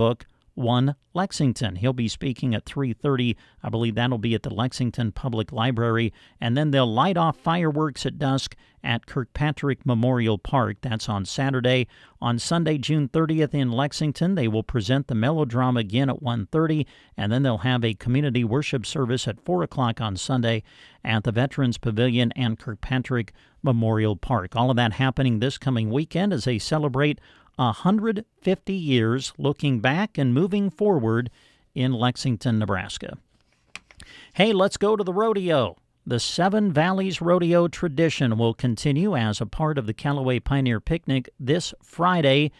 Lexington. He'll be speaking at 3:30. I believe that'll be at the Lexington Public Library. And then they'll light off fireworks at dusk at Kirkpatrick Memorial Park. That's on Saturday. On Sunday, June 30th in Lexington, they will present the melodrama again at 1:30, and then they'll have a community worship service at 4 o'clock on Sunday at the Veterans Pavilion and Kirkpatrick Memorial Park. All of that happening this coming weekend as they celebrate 150 years looking back and moving forward in Lexington, Nebraska. Hey, let's go to the rodeo. The Seven Valleys Rodeo tradition will continue as a part of the Callaway Pioneer Picnic this Friday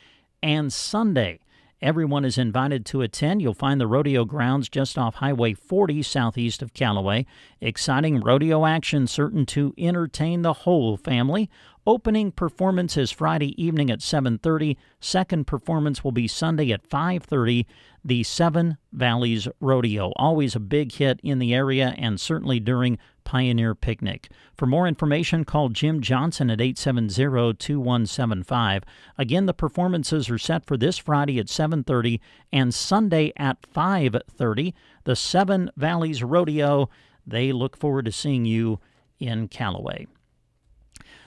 and Sunday. Everyone is invited to attend. You'll find the rodeo grounds just off Highway 40 southeast of Callaway. Exciting rodeo action certain to entertain the whole family. Opening performance is Friday evening at 7:30. Second performance will be Sunday at 5:30. The Seven Valleys Rodeo, always a big hit in the area and certainly during Pioneer Picnic. For more information, call Jim Johnson at 870-2175. Again, the performances are set for this Friday at 7:30 and Sunday at 5:30. The Seven Valleys Rodeo, they look forward to seeing you in Callaway.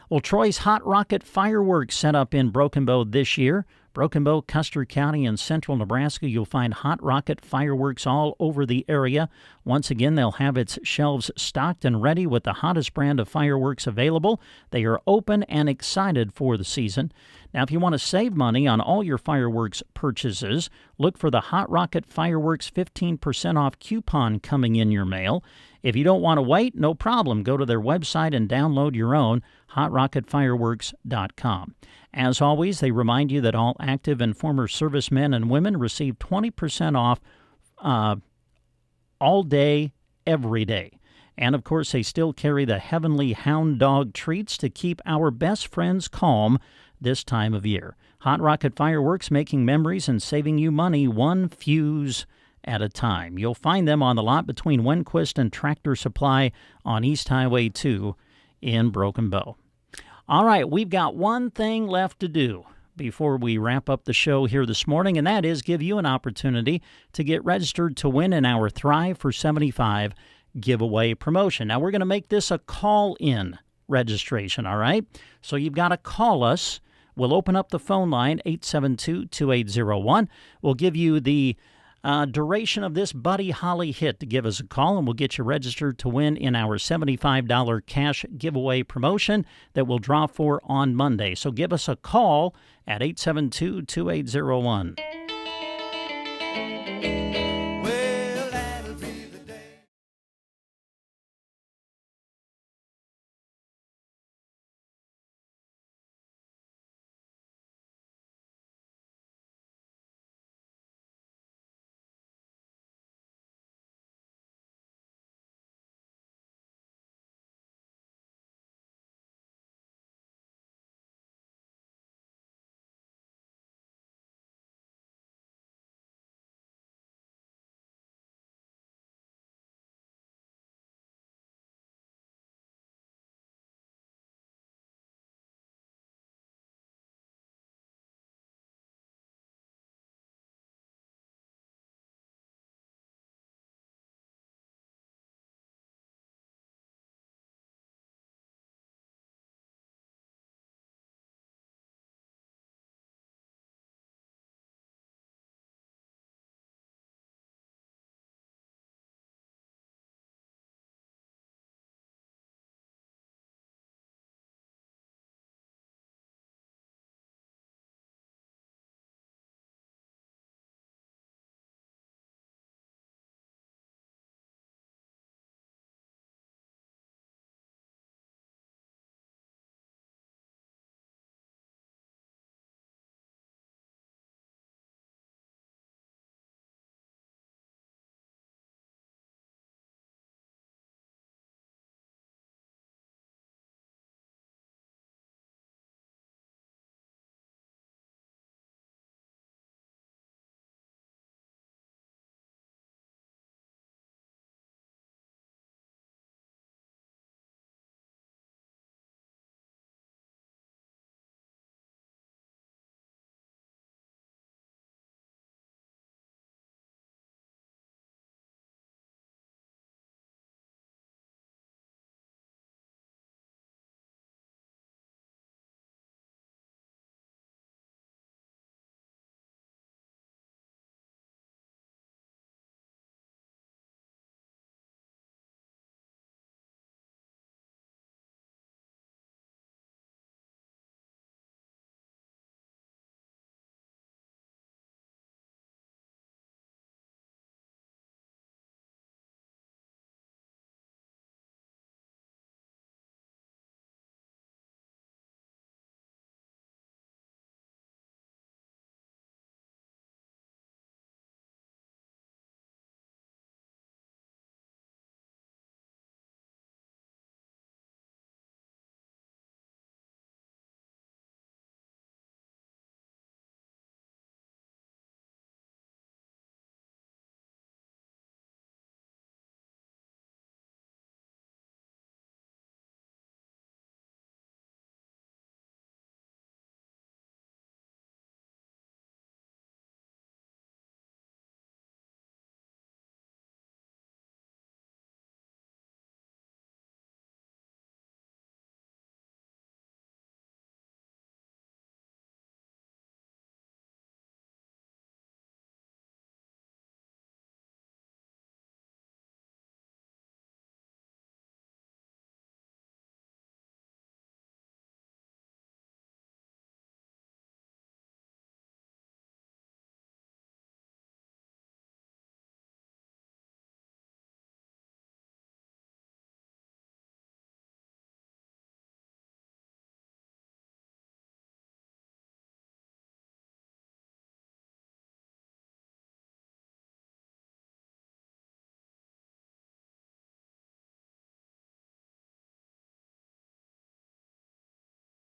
Well, Troy's Hot Rocket Fireworks set up in Broken Bow this year. Broken Bow, Custer County, and central Nebraska, you'll find Hot Rocket Fireworks all over the area. Once again, they'll have its shelves stocked and ready with the hottest brand of fireworks available. They are open and excited for the season. Now, if you want to save money on all your fireworks purchases, look for the Hot Rocket Fireworks 15% off coupon coming in your mail. If you don't want to wait, no problem. Go to their website and download your own, hotrocketfireworks.com. As always, they remind you that all active and former servicemen and women receive 20% off all day, every day. And, of course, they still carry the Heavenly Hound Dog treats to keep our best friends calm this time of year. Hot Rocket Fireworks, making memories and saving you money one fuse at a time. You'll find them on the lot between Wenquist and Tractor Supply on East Highway 2 in Broken Bow. All right, we've got one thing left to do before we wrap up the show here this morning, and that is give you an opportunity to get registered to win in our Thrive for 75 giveaway promotion. Now, we're going to make this a call-in registration, all right? So you've got to call us. We'll open up the phone line, 872-2801. We'll give you the duration of this Buddy Holly hit to give us a call, and we'll get you registered to win in our $75 cash giveaway promotion that we'll draw for on Monday. So give us a call at 872-2801.